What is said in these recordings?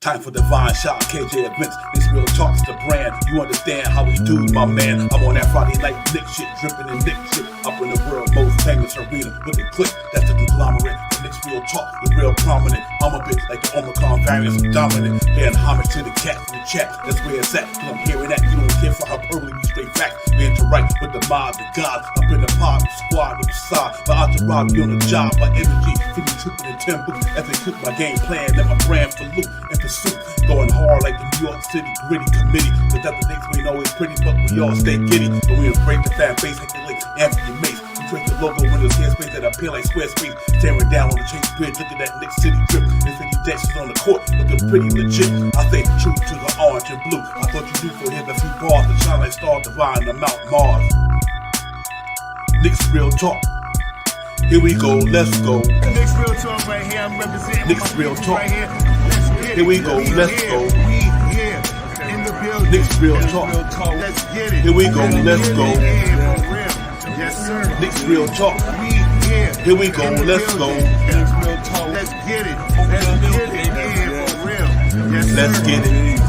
Time for divine shot, KJ events. This real talk's the brand. You understand how we do, my man. I'm on that Friday night Nick shit, dripping in Nick shit. Up in the world, most famous arena with a click. That's the conglomerate. Nick's real talk, the real prominent. I'm a bit like the Omicron variant, dominant. Paying homage to the cat in the chat. That's where it's at. Cause I'm hearing that. You don't care for hyperbole, be straight facts. We interact with the mob, the gods. Up in the pod, the squad, the side. The entourage be on the job, my energy. Feel me tripping in tempo as they cook my game plan. Let my brand for loot and pursuit. Going hard like the New York City gritty committee. Cause that's the things we know is pretty, but we all stay giddy. But we embrace the fan base like the late Anthony Mace. We drink the logo when there's hair space that appear like square space. Staring down on the Chase Bridge, looking at Nick City drip. And 50 Jacksons on the court, looking pretty legit. I stay true to the orange and blue. I thought you knew for him a few bars to shine like stars divine on Mount Mars. Nick's real talk. Here we go, let's go. Nick's real talk right here. I'm representing Nick's real talk. Right here. Let's get it. Here we go, let's go. We here in the building. Nick's real talk. Let's get it. Here we go, let's go. Yeah, for real. Yes, sir. Nick's real talk. We here. Here we go, let's go. Nick's real talk. Let's get it. Let's get it. Yeah, for real. Yes, sir. Let's get it.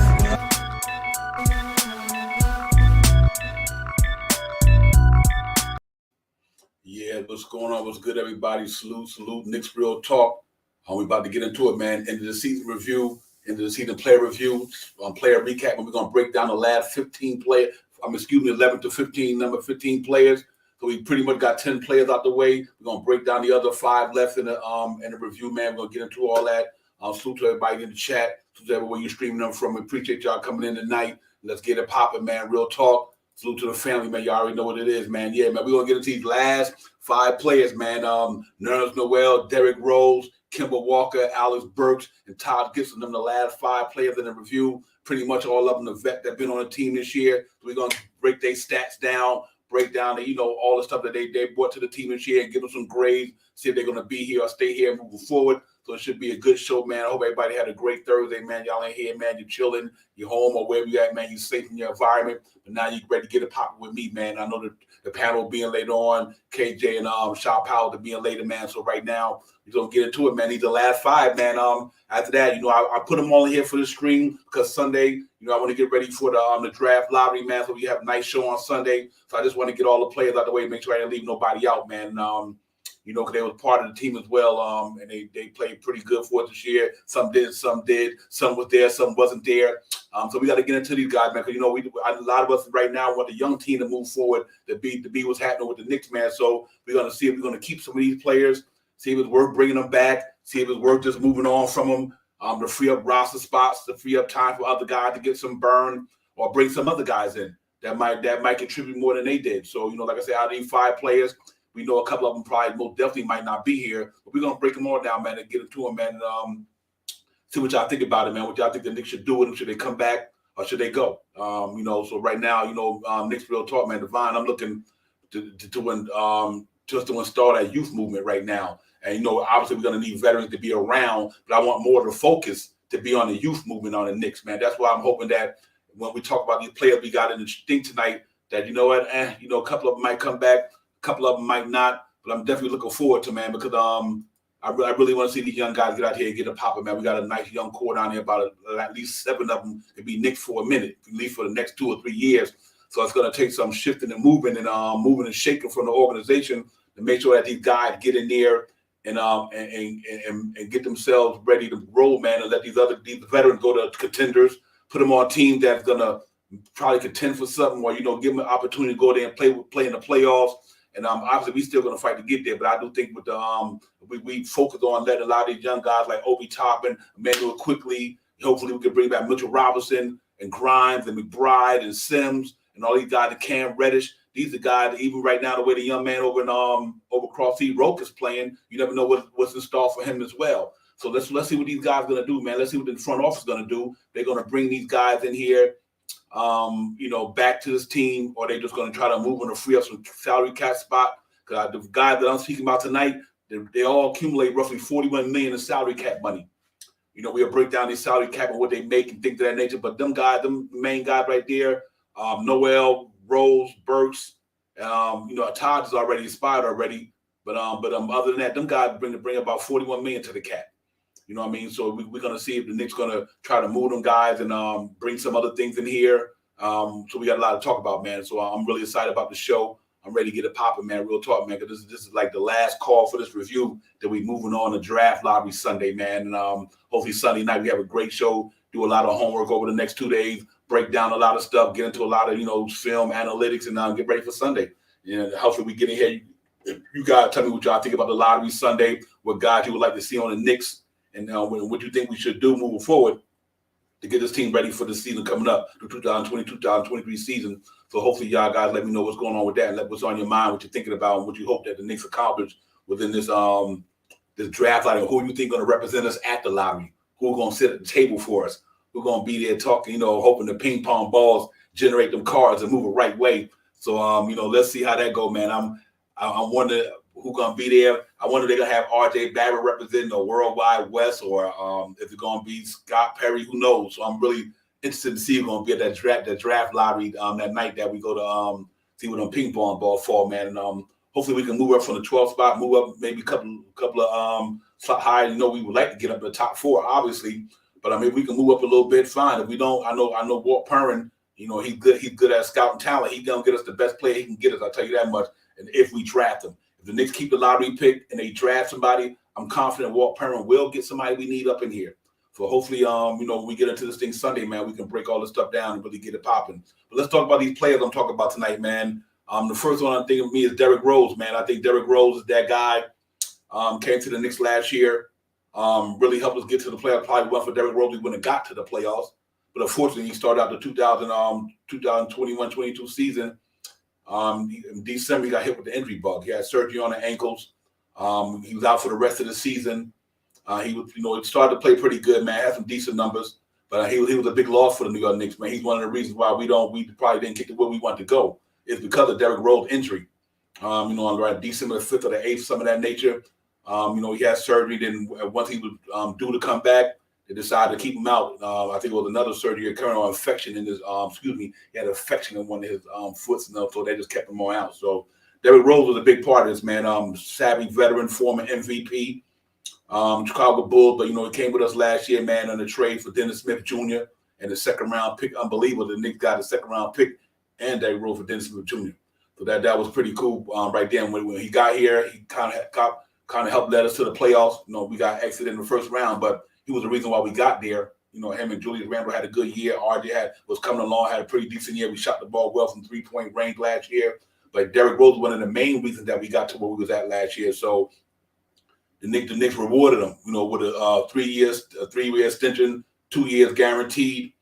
Yeah, what's going on? What's good, everybody? Salute. Nick's real talk. We about to get into it, man. Into the season review, into the season player review, player recap. And we're gonna break down the last 15 players. 11 to 15, number 15 players. So we pretty much got 10 players out the way. We're gonna break down the other 5 left in the review, man. We're gonna get into all that. Salute to everybody in the chat. Salute to everywhere you're streaming them from. We appreciate y'all coming in tonight. Let's get it popping, man. Real talk. Salute to the family, man. Y'all already know what it is, man. Yeah, man. We're gonna get into these last 5 players, man. Nerlens Noel, Derrick Rose, Kemba Walker, Alex Burks, and Todd Gibson. Them the last 5 players in the review. Pretty much all of them the vet that been on the team this year. So we're gonna break their stats down, break down the, all the stuff that they brought to the team this year, and give them some grades, see if they're gonna be here or stay here moving forward. So it should be a good show, man. I hope everybody had a great Thursday, man. Y'all ain't here, man. You're chilling, you're home, or wherever you at, man. You're safe in your environment. But now you're ready to get it popping with me, man. I know the panel being later on, KJ and Shaw Powell to being later, man. So right now, we're gonna get into it, man. These are the last 5, man. After that, I put them all in here for the screen because Sunday, I want to get ready for the draft lottery, man. So we have a nice show on Sunday. So I just want to get all the players out the way, make sure I didn't leave nobody out, man. Because they were part of the team as well, and they played pretty good for us this year. Some did, some was there, some wasn't there. So we got to get into these guys, man, because a lot of us right now want the young team to move forward, to be what's happening with the Knicks, man. So we're gonna see if we're gonna keep some of these players, see if it's worth bringing them back, see if it's worth just moving on from them, to free up roster spots, to free up time for other guys to get some burn, or bring some other guys in that might contribute more than they did. So like I said, out of these 5 players. We know a couple of them probably most definitely might not be here, but we're going to break them all down, man, and get into them, man, and see what y'all think about it, man. What y'all think the Knicks should do with them? Should they come back or should they go? So right now, Knicks real talk, man. Divine, I'm looking to install that youth movement right now. And, obviously we're going to need veterans to be around, but I want more of the focus to be on the youth movement on the Knicks, man. That's why I'm hoping that when we talk about these players we got in the thing tonight, that, a couple of them might come back. A couple of them might not, but I'm definitely looking forward to, man, because I really want to see these young guys get out here and get it popping, man. We got a nice young core down here, about at least 7 of them could be Knicks for a minute, at least for the next 2 or 3 years. So it's going to take some shifting and moving and shaking from the organization to make sure that these guys get in there and get themselves ready to roll, man, and let these veterans go to contenders, put them on teams that's going to probably contend for something, or give them an opportunity to go there and play in the playoffs. And obviously, we still going to fight to get there. But I do think with the we focus on letting a lot of these young guys like Obi Toppin, Emmanuel Quickly. Hopefully, we can bring back Mitchell Robinson and Grimes and McBride and Sims and all these guys. Cam Reddish. These are guys that even right now, the way the young man over across the Roke is playing, you never know what's in store for him as well. So let's see what these guys are going to do, man. Let's see what the front office is going to do. They're going to bring these guys in here. Back to this team, or they just going to try to move them to free up some salary cap spot. Because the guys that I'm speaking about tonight, they all accumulate roughly $41 million in salary cap money. We'll break down these salary cap and what they make and things of that nature. But them main guys right there, Noel, Rose, Burks, Todd is already expired already. But other than that, them guys bring about $41 million to the cap. You know what I mean? So we're going to see if the Knicks going to try to move them guys and bring some other things in here. So we got a lot to talk about, man. So I'm really excited about the show. I'm ready to get it popping, man. Real talk, man, because this is like the last call for this review that we moving on to Draft Lottery Sunday, man. And hopefully Sunday night we have a great show, do a lot of homework over the next 2 days, break down a lot of stuff, get into a lot of, film analytics, and get ready for Sunday. Hopefully we get in here. You guys tell me what y'all think about the Lottery Sunday, what guys you would like to see on the Knicks, and what you think we should do moving forward to get this team ready for the season coming up, the 2020-2023 season. So hopefully y'all guys let me know what's going on with that and let what's on your mind, what you're thinking about, and what you hope that the Knicks accomplish within this this draft lottery. Who you think going to represent us at the lottery? Who's going to sit at the table for us? Who's going to be there talking, hoping the ping pong balls generate them cards and move the right way. So, let's see how that go, man. I wonder who's going to be there. I wonder if they're going to have R.J. Barrett representing the Worldwide West, or if it's going to be Scott Perry. Who knows? So I'm really interested to see who's going to be at that draft lottery that night that we go to see where them ping pong ball fall, man. And hopefully we can move up from the 12th spot, move up maybe a couple of slot higher. We would like to get up to the top 4, obviously. But I mean, we can move up a little bit, fine. If we don't, I know Walt Perrin, he's good at scouting talent. He's gonna get us the best player he can get us. I'll tell you that much. And if we draft him, if the Knicks keep the lottery pick and they draft somebody, I'm confident Walt Perrin will get somebody we need up in here. So hopefully, when we get into this thing Sunday, man, we can break all this stuff down and really get it popping. But let's talk about these players I'm talking about tonight, man. The first one I'm thinking of me is Derrick Rose, man. I think Derrick Rose is that guy. Came to the Knicks last year. Really helped us get to the playoffs. Probably went for Derrick Rose, we wouldn't have got to the playoffs. But unfortunately, he started out the 2021-22 season. In December, he got hit with the injury bug. He had surgery on the ankles. He was out for the rest of the season. He started to play pretty good, man. Had some decent numbers, but he was a big loss for the New York Knicks, man. He's one of the reasons why we probably didn't get to where we want to go. It's because of Derrick Rose injury. On around December 5th or the 8th, some of that nature. He had surgery. Then once he was due to come back, they decided to keep him out. I think it was another surgery occurring on infection in his, he had an infection in one of his foots, so they just kept him on out. So Derrick Rose was a big part of this, man. Savvy veteran, former MVP, Chicago Bulls, but, he came with us last year, man, on the trade for Dennis Smith Jr. and the second-round pick. Unbelievable. The Knicks got a second-round pick and Derrick Rose for Dennis Smith Jr. So that was pretty cool right then. When he got here, he kind of helped lead us to the playoffs. We got exited in the first round, but he was the reason why we got there. Him and Julius Randle had a good year. RJ was coming along, had a pretty decent year. We shot the ball well from three-point range last year. But Derrick Rose was one of the main reasons that we got to where we was at last year. So the Knicks rewarded him, with a 3-year extension, 2 years guaranteed.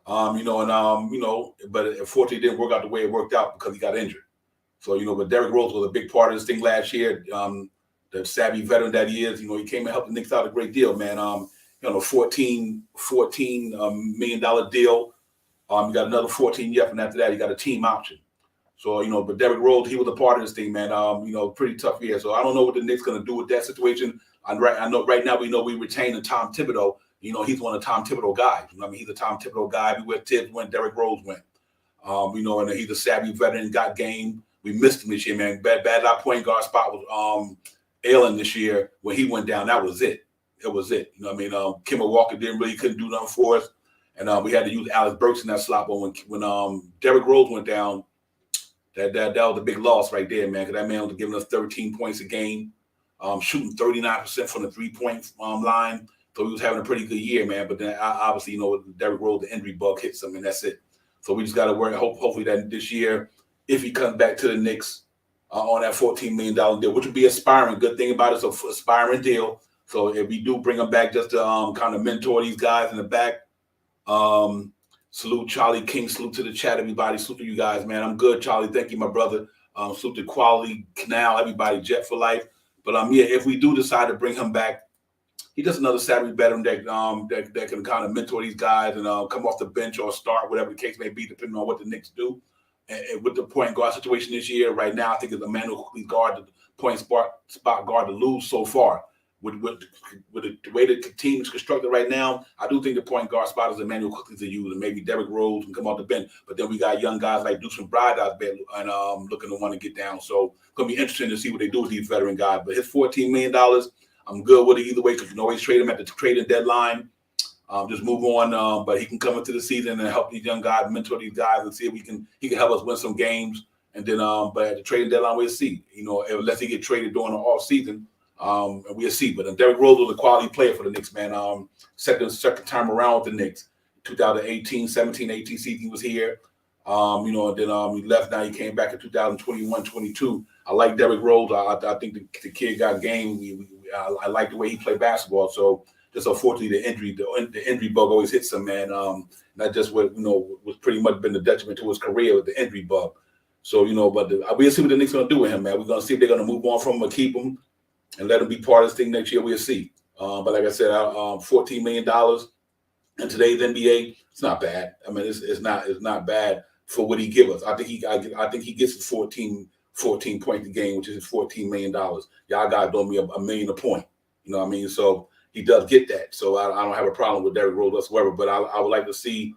But unfortunately it didn't work out the way it worked out because he got injured. So, but Derrick Rose was a big part of this thing last year. The savvy veteran that he is, he came and helped the Knicks out a great deal, man. $14 million deal. You got another 14 years, and after that, you got a team option. So, but Derrick Rose, he was a part of this thing, man. Pretty tough year. So I don't know what the Knicks going to do with that situation. I know right now we retain Tom Thibodeau. He's one of Tom Thibodeau guys. He's a Tom Thibodeau guy. Everywhere Tibbs went, Derrick Rose went. And he's a savvy veteran, got game. We missed him this year, man. Bad our point guard spot was ailing this year. When he went down, that was it. It was it. Kemba Walker couldn't do nothing for us. And we had to use Alex Burks in that slot. But when Derrick Rose went down, that was a big loss right there, man. Because that man was giving us 13 points a game, shooting 39% from the three-point line. So he was having a pretty good year, man. But then obviously, Derrick Rose, the injury bug hits him, and that's it. So we just got to worry. Hopefully that this year, if he comes back to the Knicks on that $14 million deal, which would be aspiring. Good thing about it, it's an aspiring deal. So if we do bring him back just to kind of mentor these guys in the back, salute Charlie King, salute to the chat, everybody. Salute to you guys, man. I'm good, Charlie. Thank you, my brother. Salute to Quality, Canal, everybody, Jet for Life. But if we do decide to bring him back, he's just another savvy veteran that can kind of mentor these guys and come off the bench or start, whatever the case may be, depending on what the Knicks do. And with the point guard situation this year, right now, I think it's Emmanuel Quickly guard, the point spot guard to lose so far. With the way the team is constructed right now, I do think the point guard spot is Emmanuel Quickly to use, and maybe Derrick Rose can come off the bench. But then we got young guys like Deuce McBride out there and looking to want to get down. So it's going to be interesting to see what they do with these veteran guys. But his $14 million, I'm good with it either way because you can always trade him at the trading deadline. Just move on. But he can come into the season and help these young guys, mentor these guys, and see if he can help us win some games. And then, but at the trading deadline, we'll see. Unless he get traded during the off season, and we'll see. But Derrick Rose was a quality player for the Knicks, man. Second time around with the Knicks, 2018, 17, 18 season he was here. And then he left. Now he came back in 2021, 22. I like Derrick Rose. I think the kid got game. I like the way he played basketball. So just unfortunately, the injury bug always hits him, man. Not just what was pretty much been the detriment to his career with the injury bug. So but we'll see what the Knicks gonna do with him, man. We're gonna see if they're gonna move on from him or keep him and let him be part of this thing next year. We'll see. But like I said, $14 million in today's NBA, it's not bad. I mean, it's not bad for what he give us. I think he gets his 14 points a game, which is $14 million. Y'all guys doing me a million a point. You know what I mean? So he does get that. So I don't have a problem with Derrick Rose whatsoever. But I would like to see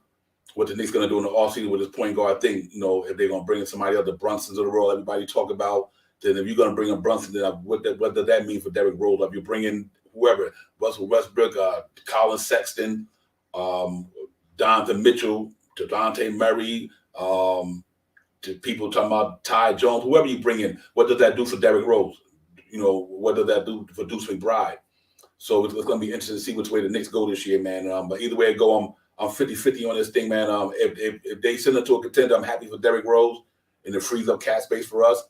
what the Knicks going to do in the offseason with his point guard. I think, if they're going to bring in somebody else, the Brunsons of the world, everybody talk about, then if you're going to bring in Brunson, then what does that mean for Derrick Rose? If you bring in whoever, Russell Westbrook, Colin Sexton, Donovan Mitchell, to Dejounte Murray, to people talking about Ty Jones, whoever you bring in, what does that do for Derrick Rose? What does that do for Deuce McBride? So it's going to be interesting to see which way the Knicks go this year, man. But either way it go, I'm 50-50 on this thing, man. If they send it to a contender, I'm happy for Derrick Rose, and it frees up cap space for us.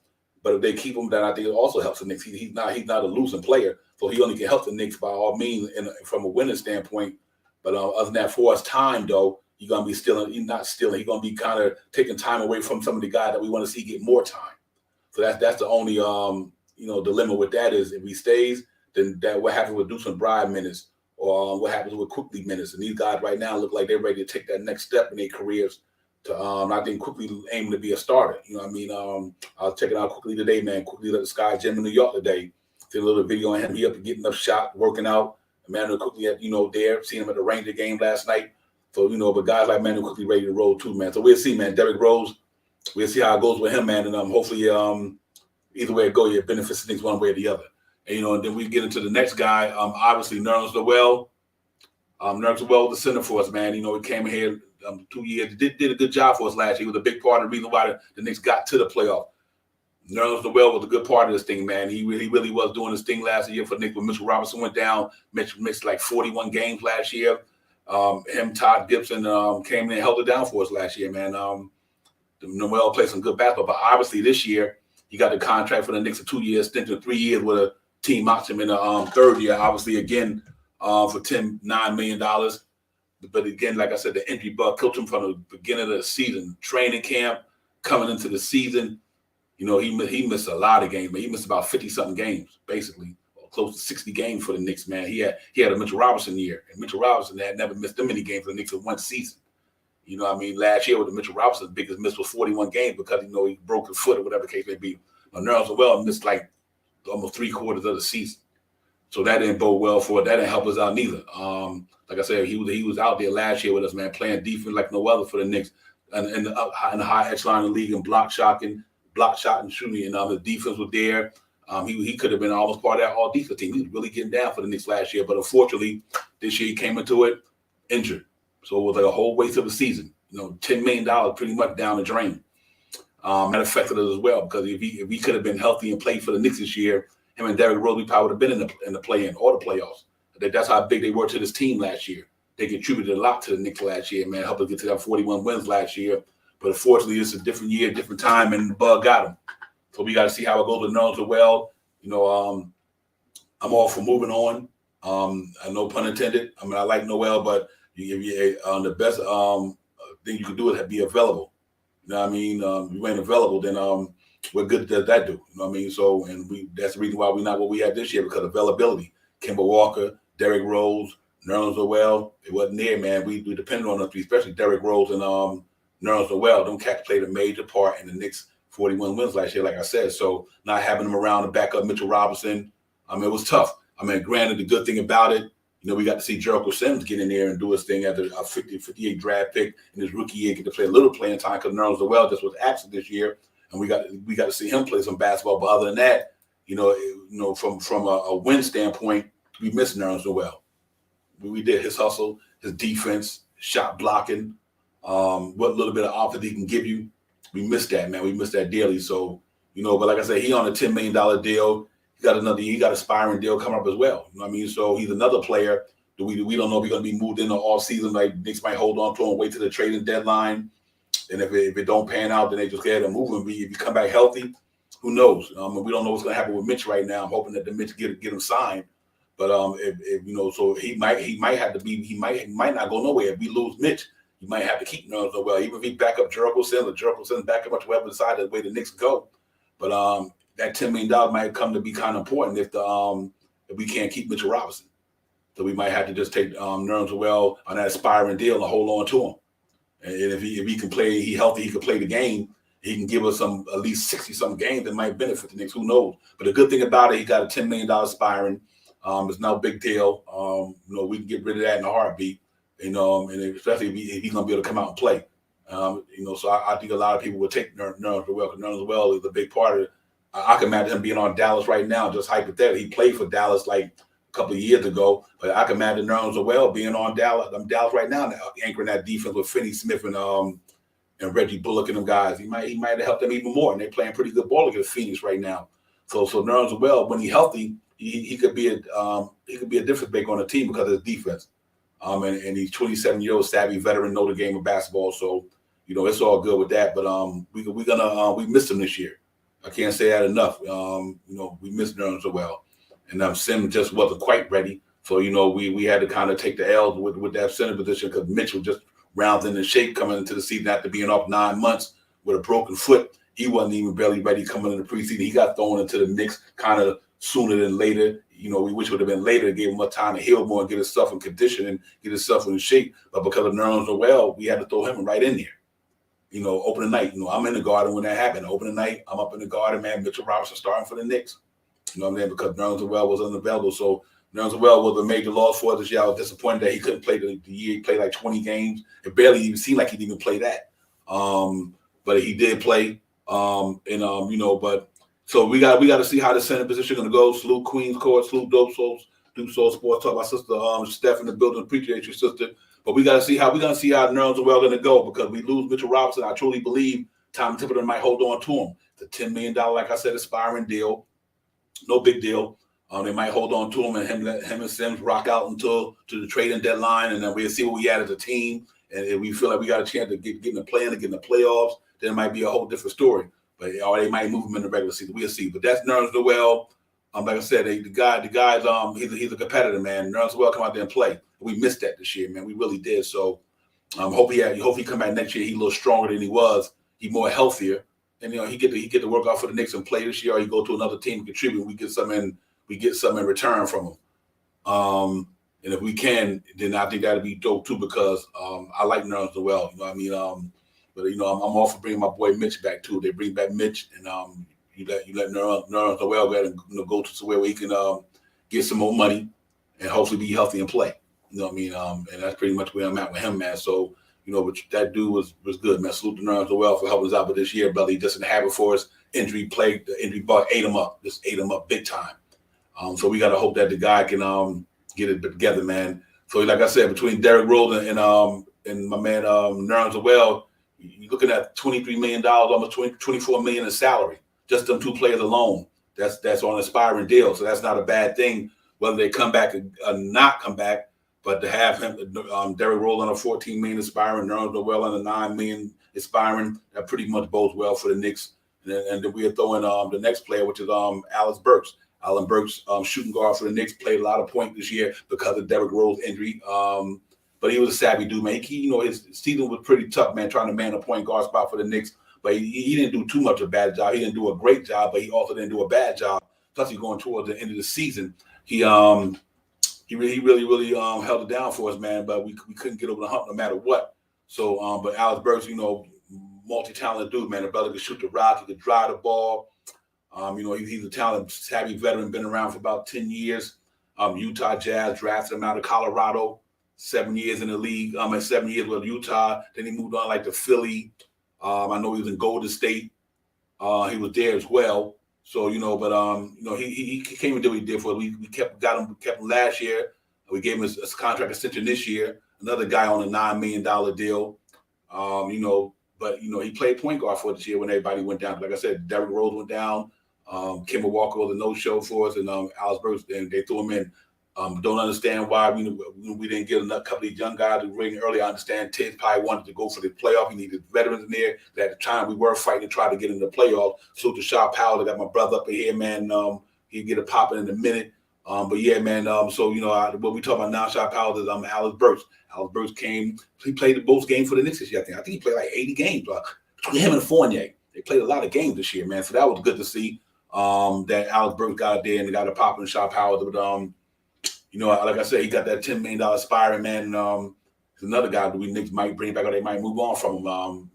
But if they keep him, then I think it also helps the Knicks. He's not a losing player, so he only can help the Knicks by all means from a winning standpoint. But other than that, for us time, though, he's going to be stealing. He's not stealing. He's going to be kind of taking time away from some of the guys that we want to see get more time. So that's the only dilemma with that is if he stays, then that what happens with Deuce McBride minutes or what happens with Quickly minutes. And these guys right now look like they're ready to take that next step in their careers. I think Quickly aiming to be a starter. You know what I mean? I was checking out Quickly today, man. Quickly at the Sky Gym in New York today. Did a little video on him. He up and getting up shot, working out. Emmanuel Quickly at, there. Seen him at the Ranger game last night. So, but guys like Emmanuel Quickly ready to roll too, man. So we'll see, man. Derrick Rose, we'll see how it goes with him, man. And hopefully either way it goes, it benefits things one way or the other. And, and then we get into the next guy, obviously Nerlens Noel. Nerlens Noel was the center for us, man. He came in here 2 years, did a good job for us last year. He was a big part of the reason why the Knicks got to the playoff. Nerlens Noel was a good part of this thing, man. He really was doing this thing last year for the Knicks when Mitchell Robinson went down. Mitchell missed like 41 games last year. Todd Gibson came in and held it down for us last year, man. Noel played some good basketball, but obviously this year he got the contract for the Knicks, a 2-year stint of 3 years with a team mocked him in the third year, obviously again for $9 million. But again, like I said, the injury bug killed him from the beginning of the season, training camp, coming into the season. He missed a lot of games, man. He missed about 50-something games, basically, close to 60 games for the Knicks, man. He had a Mitchell Robinson year, and Mitchell Robinson had never missed that many games for the Knicks in one season. You know what I mean? Last year with the Mitchell Robinson, the biggest miss was 41 games because, he broke his foot or whatever the case may be. Nerlens Noel missed like almost 3/4 of the season. So that didn't bode well for it. That didn't help us out neither. Like I said, he was out there last year with us, man, playing defense like no other for the Knicks in the high echelon of the league and block shot and shooting. And his defense was there. He could have been almost part of that all defense team. He was really getting down for the Knicks last year. But unfortunately, this year he came into it injured. So it was like a whole waste of a season. $10 million pretty much down the drain. That affected us as well because if he could have been healthy and played for the Knicks this year, him and Derrick Rose probably would have been in the play-in or the playoffs. That's how big they were to this team last year. They contributed a lot to the Knicks last year, man. Helped us get to that 41 wins last year. But unfortunately, it's a different year, different time, and the bug got him. So we got to see how it goes with Nerlens Noel. I'm all for moving on. No pun intended. I mean, I like Noel, but the best thing you can do is be available. You know what I mean? If you ain't available, then what good does that do? You know what I mean? So, that's the reason why we're not what we had this year, because of availability. Kemba Walker, Derrick Rose, Nerlens Noel, it wasn't there, man. We depended on us, especially Derrick Rose and Nerlens Noel. Them cats played a major part in the Knicks' 41 wins last year, like I said. So not having them around to back up Mitchell Robinson, it was tough. Granted, the good thing about it, we got to see Jericho Sims get in there and do his thing as a 58 draft pick in his rookie year, get to play a little playing time because Nerlens Noel just was absent this year, and we got to see him play some basketball. But other than that, From a win standpoint, we missed Nerlens Noel. We did his hustle, his defense, shot blocking, what little bit of offense he can give you. We missed that, man. We missed that dearly. So, but like I said, he on a $10 million deal. He got an aspiring deal coming up as well. You know what I mean? So he's another player that we don't know if he's going to be moved into all season. Like Knicks might hold on to him, wait till the trading deadline. And if it don't pan out, then they just go ahead and move him. If he come back healthy, who knows? We don't know what's going to happen with Mitch right now. I'm hoping that the Mitch get him signed. But so he might have to be. He might not go nowhere. If we lose Mitch, you might have to keep Nerlens Noel. Even if he back up Jericho Sims or Jericho Sims back up much whoever decide the way the Knicks go. But that $10 million might come to be kind of important if we can't keep Mitchell Robinson. So we might have to just take Nerlens Noel on that aspiring deal and hold on to him. And if he can play, he healthy, he can play the game. He can give us at least 60-something games that might benefit the Knicks. Who knows? But the good thing about it, he got a $10 million aspiring. It's no big deal. We can get rid of that in a heartbeat. And especially if he's gonna be able to come out and play. So I think a lot of people would take Nerlens Noel because Nerlens Noel is a big part of it. I can imagine him being on Dallas right now, just hypothetically. He played for Dallas like a couple of years ago, but I can imagine Nerlens Noel being on Dallas right now, anchoring that defense with Finney Smith and Reggie Bullock and them guys. He might have helped them even more, and they're playing pretty good ball against Phoenix right now. So Nerlens Noel, when he's healthy, he could be a difference maker on the team because of his defense. And he's 27-year-old savvy veteran, know the game of basketball. So it's all good with that. But we missed him this year. I can't say that enough. We missed Nerlens Noel, and Sim just wasn't quite ready. So we had to kind of take the L with that center position because Mitchell just rounded in shape coming into the season after being off 9 months with a broken foot. He wasn't even barely ready coming into the preseason. He got thrown into the Knicks kind of sooner than later. We wish it would have been later. Gave him more time to heal more and get himself in condition and get himself in shape. But because of Nerlens Noel, we had to throw him right in there. Opening night. I'm in the Garden when that happened. Opening night, I'm up in the Garden, man. Mitchell Robinson starting for the Knicks. You know what I'm saying? Because Nerlens Noel was unavailable. So Nerlens Noel was a major loss for us this year. I was disappointed that he couldn't play the year. He played like 20 games. It barely even seemed like he didn't even play that. But he did play. But so we got to see how the center position going to go. Salute Queens Court, salute Dope Souls Sports Talk. My sister Steph in the building. Appreciate you, sister. But we got to see how Nerlens Noel going to go because we lose Mitchell Robinson. I truly believe Tom Thibodeau might hold on to him. It's a $10 million, like I said, aspiring deal. No big deal. They might hold on to him and him and Sims rock out until to the trading deadline, and then we'll see what we had as a team. And if we feel like we got a chance to get in the play and get in the playoffs, then it might be a whole different story. But or they might move him in the regular season. We'll see. But that's Nerlens Noel. Like I said, the guy's he's a competitor, man. Nerlens Noel come out there and play. We missed that this year, man. We really did. So hope he come back next year. He's a little stronger than he was. He's more healthier, and he get to work out for the Knicks and play this year, or he go to another team and contribute. We get something in return from him. And if we can, then I think that'd be dope too because I like Nerlens Noel. You know what I mean? But I'm all for bringing my boy Mitch back too. They bring back Mitch, and you let Nerlens Noel go to somewhere where he can get some more money and hopefully be healthy and play. You know what I mean? And that's pretty much where I'm at with him, man. So but that dude was good, man. Salute to Nerlens Noel for helping us out with this year, brother. He just didn't have it for us. The injury bug ate him up. Just ate him up big time. So we got to hope that the guy can get it together, man. So like I said, between Derrick Rose and my man Nerlens Noel, you're looking at $23 million, almost $24 million in salary. Just them two players alone. That's on an aspiring deal. So that's not a bad thing, whether they come back or not come back. But to have him, Derrick Rose on a $14 million aspiring, Nerlens Noel on a $9 million aspiring, that pretty much bodes well for the Knicks. And then we are throwing the next player, which is Allen Burks. Allen Burks, shooting guard for the Knicks, played a lot of points this year because of Derrick Rose injury. But he was a savvy dude, man. His season was pretty tough, man, trying to man a point guard spot for the Knicks. But he didn't do too much of a bad job. He didn't do a great job, but he also didn't do a bad job. Especially going towards the end of the season, he really held it down for us, man. But we couldn't get over the hump no matter what. So, but Allen Burks, multi-talented dude, man. The brother could shoot the rock, he could drive the ball. He's a talented, savvy veteran, been around for about 10 years. Utah Jazz drafted him out of Colorado, 7 years in the league. 7 years with Utah. Then he moved on to Philly. I know he was in Golden State. He was there as well. So he came and did what he did for us. We kept him last year. We gave him his contract extension this year. Another guy on a $9 million deal. But he played point guard for us this year when everybody went down. Like I said, Derrick Rose went down. Kemba Walker was a no-show for us, and Alex Burks, and they threw him in. Don't understand why we didn't get a couple of these young guys to ring early. I understand Tibbs probably wanted to go for the playoff. He needed veterans in there. At the time, we were fighting to try to get in the playoff. Salute to Shaw Powell. I got my brother up in here, man. He'll get it popping in a minute. But yeah, man. What we talk about now, Shaw Powell, is Alex Burks. Alex Burks came. He played the most games for the Knicks this year. I think he played like 80 games. Between him and Fournier, they played a lot of games this year, man. So that was good to see. That Alex Burks got out there and got a pop in Shaw Powell. But like I said, he got that $10 million aspiring, man. He's another guy that we Knicks might bring back, or they might move on from him.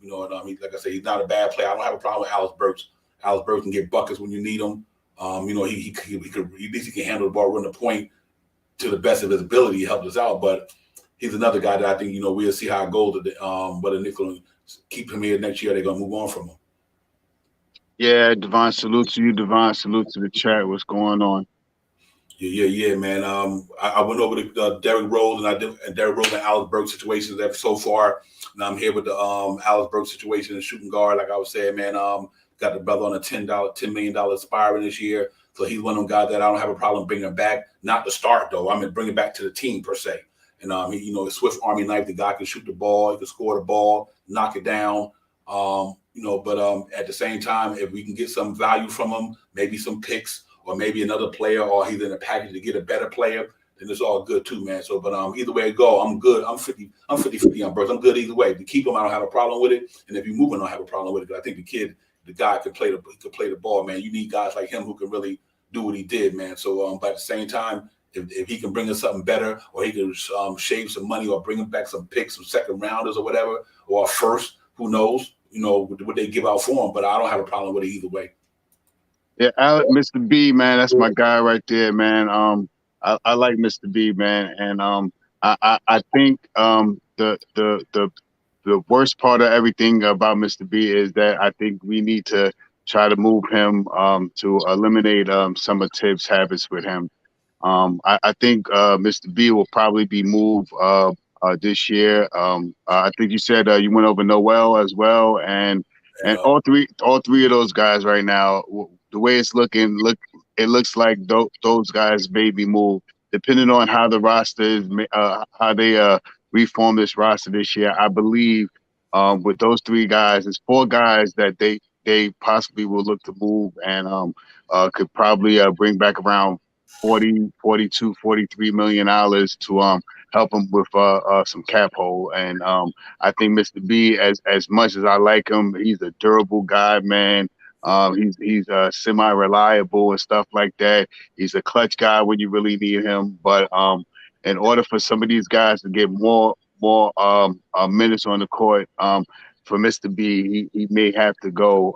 Like I said, he's not a bad player. I don't have a problem with Alex Burks. Alex Burks can get buckets when you need them. He could, at least he can handle the ball, run the point to the best of his ability. He helped us out, but he's another guy that I think we'll see how it goes. Whether Knicks will keep him here next year, they're gonna move on from him. Yeah, Devon, salute to you. Devon, salute to the chat. What's going on? Yeah, man. I went over the Derrick Rose and Derrick Rose and Alex Burks situations that so far. Now I'm here with the Alex Burks situation and shooting guard. Like I was saying, man, got the brother on a $10 million aspiring this year. So he's one of them guys that I don't have a problem bringing him back. Not to start though. I mean, bring him back to the team per se. And a Swift Army knife. The guy can shoot the ball. He can score the ball, knock it down. But at the same time, if we can get some value from him, maybe some picks, or maybe another player, or he's in a package to get a better player, then it's all good too, man. So, but either way it go, I'm good. I'm 50-50 on Burks. I'm good either way. To keep him, I don't have a problem with it. And if you move him, I don't have a problem with it. Because I think the guy can play the ball, man. You need guys like him who can really do what he did, man. So, but at the same time, if he can bring us something better, or he can shave some money, or bring him back some picks, some second rounders or whatever, or a first, who knows, what they give out for him. But I don't have a problem with it either way. Yeah, Mr. B, man, that's my guy right there, man. I like Mr. B, man, and I think the worst part of everything about Mr. B is that I think we need to try to move him to eliminate some of Tibbs' habits with him. I think Mr. B will probably be moved this year. I think you said you went over Noel as well, and all three of those guys right now. The way it's looking, it looks like those guys may be moved, depending on how the roster is, how they reform this roster this year. I believe with those three guys, there's four guys that they possibly will look to move and could probably bring back around $40, $42, $43 million to help them with some cap hole. And I think Mr. B, as much as I like him, he's a durable guy, man. He's semi-reliable and stuff like that. He's a clutch guy when you really need him. But in order for some of these guys to get more minutes on the court, for Mr. B, he may have to go,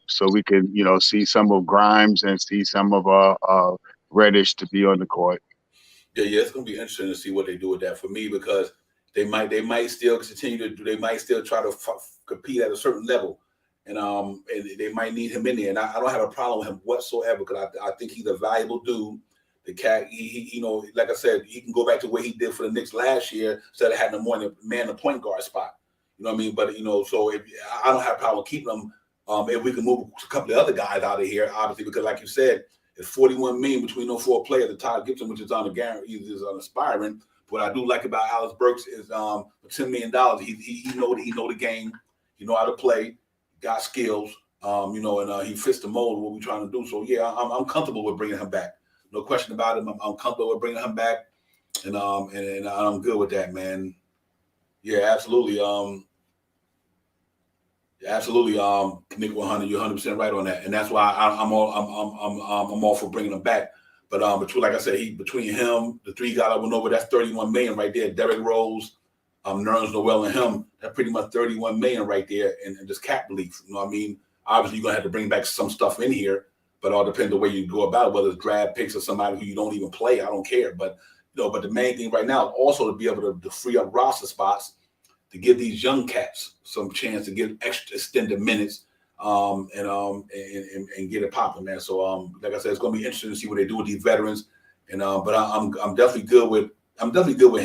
so we can see some of Grimes and see some of Reddish to be on the court. Yeah, it's gonna be interesting to see what they do with that for me, because they might still continue to do. They might still try to compete at a certain level. And they might need him in there, and I don't have a problem with him whatsoever, because I think he's a valuable dude. The cat, he like I said, he can go back to what he did for the Knicks last year instead of having to man the point guard spot. You know what I mean? But so if I don't have a problem keeping him, if we can move a couple of other guys out of here, obviously, because like you said, it's $41 million between those four players. The Todd Gibson, which is on the guarantee, is on aspiring. What I do like about Alex Burks is for $10 million, he know the game, he know how to play. Got skills, and he fits the mold of what we're trying to do. So yeah, I'm comfortable with bringing him back. No question about it. I'm comfortable with bringing him back, and I'm good with that, man. Yeah, absolutely. Nick 100, you're 100% right on that, and that's why I'm all for bringing him back. But like I said, between him, the three guys I went over, that's $31 million right there. Derrick Rose, Nerlens Noel, and him, that's pretty much $31 million right there, and just cap relief. You know what I mean? Obviously, you're gonna have to bring back some stuff in here, but all depends on the way you go about it, whether it's draft picks or somebody who you don't even play. I don't care, but but the main thing right now is also to be able to free up roster spots to give these young cats some chance to get extra extended minutes. and get it popping, man. So like I said, it's gonna be interesting to see what they do with these veterans. And but I'm definitely good with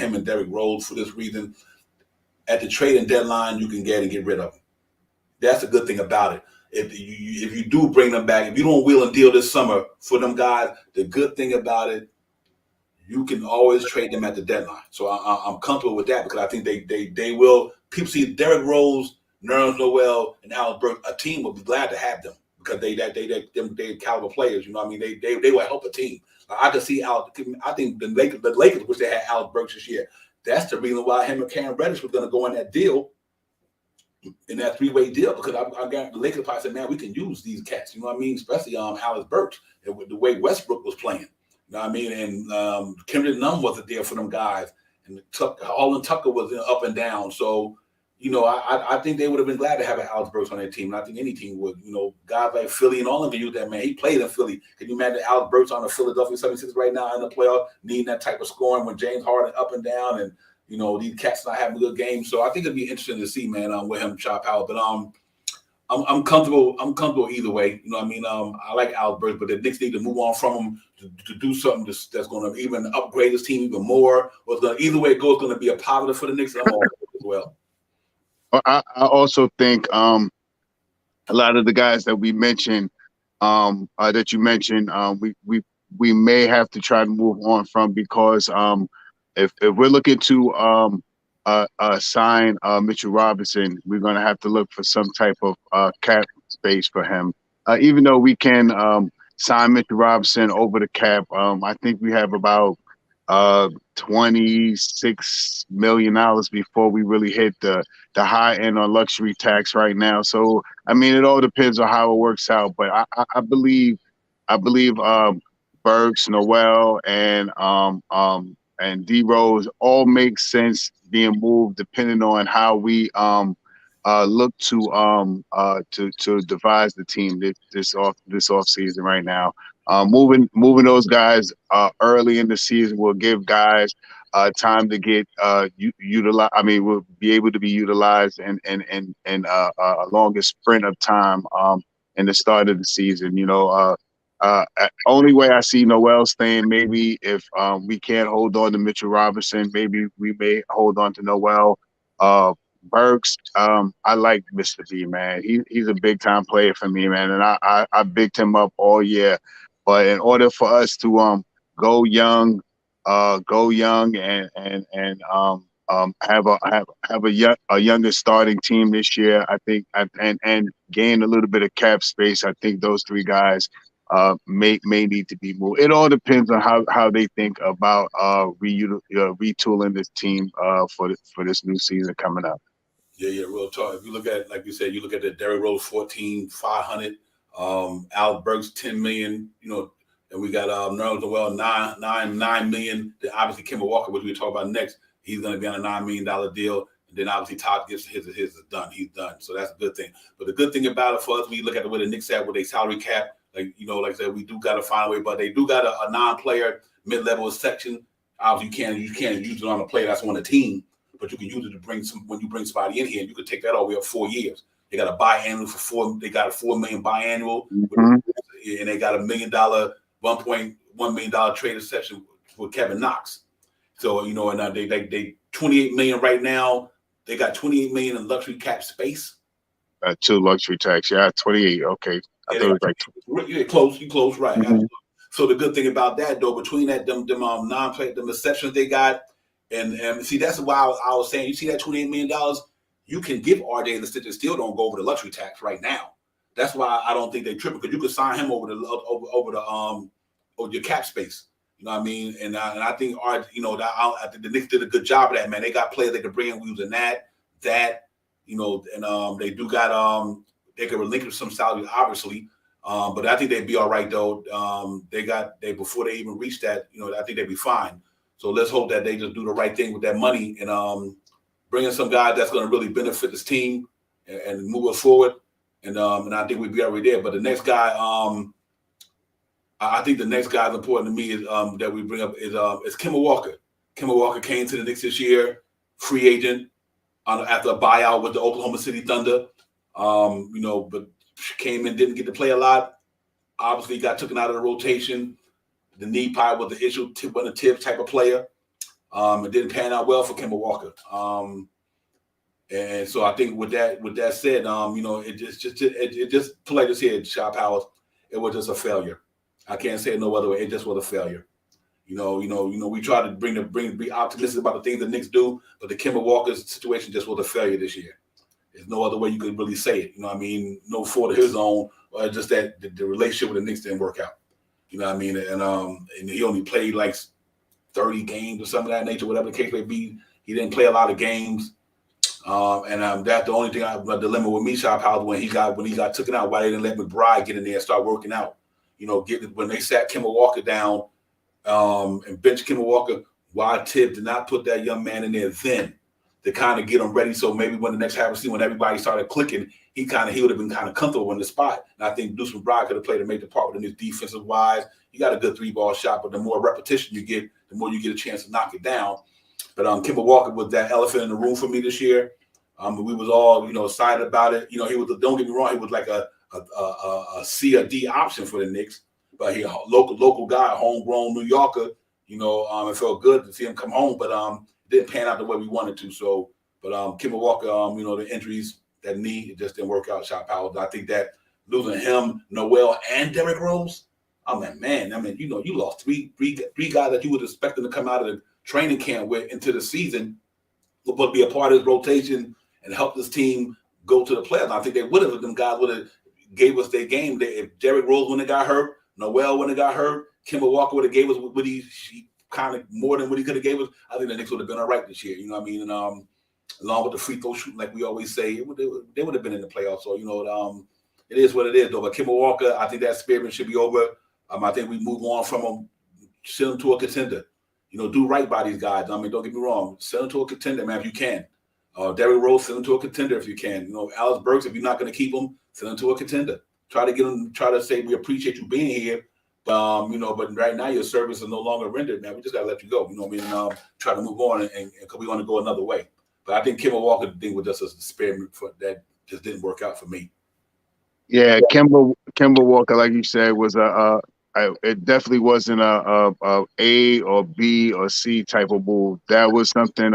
him and Derrick Rose for this reason. At the trading deadline, you can get rid of them. That's the good thing about it. If you do bring them back, if you don't wheel and deal this summer for them guys, the good thing about it, you can always trade them at the deadline. So I'm comfortable with that because I think they will. People see Derrick Rose, Nerlens Noel, and Allen Burks. A team will be glad to have them because they caliber players. You know what I mean? They will help a team. I can see Al. I think the Lakers wish they had Allen Burks this year. That's the reason why him and Cam Reddish was going to go in that deal, in that three-way deal, because I got the Lakers probably said, man, we can use these cats. You know what I mean? Especially Allen Burks, and with the way Westbrook was playing. You know what I mean? And Kendrick Nunn wasn't there for them guys, and Harlan Tucker was up and down. So, you know, I think they would have been glad to have an Alex Burks on their team. And I think any team would. You know, guys like Philly and all of them use that, man. He played in Philly. Can you imagine Alex Burks on the Philadelphia 76ers right now in the playoff, needing that type of scoring when James Harden up and down, and you know these cats not having a good game. So I think it'd be interesting to see, man, with him chop out. But I'm comfortable. I'm comfortable either way. You know what I mean? I like Alex Burks, but the Knicks need to move on from him to do something that's going to even upgrade his team even more. Or it's gonna, either way it goes, going to be a positive for the Knicks. And I'm all as well. I also think a lot of the guys that we mentioned, that you mentioned, we may have to try to move on from, because if we're looking to sign Mitchell Robinson, we're going to have to look for some type of cap space for him. Even though we can sign Mitchell Robinson over the cap, I think we have about $26 million before we really hit the high end on luxury tax right now. So I mean, it all depends on how it works out. But I believe Burks, Noel, and D Rose all make sense being moved depending on how we look to devise the team this off season right now. Moving those guys early in the season will give guys time to get utilized. I mean, will be able to be utilized in a longer sprint of time in the start of the season. You know, only way I see Noel staying, maybe if we can't hold on to Mitchell Robinson, maybe we may hold on to Noel. Burks, I like Mr. B, man. He's a big time player for me, man, and I bigged him up all year. But in order for us to go young and have a younger starting team this year, I think, and gain a little bit of cap space, I think those three guys may need to be moved. It all depends on how they think about retooling this team for this new season coming up. Yeah, real talk. If you look at, like you said, you look at the Derrick Rose 14,500, Al Burks 10 million, you know, and we got Nerlens Noel 9 million. Then obviously Kemba Walker, which we'll talk about next, he's going to be on a $9 million deal. And then obviously Todd gets his is done. He's done. So that's a good thing. But the good thing about it for us, we look at the way the Knicks at with a salary cap. Like, you know, like I said, we do got to find a way, but they do got a non-player mid-level section. Obviously, you can't use it on a player that's on a team, but you can use it to bring when you bring somebody in here. You can take that all the way up 4 years. They got a biannual for $4. They got a $4 million biannual, and they got $1 million, $1.1 million trade exception for Kevin Knox. So you know, and they $28 million right now. They got $28 million in luxury cap space. 2 luxury tax, yeah, 28. Okay, I thought it was like you're close, right? So the good thing about that, though, between that them non-play, the exceptions they got, and see, that's why I was saying, you see that $28 million, you can give RJ the stitch and still don't go over the luxury tax right now. That's why I don't think they triple, because you could sign him over your cap space. You know what I mean? And I think I think the Knicks did a good job of that, man. They got players they could bring in using that, you know, and they do got they could relinquish some salary, obviously. But I think they'd be all right, though. They before they even reach that, you know, I think they'd be fine. So let's hope that they just do the right thing with that money and bring in some guys that's going to really benefit this team and move us forward. And I think we'd be already there. But the next guy, I think the next guy is important to me is that we bring up is Kemba Walker. Kemba Walker came to the Knicks this year, free agent, after a buyout with the Oklahoma City Thunder. You know, but came in, didn't get to play a lot. Obviously, got taken out of the rotation. The knee probably was the issue. Wasn't a tip type of player. It didn't pan out well for Kemba Walker. And so I think with that said, it just to like this here, Shop House, it was just a failure. I can't say it no other way. It just was a failure. We try to be optimistic about the things the Knicks do, but the Kemba Walker situation just was a failure this year. There's no other way you could really say it. You know what I mean? No fault of his own, or just that the relationship with the Knicks didn't work out. You know what I mean? And he only played like 30 games or something of that nature, whatever the case may be. He didn't play a lot of games. That's the only thing my dilemma with me, Shop House, when he got taken out, why they didn't let McBride get in there and start working out. When they sat Kemba Walker down and benched Kemba Walker, why Tibb did not put that young man in there then to kind of get him ready. So maybe when the next half of the season, when everybody started clicking, he would have been kind of comfortable in the spot. And I think Deuce McBride could have played a major part with him his defensive wise. You got a good 3-ball shot, but the more repetition you get, the more you get a chance to knock it down. But Kemba Walker was that elephant in the room for me this year. We was all excited about it. He was, don't get me wrong, he was like a C or D option for the Knicks, but he a local guy, homegrown New Yorker. It felt good to see him come home, but it didn't pan out the way we wanted to. So, but Kemba Walker, the injuries, that knee, it just didn't work out. Shop Powell. I think that losing him, Noel, and Derrick Rose, you lost three guys that you would expect them to come out of the training camp with into the season, but be a part of his rotation and help this team go to the playoffs. I think they would have. Them guys would have gave us their game. If Derrick Rose wouldn't have got hurt, Noel wouldn't have got hurt, Kemba Walker would have gave us what he kind of more than what he could have gave us. I think the Knicks would have been all right this year. You know what I mean? And along with the free throw shooting, like we always say, they would have been in the playoffs. So it is what it is, though. But Kemba Walker, I think that experiment should be over. I think we move on from him, send him to a contender. Do right by these guys. Don't get me wrong. Send him to a contender, man, if you can. Derrick Rose, send him to a contender if you can. Alex Burks, if you're not going to keep him, send him to a contender. Try to say we appreciate you being here. But right now your service is no longer rendered, man. We just got to let you go. Try to move on and we want to go another way. But I think Kemba Walker thing was just an experiment that just didn't work out for me. Yeah, Kemba Walker, like you said, was it definitely wasn't a A or B or C type of move. That was something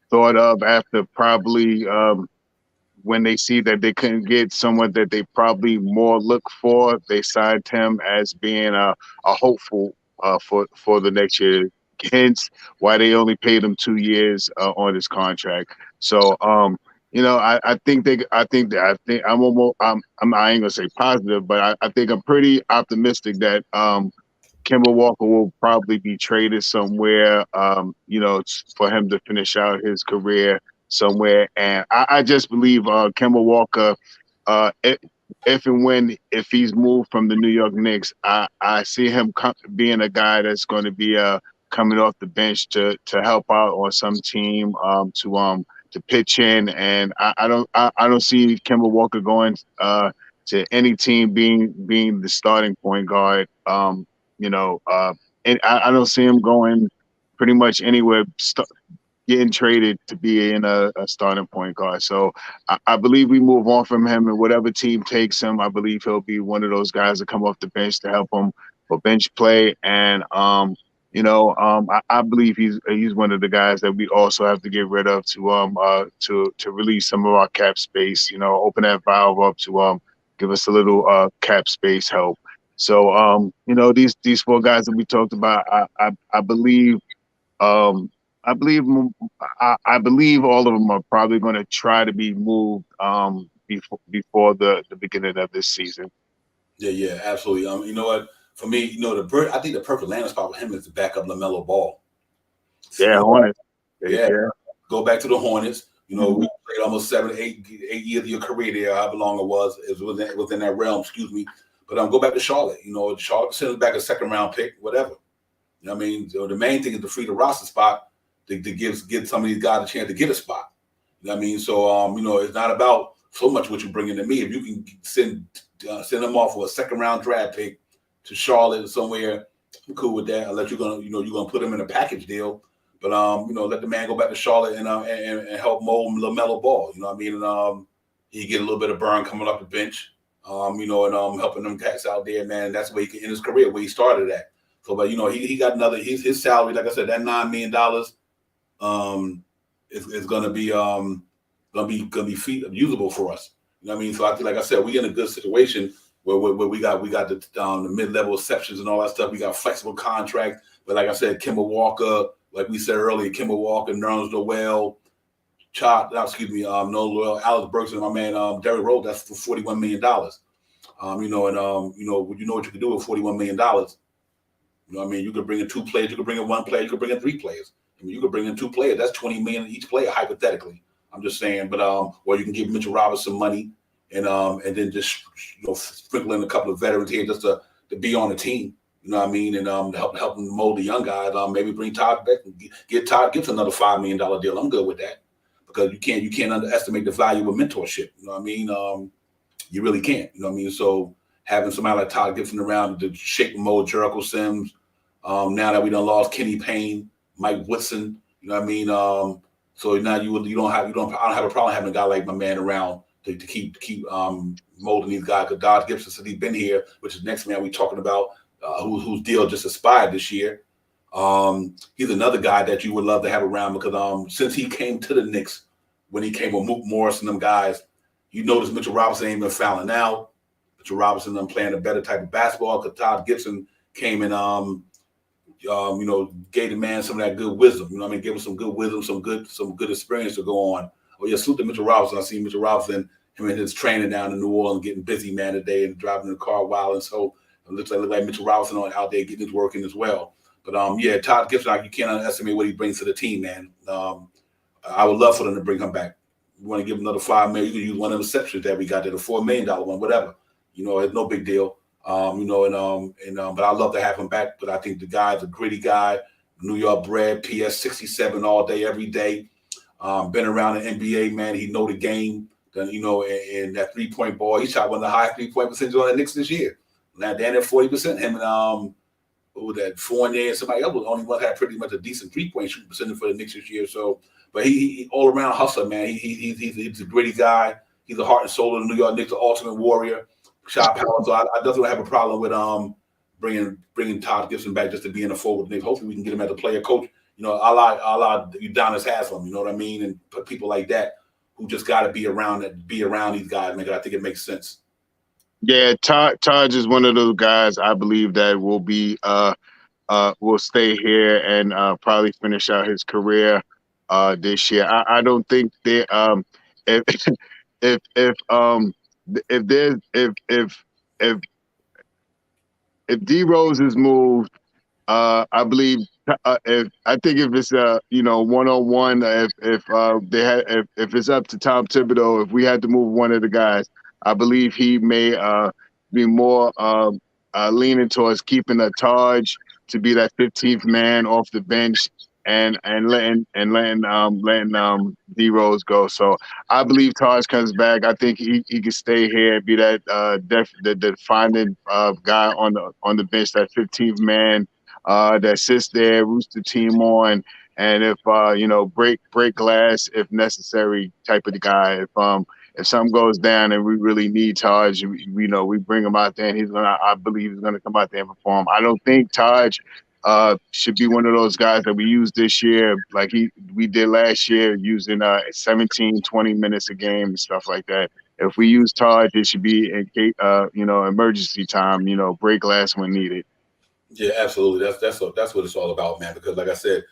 thought of after probably when they see that they couldn't get someone that they probably more look for. They signed him as being a hopeful for the next year. Hence why they only paid him 2 years on his contract. So I think I ain't gonna say positive, but I think I'm pretty optimistic that Kemba Walker will probably be traded somewhere, for him to finish out his career somewhere. And I just believe Kemba Walker, if he's moved from the New York Knicks, I see him being a guy that's going to be coming off the bench to help out on some team, to pitch in. And I don't see Kemba Walker going to any team being the starting point guard. And I don't see him going pretty much anywhere, getting traded to be in a starting point guard. So I believe we move on from him, and whatever team takes him, I believe he'll be one of those guys that come off the bench to help him for bench play. And I believe he's one of the guys that we also have to get rid of to release some of our cap space. Open that valve up to give us a little cap space help. So these 4 guys that we talked about, I believe all of them are probably going to try to be moved before the beginning of this season. Yeah, absolutely. You know what? For me, I think the perfect landing spot with him is to back up LaMelo Ball. Yeah, Hornets. Yeah. Go back to the Hornets. We played almost 7 to 8 years of your career there, however long it was. It was within that realm, excuse me. But go back to Charlotte. Charlotte sends back a 2nd-round pick, whatever. The main thing is to free the roster spot to give some of these guys a chance to get a spot. So it's not about so much what you bring into me. If you can send them off for a 2nd-round draft pick to Charlotte or somewhere, I'm cool with that. Unless you're gonna put him in a package deal. But let the man go back to Charlotte and help mold LaMelo Ball. And he get a little bit of burn coming off the bench. and helping them cats out there, man. That's where he can end his career, where he started at. So, but he got another. His salary, like I said, that $9 million, is gonna be usable for us. You know what I mean? So I think, like I said, we in a good situation where we got the mid-level exceptions and all that stuff. We got flexible contract, but like I said, Kemba Walker, like we said earlier, Kemba Walker, Nerlens Noel, Noel, Alex Burks, and my man Derrick Rose. That's for $41 million. You know what you can do with $41 million. You know what I mean? You could bring in 2 players, you could bring in 1 player, you could bring in 3 players. I mean, you could bring in 2 players. That's $20 million each player, hypothetically. I'm just saying, but or you can give Mitchell Robinson money and then just sprinkle in a couple of veterans here just to be on the team. You know what I mean? And to help them mold the young guys. Maybe bring Todd Beck and get Todd Gibson another $5 million deal. I'm good with that, because you can't underestimate the value of mentorship. You know what I mean? You really can't. You know what I mean? So having somebody like Todd Gibson around to shape and mold Jericho Sims. Now that we done lost Kenny Payne, Mike Woodson. You know what I mean? So now I don't have a problem having a guy like my man around to keep molding these guys. Because Dodge Gibson, since he's been here, which is the next man we talking about, whose deal just expired this year. He's another guy that you would love to have around, because since he came to the Knicks, when he came with Mook Morris and them guys, you notice Mitchell Robinson ain't been fouling out. Mitchell Robinson them playing a better type of basketball, because Todd Gibson came and gave the man some of that good wisdom. You know what I mean? Give him some good wisdom, some good experience to go on. Oh yeah, salute to Mitchell Robinson. I see Mitchell Robinson, him and his training down in New Orleans, getting busy, man, today, and driving in the car while. And so it looks like Mitchell Robinson out there getting his work in as well. But Todd Gibson, you can't underestimate what he brings to the team, man. I would love for them to bring him back. You want to give him another $5 million? You can use one of the exceptions that we got there, the $4 million one, whatever. It's no big deal. But I love to have him back. But I think the guy's a gritty guy, New York bred, PS 67 all day, every day. Been around the NBA, man. He know the game. And that 3-point ball, he shot one of the highest 3-point percentages on the Knicks this year. Now down at 40%. Him and that Fournier and somebody else was the only one that had pretty much a decent 3-point shooting percentage for the Knicks this year. So, but he all around hustler, man. He's a gritty guy. He's the heart and soul of the New York Knicks, the ultimate warrior. Shot power. So I definitely have a problem with bringing Todd Gibson back just to be in the fold with Knicks. Hopefully we can get him as a player coach. A la Udonis Haslem. You know what I mean? And put people like that who just got to be around these guys, man. I think it makes sense. Yeah, Todd is one of those guys I believe that will stay here and probably finish out his career this year. I don't think they if D Rose is moved, I believe if it's one-on-one, if it's up to Tom Thibodeau, if we had to move one of the guys, I believe he may be more leaning towards keeping a Taj to be that 15th man off the bench and letting D Rose go. So I believe Taj comes back. I think he can stay here and be that the defining guy on the bench, that 15th man that sits there, roots the team on, and if break glass if necessary type of the guy. If something goes down and we really need Taj, we bring him out there, and I believe he's gonna come out there and perform. I don't think Taj should be one of those guys that we use this year like we did last year, using 17, 20 minutes a game and stuff like that. If we use Taj, it should be in emergency time, break glass when needed. Yeah, absolutely. That's what it's all about, man. Because like I said,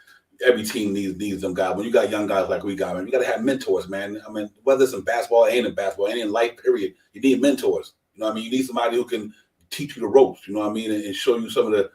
every team needs them guys. When you got young guys like we got, man, you got to have mentors, man. I mean, whether it's in basketball, ain't in basketball, ain't in life, period. You need mentors. You know what I mean? You need somebody who can teach you the ropes. You know what I mean? And show you some of the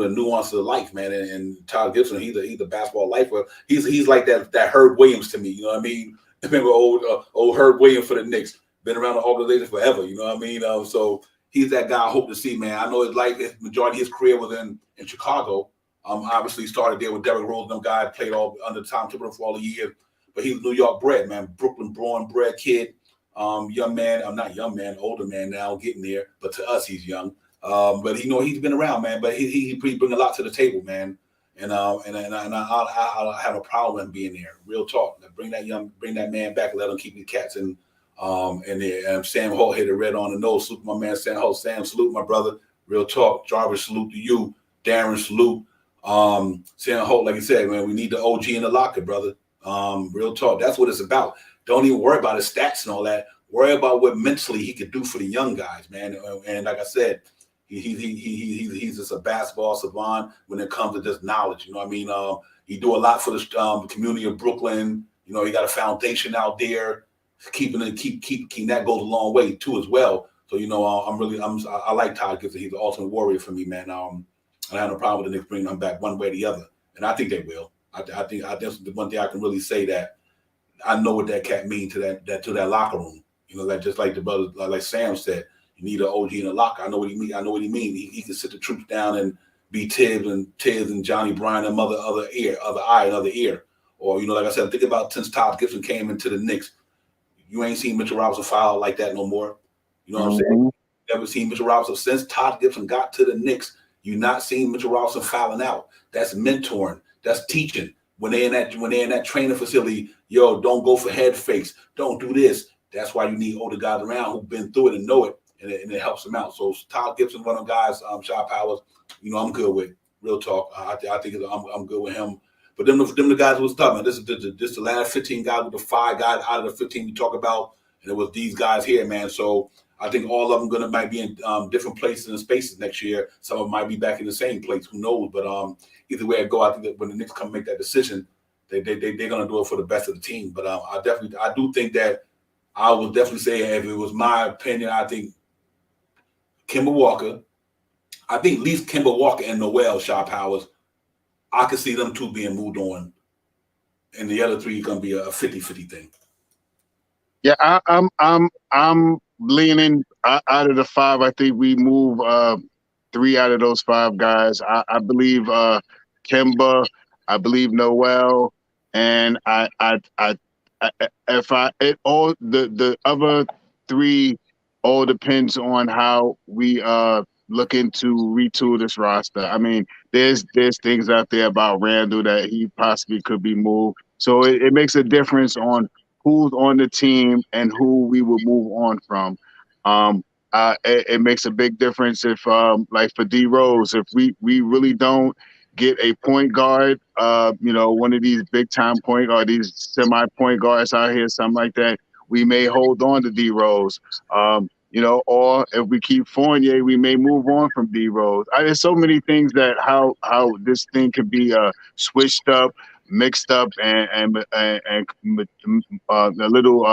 nuances of life, man. And Todd Gibson, he's a basketball lifer. He's like that Herb Williams to me. You know what I mean? I remember old Herb Williams for the Knicks. Been around the organization forever. You know what I mean? So he's that guy I hope to see, man. I know his majority of his career was in Chicago. Obviously started there with Derrick Rose, them guys played all under Tom Thibodeau for all the years. But he was New York bred, man. Brooklyn born bred kid. Young man. I'm not young man, older man now, getting there. But to us, he's young. But he's been around, man. But he bring a lot to the table, man. And I'll have a problem with him being there. Real talk. Bring that man back and let him keep the cats in And then Sam Holt hit a red on the nose. Salute my man Sam Holt. Sam, salute my brother. Real talk. Jarvis, salute to you. Darren, salute. Sam Holt, like you said, man, we need the OG in the locker, brother. Real talk. That's what it's about. Don't even worry about his stats and all that. Worry about what mentally he could do for the young guys, man. And like I said, he's just a basketball savant when it comes to just knowledge. You know what I mean? He do a lot for the community of Brooklyn. You know, he got a foundation out there. Keeping that goes a long way too as well. So you know, I like Todd Gibson. He's the ultimate warrior for me, man. I have no problem with the Knicks bringing him back one way or the other, and I think they will. I think that's the one thing I can really say that I know what that cat means to that locker room. You know, that just like the brother, like Sam said, you need an OG in the locker. I know what he means. I know what he means. He can sit the troops down and be Tibbs and Johnny Bryan and other ear. Or you know, like I said, think about since Todd Gibson came into the Knicks, you ain't seen Mitchell Robinson foul like that no more. You know what I'm saying? Never seen Mitchell Robinson since Todd Gibson got to the Knicks. You not seen Mitchell Robinson fouling out. That's mentoring. That's teaching. When they're in that training facility, yo, don't go for head fakes. Don't do this. That's why you need older guys around who've been through it and know it, and it helps them out. So Todd Gibson, one of them guys, Shot Powers, you know, I'm good with. Real talk. I think I'm good with him. But them the guys was tough, man. This is the last 15 guys with the 5 guys out of the 15 we talk about, and it was these guys here, man. So I think all of them might be in different places and spaces next year. Some of them might be back in the same place. Who knows? But either way I go, I think that when the Knicks come make that decision, they're gonna do it for the best of the team. But I do think that I would definitely say, if it was my opinion, I think Kemba Walker. I think at least Kemba Walker and Noel Shaw Powers, I could see them two being moved on, and the other 3 going to be a 50-50 thing. Yeah, I'm leaning out of the 5. I think we move 3 out of those 5 guys. I believe Kemba, I believe Noel, and the other 3 all depends on how we looking to retool this roster. I mean, there's things out there about Randall that he possibly could be moved. So it makes a difference on who's on the team and who we will move on from. It makes a big difference if, like for D Rose, if we really don't get a point guard, you know, one of these big time point or these semi point guards out here, something like that, we may hold on to D Rose. You know, or if we keep Fournier, we may move on from D Rose. There's so many things that how this thing could be switched up, mixed up, and a little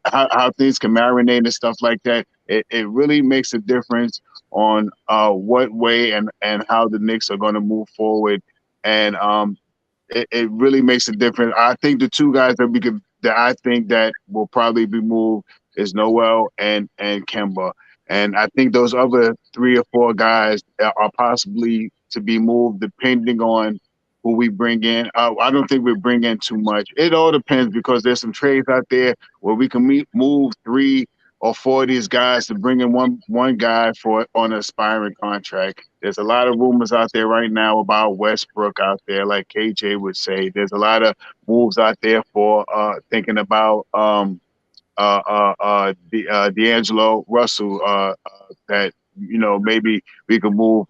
how things can marinate and stuff like that. It really makes a difference on what way and how the Knicks are going to move forward, and it really makes a difference. I think the 2 guys that I think that will probably be moved is Noel and Kemba. And I think those other 3 or 4 guys are possibly to be moved depending on who we bring in. I don't think we bring in too much. It all depends because there's some trades out there where we can move 3 or 4 of these guys to bring in one guy on an aspiring contract. There's a lot of rumors out there right now about Westbrook out there, like KJ would say. There's a lot of moves out there for thinking about D'Angelo Russell, that, you know, maybe we could move,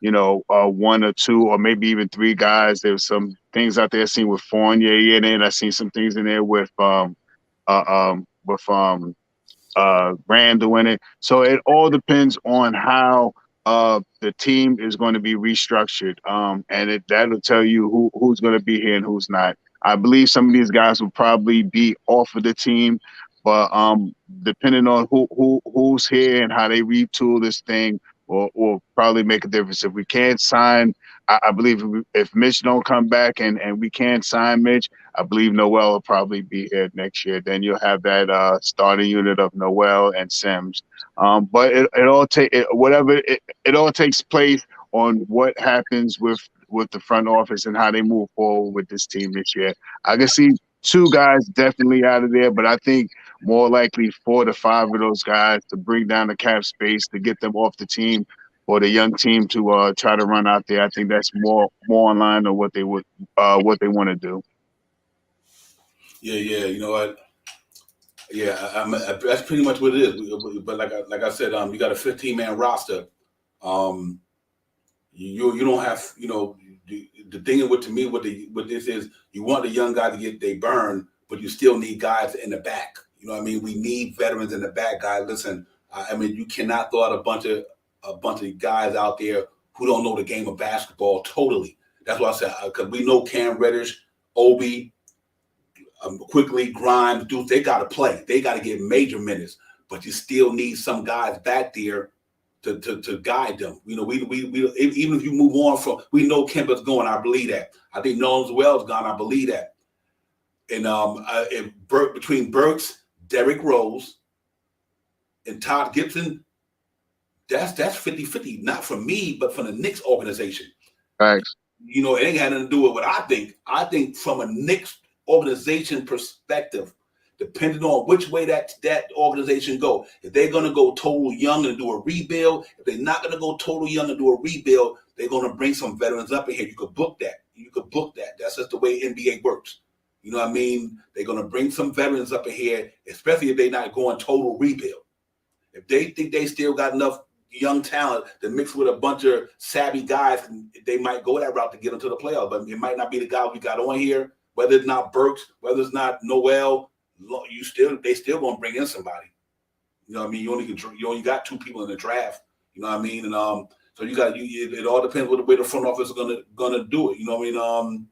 you know, 1 or 2 or maybe even 3 guys. There's some things out there seen with Fournier in it. I seen some things in there with Randall in it. So it all depends on how the team is going to be restructured, and that'll tell you who's going to be here and who's not. I believe some of these guys will probably be off of the team, but depending on who's here and how they retool this thing will probably make a difference. If we can't sign, I believe if Mitch don't come back and we can't sign Mitch, I believe Noel will probably be here next year. Then you'll have that starting unit of Noel and Sims. But it all takes place on what happens with the front office and how they move forward with this team this year. I can see 2 guys definitely out of there, but I think more likely 4 to 5 of those guys to bring down the cap space to get them off the team for the young team to try to run out there. I think that's more in line of what they want to do. Yeah. You know what? Yeah, that's pretty much what it is. But like I said, you got a 15-man roster. Um, you don't have, the thing with, to me, what this is, you want the young guys to get they burn, but you still need guys in the back. You know what I mean? We need veterans in the back, guys. Listen, I mean, you cannot throw out a bunch of guys out there who don't know the game of basketball totally. That's why I said, because we know Cam Reddish, Obi, quickly, Grimes, dudes, they got to play. They got to get major minutes, but you still need some guys back there to guide them. We even if you move on from, we know Kemba's going. I believe that. I think Nolan's Wells gone. I believe that. And between Burks, Derrick Rose, and Todd Gibson, that's 50-50. Not for me, but for the Knicks organization. Thanks. It ain't got nothing to do with what I think. I think from a Knicks organization perspective, depending on which way that organization go. If they're going to go total young and do a rebuild, if they're not going to go total young and do a rebuild, they're going to bring some veterans up in here. You could book that. That's just the way NBA works. You know what I mean? They're going to bring some veterans up in here, especially if they're not going total rebuild. If they think they still got enough young talent to mix with a bunch of savvy guys, they might go that route to get into the playoffs. But it might not be the guy we got on here. Whether it's not Burks, whether it's not Noel, they still gonna bring in somebody. You know what I mean? You only got 2 people in the draft. You know what I mean? And so it all depends what the way the front office is gonna do it. You know what I mean?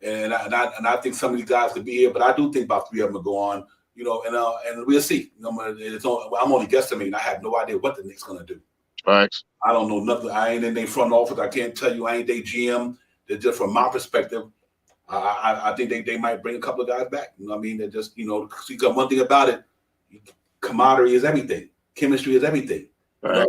And I think some of these guys could be here, but I do think about 3 of them will go on. And we'll see. I'm only guesstimating. I have no idea what the Knicks gonna do. Right. I don't know nothing. I ain't in their front office. I can't tell you. I ain't their GM. They're just from my perspective. I think they might bring a couple of guys back. You know what I mean? They're just, because one thing about it, camaraderie is everything. Chemistry is everything. Right.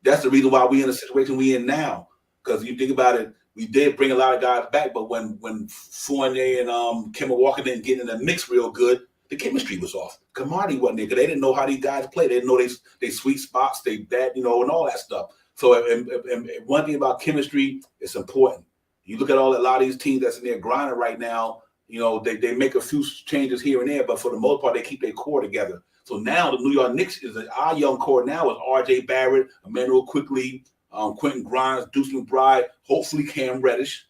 That's the reason why we're in the situation we're in now. Because you think about it, we did bring a lot of guys back, but when Fournier and Kemba Walker didn't get in the mix real good, the chemistry was off. Camaraderie wasn't there because they didn't know how these guys play. They didn't know they sweet spots, they bad, and all that stuff. So and one thing about chemistry, it's important. You look at a lot of these teams that's in there grinding right now, they make a few changes here and there, but for the most part, they keep their core together. So now the New York Knicks our young core now is R.J. Barrett, Emmanuel Quickly, Quentin Grimes, Deuce McBride, hopefully Cam Reddish,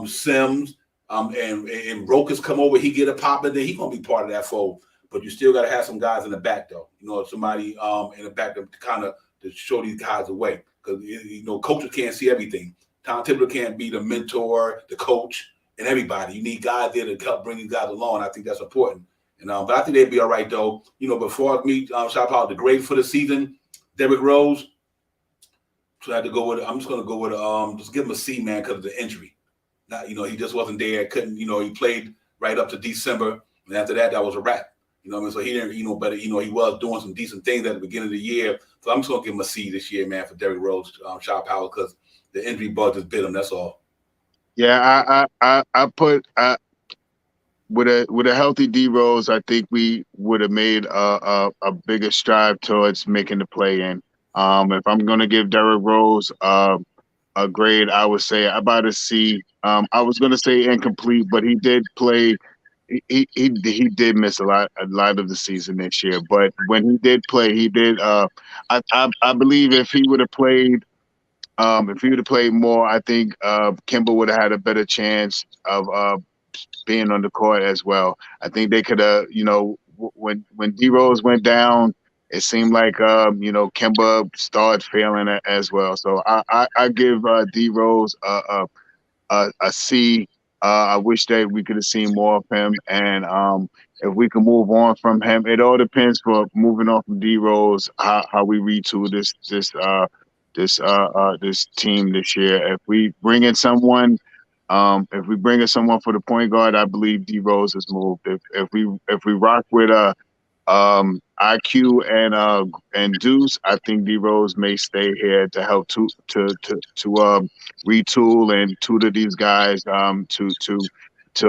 Sims, and Rokas come over, he get a pop, and then he's going to be part of that fold. But you still got to have some guys in the back, though. Somebody in the back to show these guys the way. Because, coaches can't see everything. Tom Thibodeau can't be the mentor, the coach, and everybody. You need guys there to help bring these guys along. I think that's important. But I think they'd be all right, though. Before me, shout out the grade for the season, Derrick Rose. So I had to go with. I'm just going to go with just give him a C, man, because of the injury. Not, he just wasn't there. Couldn't, he played right up to December, and after that was a wrap. So he didn't, but he was doing some decent things at the beginning of the year. So I'm just going to give him a C this year, man, for Derrick Rose, Sharp Power, because the injury bug just bit him. That's all. Yeah, I put with a healthy D Rose, I think we would have made a bigger strive towards making the play in. If I'm gonna give Derrick Rose a grade, I would say about a C. I was gonna say incomplete, but he did play. He did miss a lot of the season this year. But when he did play, he did. I believe if he would have played. If he would have played more, I think Kemba would have had a better chance of being on the court as well. I think they could have, when D Rose went down, it seemed like Kemba started failing as well. So I give D Rose a C. I wish that we could have seen more of him, and if we can move on from him, it all depends for moving on from D Rose how we retool this team this year. If we bring in someone for the point guard, I believe D Rose has moved. If we rock with IQ and Deuce, I think D Rose may stay here to help to retool and tutor these guys to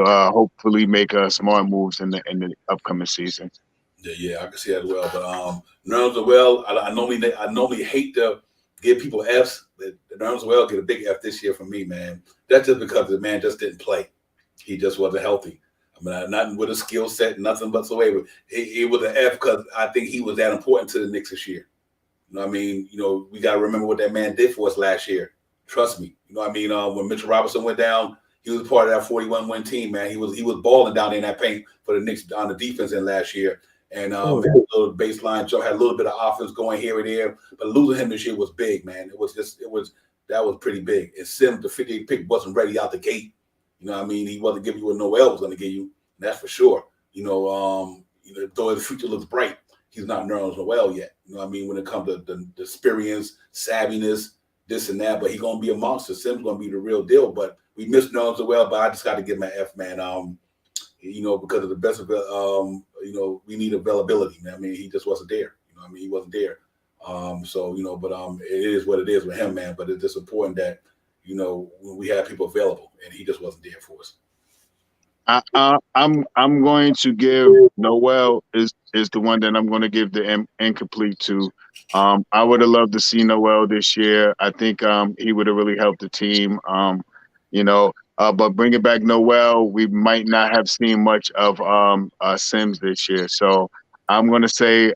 hopefully make smart moves in the upcoming season. Yeah, I can see that as well. But Nerves as well. I normally hate to give people Fs, but Nerves as well get a big F this year from me, man. That's just because the man just didn't play. He just wasn't healthy. I mean, nothing with a skill set, nothing whatsoever. It was an F because I think he was that important to the Knicks this year. You know what I mean? You know, we got to remember what that man did for us last year. Trust me. You know what I mean? When Mitchell Robinson went down, he was part of that 41-win team, man. He was balling down there in that paint for the Knicks on the defense in last year. And had a little baseline jump, had a little bit of offense going here and there. But losing him this year was big, man. That was pretty big. And Sims, the 58th pick, wasn't ready out the gate. You know what I mean? He wasn't giving you what Noel was going to give you. That's for sure. Though the future looks bright, he's not Nerlens Noel yet. You know what I mean? When it comes to the experience, savviness, this and that, but he's gonna be a monster. Sim's gonna be the real deal. But we miss Nerlens Noel, but I just got to give him an F, man. Because of the best of it, we need availability, man. I mean, he just wasn't there. You know what I mean? He wasn't there. It is what it is with him, man. But it's just important that, we have people available, and he just wasn't there for us. I'm going to give Noel is the one that I'm going to give the incomplete to. I would have loved to see Noel this year. I think he would have really helped the team. But bringing back Noel, we might not have seen much of Sims this year. So I'm going to say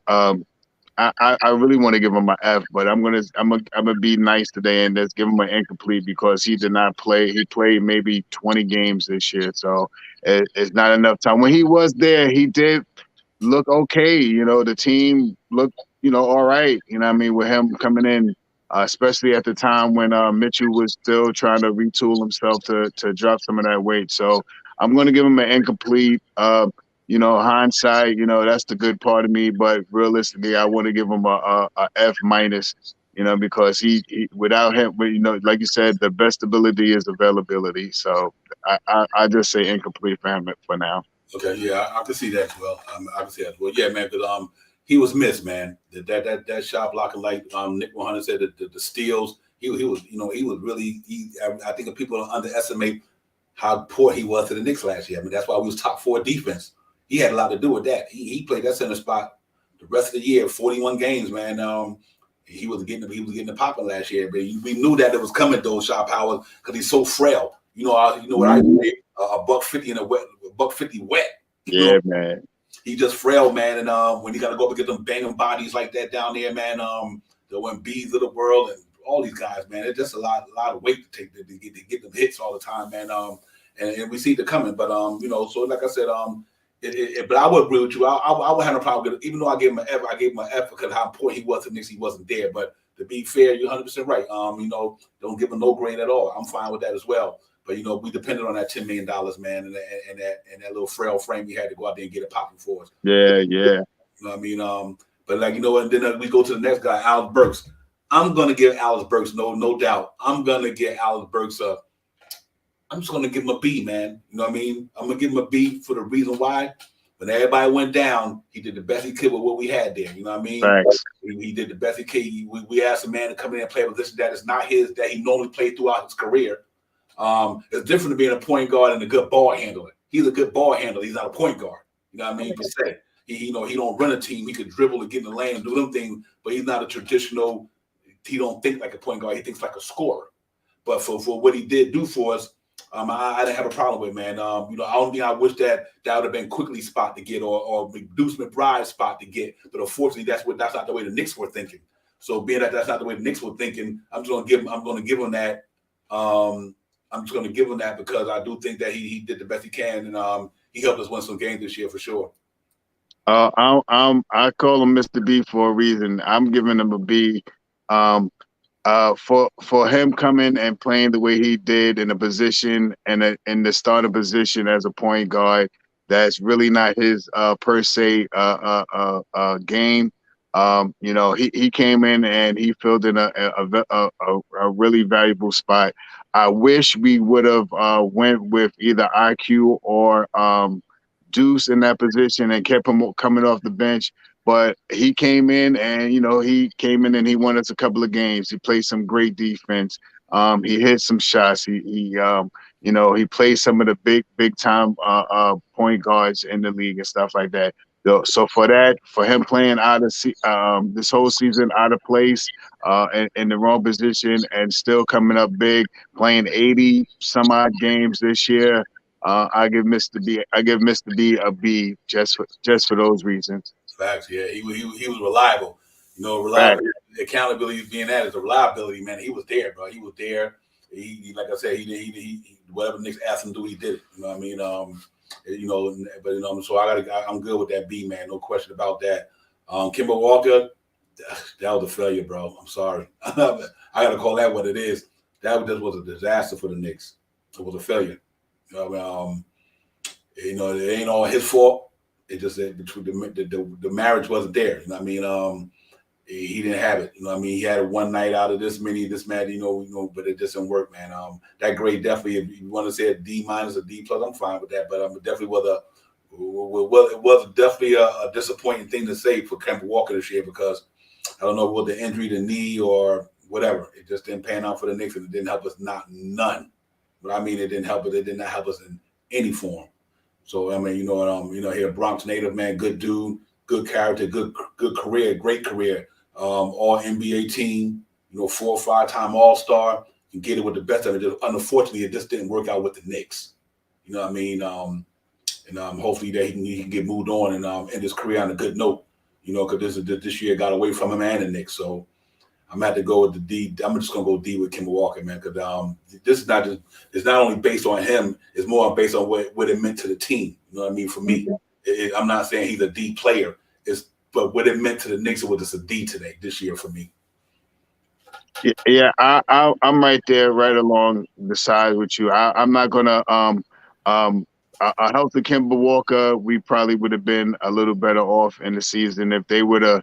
I really want to give him an F, but I'm gonna be nice today and just give him an incomplete because he did not play. He played maybe 20 games this year, so it's not enough time. When he was there, he did look okay. The team looked all right. I mean, with him coming in, especially at the time when Mitchell was still trying to retool himself to drop some of that weight. So I'm going to give him an incomplete. Hindsight, that's the good part of me. But realistically, I want to give him a F minus, because he without him, like you said, the best ability is availability. So I just say incomplete for him for now. Okay, yeah, I can see that as well. I can see that as well. Yeah, man, because he was missed, man. That shot blocking, like Nick 100 said, the steals. He was really. I think people underestimate how poor he was to the Knicks last year. I mean, that's why we was top 4 defense. He had a lot to do with that. He played that center spot the rest of the year, 41 games, man. He was getting the popping last year, but we knew that it was coming though, Shaw Powers, because he's so frail. What I say, $150 and $150 wet. Yeah, man. He just frail, man. And when you got to go up and get them banging bodies like that down there, man, the Embiids of the world and all these guys, man, it's just a lot of weight to take to get them hits all the time, man. And we see it coming, but so like I said, but I would agree with you. I would have no problem with it. Even though I gave him an F because how important he was to Knicks, he wasn't there. But to be fair, you're 100% right. Don't give him no grade at all. I'm fine with that as well. But we depended on that $10 million, man, and that little frail frame he had to go out there and get it popping for us. Yeah. You know what I mean? But and then we go to the next guy, Alex Burks. I'm gonna give Alex Burks no doubt. I'm gonna get Alex Burks I'm just going to give him a B, man. You know what I mean? I'm going to give him a B for the reason why. When everybody went down, he did the best he could with what we had there. You know what I mean? Thanks. He did the best he could. We asked a man to come in and play a position that is not his, that he normally played throughout his career. It's different to being a point guard and a good ball handler. He's a good ball handler. He's not a point guard. You know what I mean? Per se. He don't run a team. He could dribble to get in the lane and do them things, but he's not a traditional. He don't think like a point guard. He thinks like a scorer. But for what he did do for us, I didn't have a problem with, man. I don't think I wish that would have been Quickly spot to get or Deuce McBride spot to get. But unfortunately, that's not the way the Knicks were thinking. So being that that's not the way the Knicks were thinking, I'm going to give him that. I'm just going to give him that because I do think that he did the best he can, and he helped us win some games this year for sure. I call him Mr. B for a reason. I'm giving him a B. For him coming and playing the way he did in a position and in the starting position as a point guard, that's really not his per se game. He came in and he filled in a really valuable spot. I wish we would have went with either IQ or Deuce in that position and kept him coming off the bench. But he came in and, he won us a couple of games. He played some great defense. He hit some shots. He played some of the big time point guards in the league and stuff like that. So for him playing out of this whole season out of place in the wrong position and still coming up big, playing 80 some odd games this year. I give Mr. B a B just for those reasons. Facts, yeah. He was reliable. You know, Fact. reliable accountability is being added. The reliability, man. He was there, bro. He was there. Like I said, he whatever Knicks asked him to do, he did it. You know what I mean? You know, but you know, so I'm good with that B, man. No question about that. Kemba Walker, that was a failure, bro. I'm sorry. I gotta call that what it is. That just was a disaster for the Knicks. It was a failure. You know, it ain't all his fault. It just that between the marriage wasn't there. You know what I mean? He didn't have it. You know what I mean? He had it one night out of this many, this man, you know, but it just didn't work, man. That grade definitely, if you want to say a D minus, a D plus, I'm fine with that. But it definitely was definitely a disappointing thing to say for Kemba Walker this year because I don't know what the injury, the knee, or whatever. It just didn't pan out for the Knicks, and it didn't help us none. But I mean, it didn't help us. It did not help us in any form. So I mean, you know, he a Bronx native, man, good dude, good character, good career, great career. All NBA team, you know, 4 or 5 time All-Star, and get it with the best of it. Just, unfortunately, it just didn't work out with the Knicks. You know what I mean? Hopefully that he can get moved on and end his career on a good note. You know, because this year got away from him and the Knicks. So I'm gonna have to go with the D. I'm just gonna go D with Kemba Walker, man, because this is not just. It's not only based on him. It's more based on what it meant to the team. You know what I mean? For me, I'm not saying he's a D player. But what it meant to the Knicks was just a D today this year for me. Yeah, I'm right there, right along the side with you. I'm not gonna a healthy Kemba Walker. We probably would have been a little better off in the season if they would have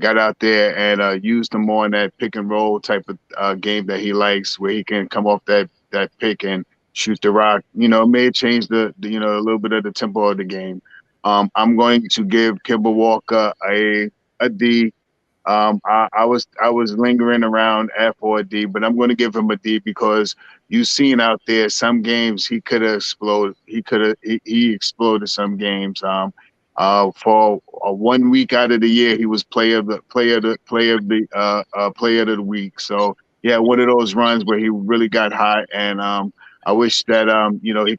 got out there and used him more in that pick and roll type of game that he likes, where he can come off that pick and shoot the rock. You know, it may have changed the you know a little bit of the tempo of the game. I'm going to give Kemba Walker a D. I was lingering around F or a D, but I'm going to give him a D because you've seen out there some games he could have exploded. He exploded some games. For 1 week out of the year, he was player of the week. So yeah, one of those runs where he really got hot, and I wish that you know he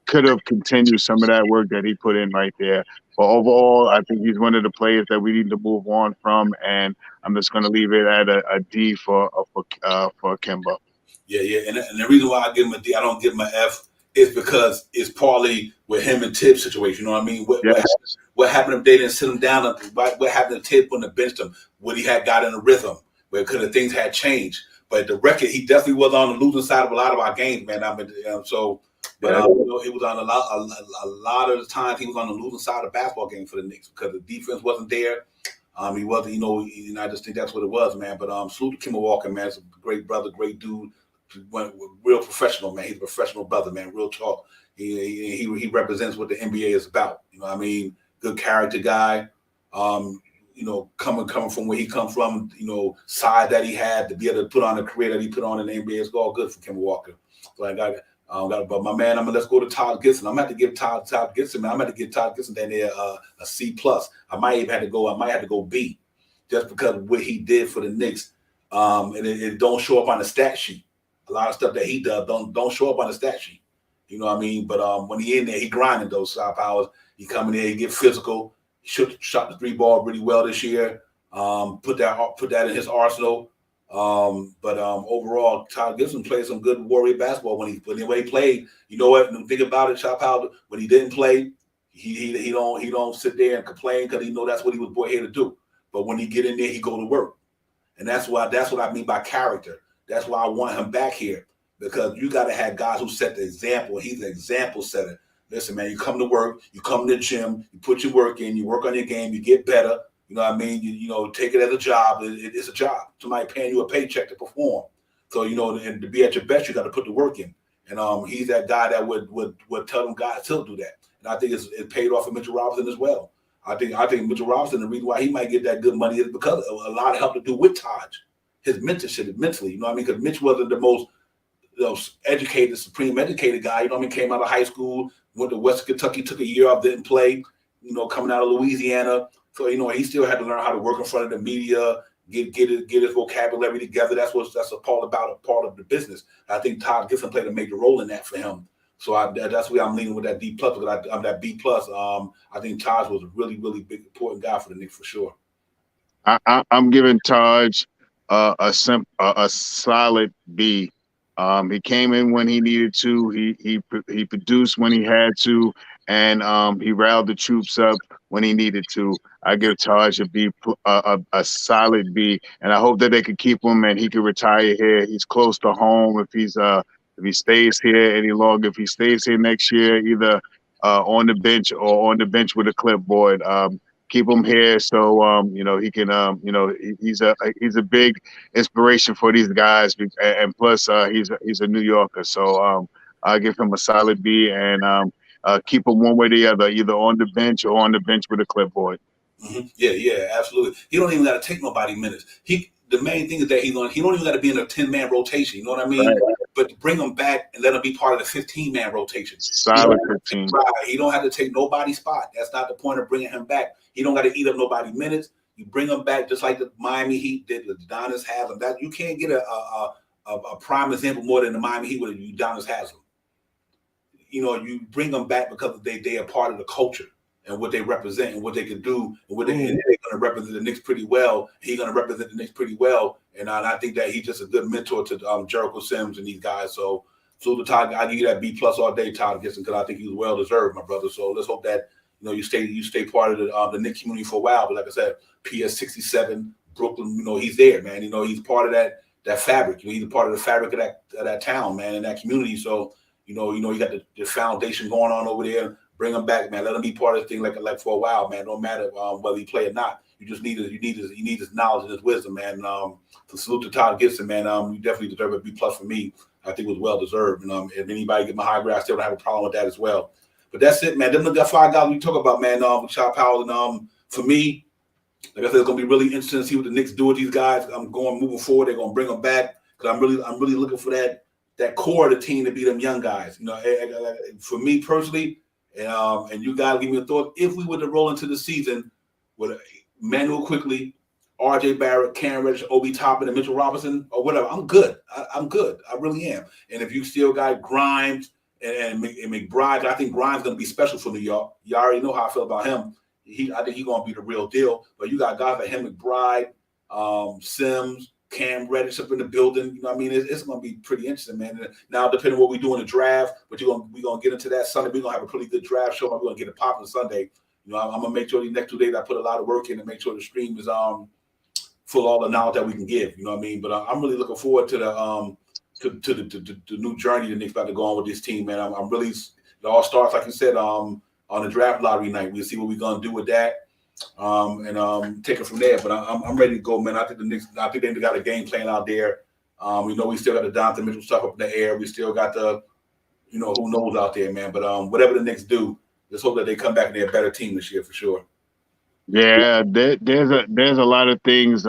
could have continued some of that work that he put in right there. But overall, I think he's one of the players that we need to move on from, and I'm just going to leave it at a D for Kemba. Yeah, and the reason why I give him a D, I don't give him an F, is because it's partly with him and Tibbs situation. You know what I mean? Yes. What happened if they didn't sit him down? What happened to Tibbs when they benched him? Would he had got in a rhythm? Where could have things had changed? But the record, he definitely was on the losing side of a lot of our games, man. I mean, But you know, he was on a lot of the time. He was on the losing side of basketball game for the Knicks because the defense wasn't there. He wasn't, you know. I just think that's what it was, man. But salute to Kemba Walker, man. He's a great brother, great dude, real professional, man. He's a professional brother, man. Real talk. He represents what the NBA is about. You know what I mean? Good character guy. You know, coming from where he come from, you know, side that he had to be able to put on the career that he put on in the NBA. It's all good for Kemba Walker. So I got. But my man, let's go to Todd Gibson. I'm going to have to give Todd Gibson, man. I'm going to have to give Todd Gibson down there a C plus. I might have to go B, just because of what he did for the Knicks. And it don't show up on the stat sheet. A lot of stuff that he does don't show up on the stat sheet. You know what I mean? But when he in there, he grinding those shot powers. He come in there, he get physical. He shot the 3 ball really well this year. Put that in his arsenal. But overall, Todd Gibson played some good Warrior basketball when he played. You know what? Think about it, Chop Howard. When he didn't play, he don't sit there and complain because he know that's what he was brought here to do. But when he get in there, he go to work, and that's what I mean by character. That's why I want him back here, because you got to have guys who set the example. He's an example setter. Listen, man, you come to work, you come to the gym, you put your work in, you work on your game, you get better. You know what I mean? You know, take it as a job. It's a job. Somebody paying you a paycheck to perform. So, you know, and to be at your best, you got to put the work in. And he's that guy that would tell them guys to do that. And I think it paid off for Mitchell Robinson as well. I think Mitchell Robinson, the reason why he might get that good money is because of a lot of help to do with Taj, his mentorship mentally. You know what I mean? Because Mitch wasn't the most educated, supreme educated guy. You know what I mean? Came out of high school, went to West Kentucky, took a year off, didn't play. You know, coming out of Louisiana. So, you know, he still had to learn how to work in front of the media, get his vocabulary together. That's a part of the business. I think Todd Gibson played a major role in that for him. So that's where I'm leaning with that D plus. Because I'm that B plus. I think Taj was a really, really big, important guy for the Knicks for sure. I'm giving Taj a solid B. He came in when he needed to. He produced when he had to, and he riled the troops up when he needed to. I give Taj a B, a solid B, and I hope that they could keep him and he could retire here. He's close to home if he stays here any longer. If he stays here next year, either on the bench or on the bench with a clipboard. Keep him here so he can he's a big inspiration for these guys, and plus he's a New Yorker, so I'll give him a solid B, and keep him one way or the other, either on the bench or on the bench with a clipboard. Mm-hmm. Yeah, absolutely. He don't even got to take nobody minutes. The main thing is that he don't even got to be in a 10-man rotation. You know what I mean? Right. But bring him back and let him be part of the 15-man rotation. Solid 15. He don't have to take nobody's spot. That's not the point of bringing him back. He don't got to eat up nobody's minutes. You bring him back just like the Miami Heat did with Udonis Haslem. That you can't get a prime example more than the Miami Heat with Udonis Haslem. You bring them back because they are part of the culture and what they represent and what they can do and they're going to represent the Knicks pretty well. He's going to represent the Knicks pretty well, and I think that he's just a good mentor to Jericho Sims and these guys. So to Todd, I give you that B plus all day, Todd Gibson, because I think he was well deserved, my brother. So let's hope that you stay part of the Knicks community for a while. But like I said, PS 67, Brooklyn, he's there, man. He's part of that fabric. He's a part of the fabric of that town, man, and that community. So you got the foundation going on over there. Bring him back, man. Let him be part of the thing like for a while, man. Don't matter whether he play or not. You just need his knowledge and his wisdom, man. To salute to Todd Gibson, man. You definitely deserve a B plus for me. I think it was well deserved. And if anybody get my high grade, I still don't have a problem with that as well. But that's it, man. Them the 5 guys we talk about, man. With Shaw Powell, and for me, like I said, it's gonna be really interesting to see what the Knicks do with these guys. I'm moving forward. They're gonna bring them back because I'm really looking for that core of the team to be them young guys. For me personally. And you guys give me a thought. If we were to roll into the season with Manuel Quickly, R.J. Barrett, Cam Reddish, Obi Toppin, and Mitchell Robinson, or whatever, I'm good. I'm good. I really am. And if you still got Grimes and McBride, I think Grimes going to be special for New York. You already know how I feel about him. I think he's going to be the real deal. But you got guys like him, McBride, Sims, Cam Reddish up in the building. You know what I mean? It's going to be pretty interesting, man. And now, depending on what we do in the draft, but we're going to get into that Sunday. We're going to have a pretty good draft show. We're going to get it popping Sunday. I'm going to make sure these next 2 days I put a lot of work in and make sure the stream is full of all the knowledge that we can give. You know what I mean? But I'm really looking forward to the new journey the Knicks about to go on with this team, man. I'm really, it all starts, like you said, on the draft lottery night. We'll see what we're going to do with that. And take it from there. But I'm ready to go, man. I think the Knicks. I think they got a game plan out there. We still got the Donovan Mitchell stuff up in the air. We still got the, who knows out there, man. But whatever the Knicks do, let's hope that they come back and they're a better team this year for sure. Yeah, there's a lot of things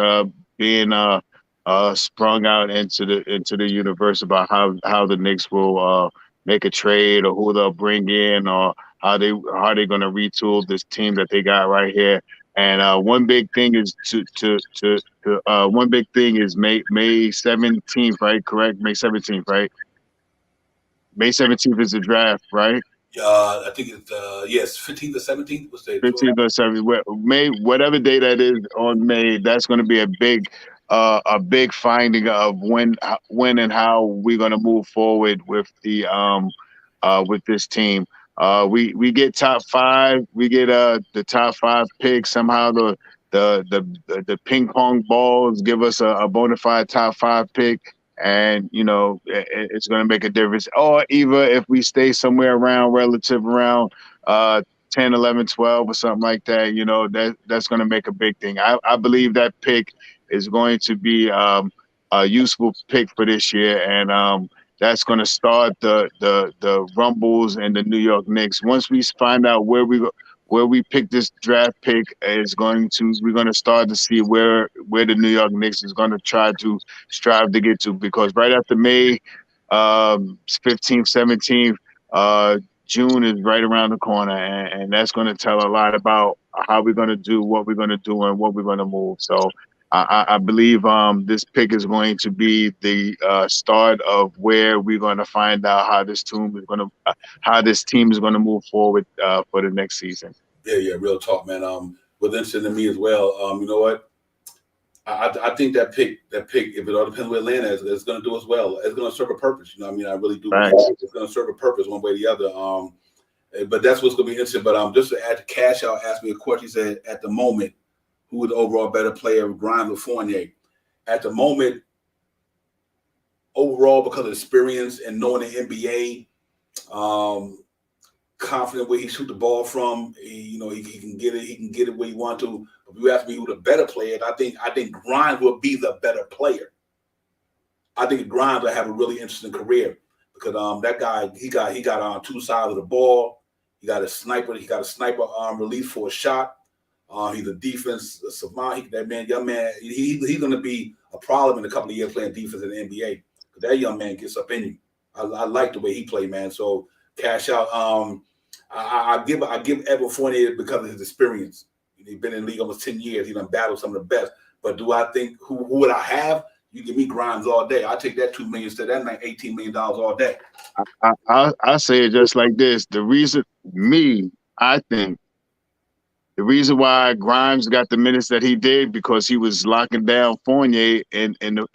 being sprung out into the universe about how the Knicks will make a trade or who they'll bring in or how they're going to retool this team that they got right here. And one big thing is one big thing is May 17th, right? Correct, May 17th, right? May 17th is the draft, right? I think it's yes, 15th or 17th. What's the 15th or 17th? May, whatever day that is on May, that's going to be a big finding of when and how we're going to move forward with with this team. We get top 5. We get the top 5 pick. Somehow the ping pong balls give us a bona fide top 5 pick, and it's going to make a difference. Or even if we stay somewhere around 10, 11, 12 or something like that, that's going to make a big thing. I believe that pick is going to be a useful pick for this year, and that's going to start the rumbles in the New York Knicks. Once we find out where we pick this draft pick, we're going to start to see where the New York Knicks is going to try to strive to get to, because right after May 15th, 17th, June is right around the corner, and that's going to tell a lot about how we're going to do, what we're going to do, and what we're going to move. So I believe this pick is going to be the start of where we're going to find out how this team is going to move forward for the next season. Yeah, real talk, man. What's interesting to me as well. You know what? I think that pick, if it all depends where Atlanta is, it's going to do as well. It's going to serve a purpose. You know what I mean? I really do believe it's going to serve a purpose one way or the other. But that's what's going to be interesting. But just to add to Cash Out, asked me a question. He said, at the moment, who is the overall better player, Grimes or Fournier? At the moment, overall, because of experience and knowing the NBA, confident where he shoot the ball from, he can get it. He can get it where he want to. But if you ask me who the better player, I think Grimes will be the better player. I think Grimes will have a really interesting career because that guy he got on two sides of the ball. He got a sniper. He got a sniper release for a shot. He's a defense savant. Young man, he's going to be a problem in a couple of years playing defense in the NBA. Because that young man gets up in you. I like the way he played, man. So Cash Out. I give Evan Fournier because of his experience. He's been in the league almost 10 years. He's done battled some of the best. But do I think who would I have? You give me Grimes all day. I take that $2 million instead. That's like $18 million all day. I say it just like this. I think the reason why Grimes got the minutes that he did because he was locking down Fournier in the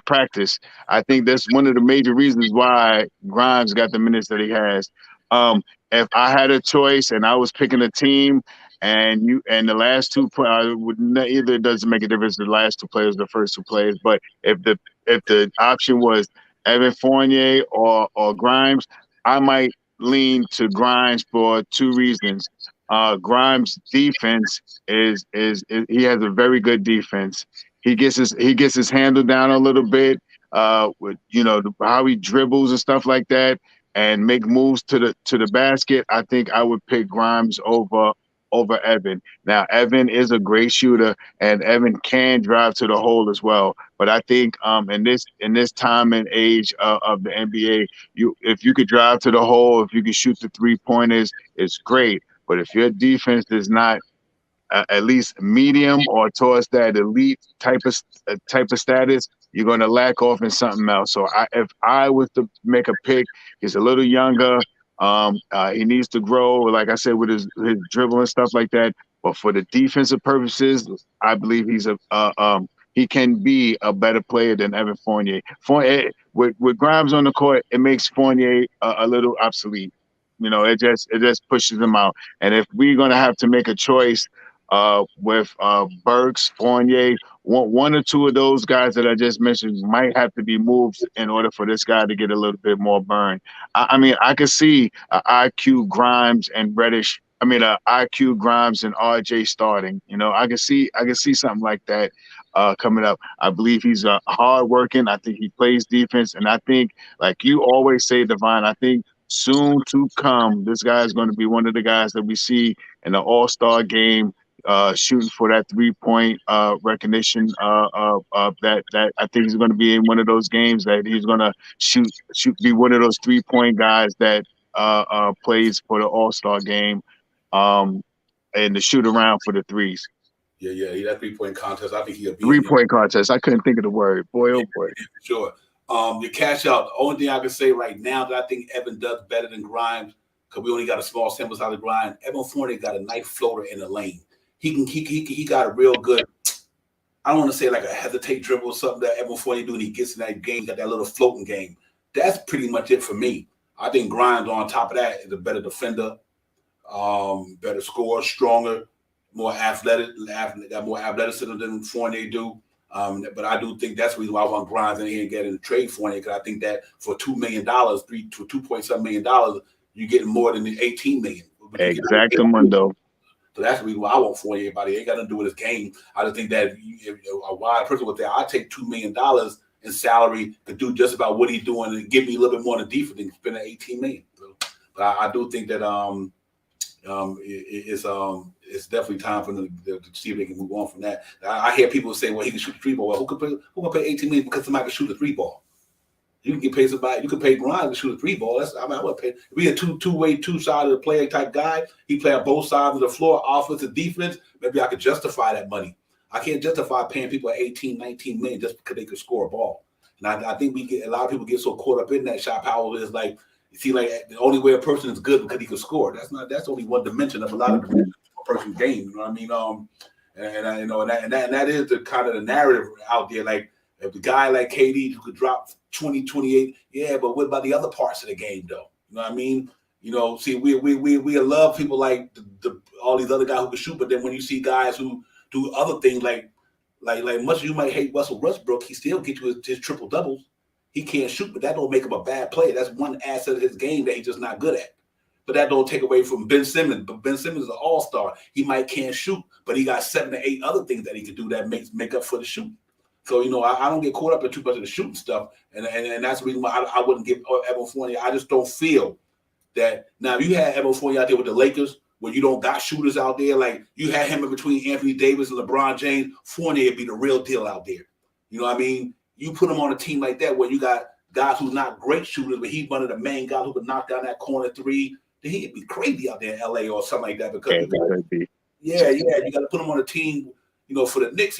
practice. I think that's one of the major reasons why Grimes got the minutes that he has. If I had a choice and I was picking a team, and the last two either it doesn't make a difference the last two players, the first two players, but if the option was Evan Fournier or Grimes, I might lean to Grimes for two reasons. Grimes' defense is he has a very good defense. He gets his handle down a little bit, with how he dribbles and stuff like that, and make moves to the basket. I think I would pick Grimes over Evan. Now Evan is a great shooter, and Evan can drive to the hole as well. But I think in this time and age of the NBA, if you could drive to the hole, if you can shoot the 3-pointers, it's great. But if your defense is not at least medium or towards that elite type of status, you're going to lack off in something else. So if I was to make a pick, he's a little younger. He needs to grow, like I said, with his dribble and stuff like that. But for the defensive purposes, I believe he can be a better player than Evan Fournier. With Grimes on the court, it makes Fournier a little obsolete. It just pushes him out. And if we're gonna have to make a choice with Burks, Fournier, one or two of those guys that I just mentioned might have to be moved in order for this guy to get a little bit more burn. I could see IQ Grimes and Reddish. IQ Grimes and RJ starting. I can see something like that coming up. I believe he's hardworking. I think he plays defense, and I think, like you always say, Devon, I think soon to come, this guy is going to be one of the guys that we see in the All-Star game, shooting for that 3-point recognition. That I think he's going to be in one of those games that he's going to be one of those 3-point guys that plays for the All-Star game, and to shoot around for the threes. Yeah, that 3-point contest. I think he'll be 3-point contest. I couldn't think of the word. Boy, oh boy. Yeah, for sure. Your Cash Out. The only thing I can say right now that I think Evan does better than Grimes, because we only got a small sample size of Grimes. Evan Fournier got a nice floater in the lane. He got a real good. I don't want to say like a hesitate dribble or something that Evan Fournier do, and he gets in that game, got that little floating game. That's pretty much it for me. I think Grimes on top of that is a better defender, better scorer, stronger, more athletic, got more athleticism than Fournier do. But I do think that's the reason why I want Grimes in here and get in the trade Fournier, because I think that for $2 million, $2.7 million, you're getting more than the $18 million. Exactamundo. So that's the reason why I want Fournier. Everybody ain't got nothing to do with his game. I just think that a wide person with that, I take $2 million in salary to do just about what he's doing and give me a little bit more than defense than spending $18 million. But I do think that it's definitely time for them to see if they can move on from that. I hear people say, "Well, he can shoot the 3-ball." Well, who can pay $18 million because somebody can shoot the 3-ball? You can get paid somebody. You can pay Grimes to shoot a three ball. I would pay. If we a two-way, two-sided player type guy, he play on both sides of the floor, offense and defense. Maybe I could justify that money. I can't justify paying people 18, 19 million just because they could score a ball. And I think a lot of people get so caught up in that. Shot Powell is like, you see, like the only way a person is good because he can score. That's only one dimension of a lot of dimensions of a person's game. You know what I mean? And that is the kind of the narrative out there. Like, if the guy like KD who could drop 20, 28, yeah, but what about the other parts of the game, though? You know what I mean? See, we love people like all these other guys who can shoot, but then when you see guys who do other things like much as you might hate Russell Westbrook, he still gets you his triple doubles. He can't shoot, but that don't make him a bad player. That's one asset of his game that he's just not good at. But that don't take away from Ben Simmons. But Ben Simmons is an all-star. He might can't shoot, but he got 7 to 8 other things that he could do that make up for the shoot. So, I don't get caught up in too much of the shooting stuff. And that's the reason why I wouldn't give Evan Fournier. I just don't feel that. Now, if you had Evan Fournier out there with the Lakers, where you don't got shooters out there, like you had him in between Anthony Davis and LeBron James, Fournier would be the real deal out there. You know what I mean? You put him on a team like that where you got guys who's not great shooters, but he's one of the main guys who could knock down that corner three, then he'd be crazy out there in LA or something like that. Because you got to put him on a team, for the Knicks.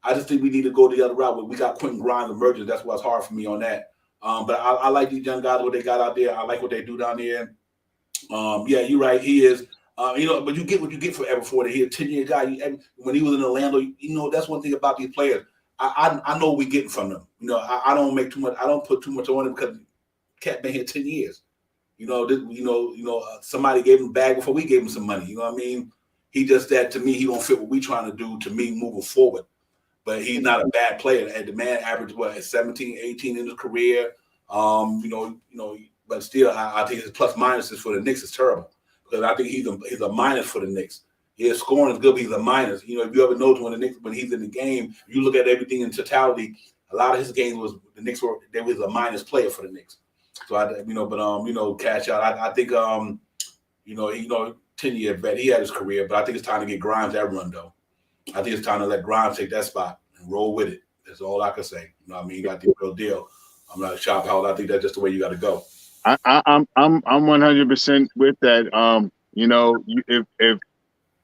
I just think we need to go the other route. We got Quentin Grimes emerging. That's why it's hard for me on that. But I like these young guys, what they got out there. I like what they do down there. Yeah, you're right. He is. But you get what you get for Evan Fournier. He's a 10-year guy. When he was in Orlando, that's one thing about these players. I know what we're getting from them. I don't make too much. I don't put too much on him because Cat been here 10 years. Somebody gave him a bag before we gave him some money. You know what I mean? He just that to me, he don't fit what we trying to do to me moving forward. But he's not a bad player. And the man averaged 17, 18 in his career. But still, I think his plus minuses for the Knicks is terrible because I think he's a minus for the Knicks. His scoring is good, but he's a minus. If you ever notice when he's in the game, you look at everything in totality. A lot of his games was the Knicks there was a minus player for the Knicks. So cash out. I think 10-year vet. He had his career, but I think it's time to get Grimes that run though. I think it's time to let Grimes take that spot and roll with it. That's all I can say. You got the real deal. I'm not a shop house. I think that's just the way you got to go. I'm 100% with that.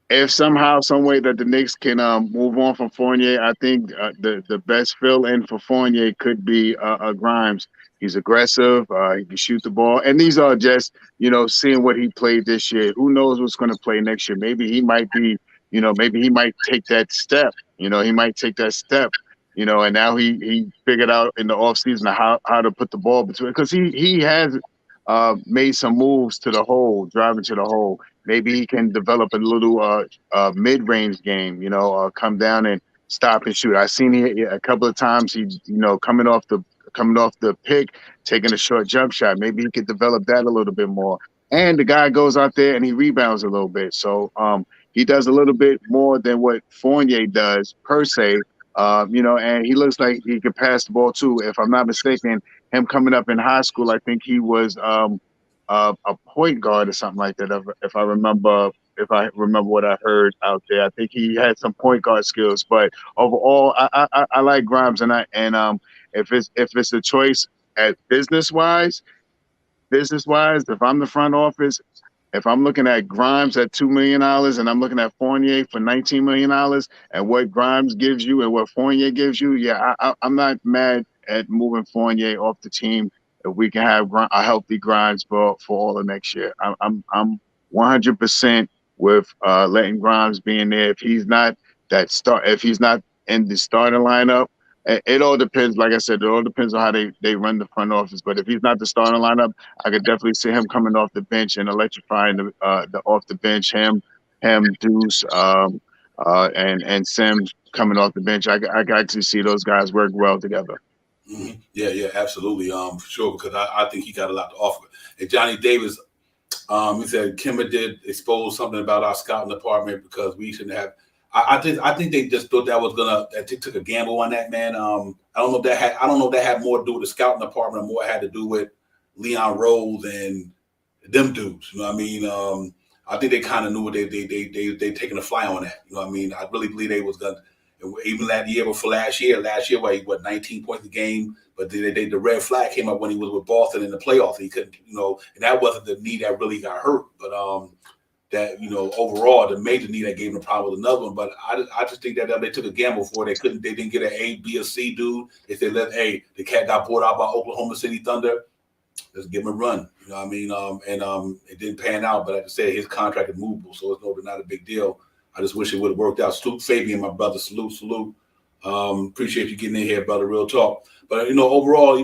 If somehow, some way that the Knicks can move on from Fournier, I think the best fill-in for Fournier could be Grimes. He's aggressive. He can shoot the ball, and these are just seeing what he played this year. Who knows what's going to play next year? Maybe he might be. Maybe he might take that step. He might take that step. And now he figured out in the offseason how to put the ball between, because he has made some moves to the hole, driving to the hole. Maybe he can develop a little mid-range game, come down and stop and shoot. I've seen it a couple of times. He, coming off the pick, taking a short jump shot. Maybe he could develop that a little bit more. And the guy goes out there and he rebounds a little bit. So he does a little bit more than what Fournier does per se. And he looks like he could pass the ball too. If I'm not mistaken, him coming up in high school, I think he was a point guard or something like that. If I remember what I heard out there, I think he had some point guard skills. But overall, I like Grimes, and if it's a choice at business wise, if I'm the front office. If I'm looking at Grimes at $2 million and I'm looking at Fournier for $19 million and what Grimes gives you and what Fournier gives you, I'm not mad at moving Fournier off the team if we can have a healthy Grimes for all of next year. I'm 100% with letting Grimes be in there. If he's not if he's not in the starting lineup, it all depends. Like I said, it all depends on how they run the front office. But if he's not the starting lineup, I could definitely see him coming off the bench and electrifying the off the bench. Him, Deuce, and Sims coming off the bench. I actually see those guys work well together. Mm-hmm. Yeah, absolutely. For sure, because I think he got a lot to offer. And Johnny Davis, he said Kimber did expose something about our scouting department because we shouldn't have. I think they just thought that they took a gamble on that, man. I don't know if that had more to do with the scouting department or more had to do with Leon Rose and them dudes. You know what I mean? I think they kind of knew what they taking a fly on that. You know what I mean? I really believe they was gonna. And even that year before last year, he what 19 points a game. But the red flag came up when he was with Boston in the playoffs. He couldn't, and that wasn't the knee that really got hurt. But that overall the major knee that gave him the problem with another one. But I just think that they took a gamble for it. They didn't get an A, B, or C dude. If they the cat got bought out by Oklahoma City Thunder, let's give him a run. You know what I mean? It didn't pan out, but like I said, his contract is movable, so it's not a big deal. I just wish it would have worked out. Salute Fabian, my brother. Salute. Appreciate you getting in here, brother. Real talk. But overall, we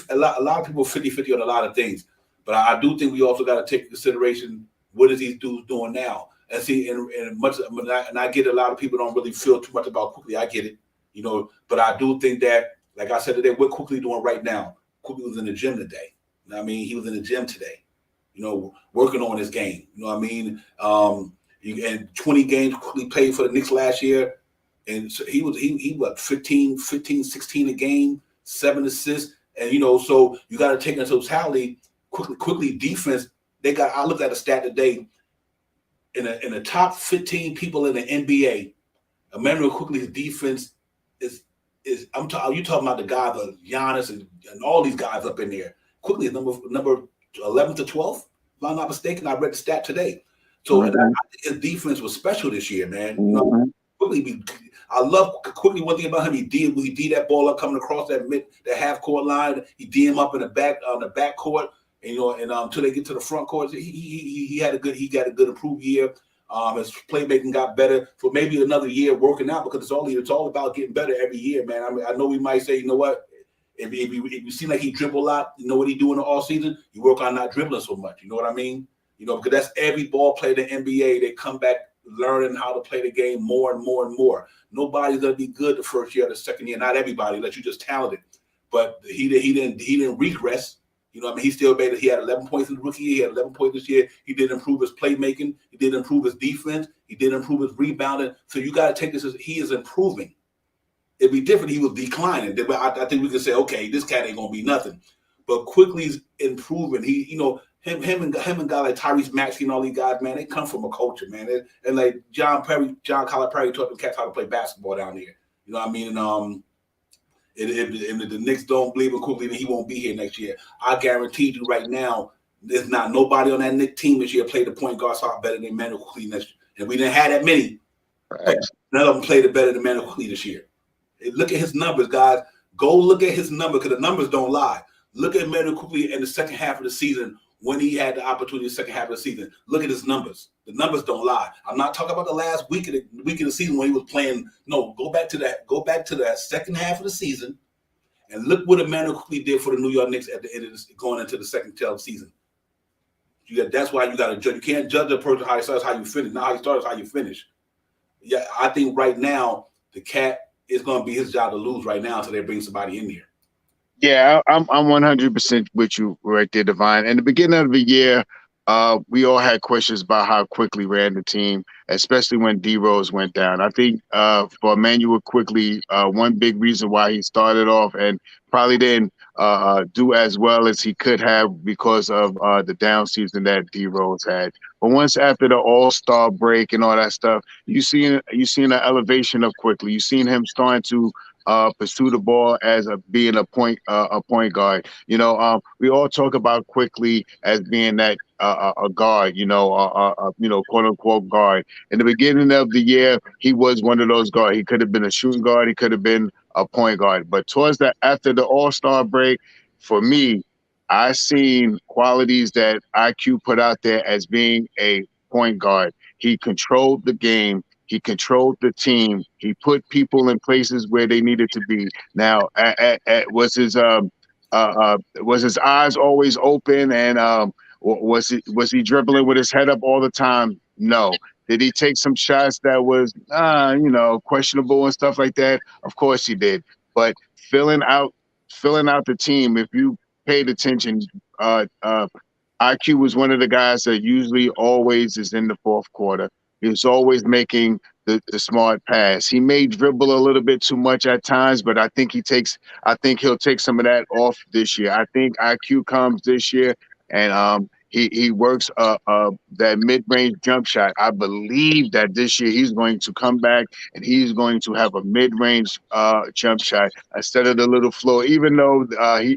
a lot of people 50-50 on a lot of things. But I do think we also got to take into consideration what is these dudes doing now. And see, and I get a lot of people don't really feel too much about Quickly. I get it, But I do think that, like I said today, what Quickly doing right now? Quickly was in the gym today. You know what I mean? He was in the gym today, working on his game. You know what I mean? And 20 games Quickly played for the Knicks last year. And so he what 15, 16 a game, 7 assists. And so you got to take into totality quickly defense. I looked at a stat today. In the top 15 people in the NBA, Emmanuel Quickly's defense is you talking about the guys like Giannis and all these guys up in there. Quickly is number 11 to 12, if I'm not mistaken. I read the stat today. So I think his defense was special this year, man. Quickly, I love Quickly. One thing about him, he D that ball up coming across that half court line. He D him up in the back on the back court, and until they get to the front court, he got a good improved year. His playmaking got better for maybe another year working out, because it's all about getting better every year, man. I mean, I know we might say, what, if you seem like he dribble a lot, what he do in the off season, you work on not dribbling so much. You know what I mean? Because that's every ball player in the NBA. They come back learning how to play the game more and more and more. Nobody's gonna be good the first year or the second year. Not everybody, unless you're just talented. But he didn't regress. I mean, he still made it. He had 11 points in the rookie year. He had 11 points this year. He did improve his playmaking. He did improve his defense. He did improve his rebounding. So you got to take this as he is improving. It'd be different. He was declining. I think we could say, okay, this cat ain't gonna be nothing. But Quickly's improving. He, him and guys like Tyrese Maxey and all these guys, man, they come from a culture, man. And like John Calipari taught the cats how to play basketball down here. You know what I mean? And if the Knicks don't believe in Quickly, then he won't be here next year. I guarantee you right now, there's not nobody on that Knicks team this year played the point guard spot better than Emmanuel Quickly next year. And we didn't have that many. Right. None of them played it better than Emmanuel Quickly this year. Look at his numbers, guys. Go look at his numbers, because the numbers don't lie. Look at Emmanuel Quickly in the second half of the season when he had the opportunity in the second half of the season. Look at his numbers. The numbers don't lie. I'm not talking about the last week of the season when he was playing. No, go back to that second half of the season and look what Emmanuel Quickly did for the New York Knicks at the end of going into the second tail of the season. That's why you got to judge. You can't judge a person how he starts, how you finish. Not how you start, is how you finish. Yeah, I think right now the cat is going to be his job to lose right now until they bring somebody in here. Yeah, I'm 100% with you right there, Divine. In the beginning of the year, we all had questions about how Quickly ran the team, especially when D Rose went down. I think for Emmanuel Quickly, one big reason why he started off and probably didn't do as well as he could have because of the down season that D Rose had. But once after the All-Star break and all that stuff, you seen an elevation of Quickly. You seen him starting to pursue the ball as being a point guard. We all talk about Quickly as being that a guard, quote unquote guard. In the beginning of the year, he was one of those guards. He could have been a shooting guard. He could have been a point guard. But after the All-Star break, for me, I seen qualities that IQ put out there as being a point guard. He controlled the game. He controlled the team. He put people in places where they needed to be. Now, was his eyes always open, and was he dribbling with his head up all the time? No. Did he take some shots that was questionable and stuff like that? Of course he did. But filling out the team, if you paid attention, IQ was one of the guys that usually always is in the fourth quarter. He was always making the smart pass. He may dribble a little bit too much at times, but I think he'll take some of that off this year. I think IQ comes this year, and he works that mid-range jump shot. I believe that this year he's going to come back and he's going to have a mid-range jump shot instead of the little floor. Even though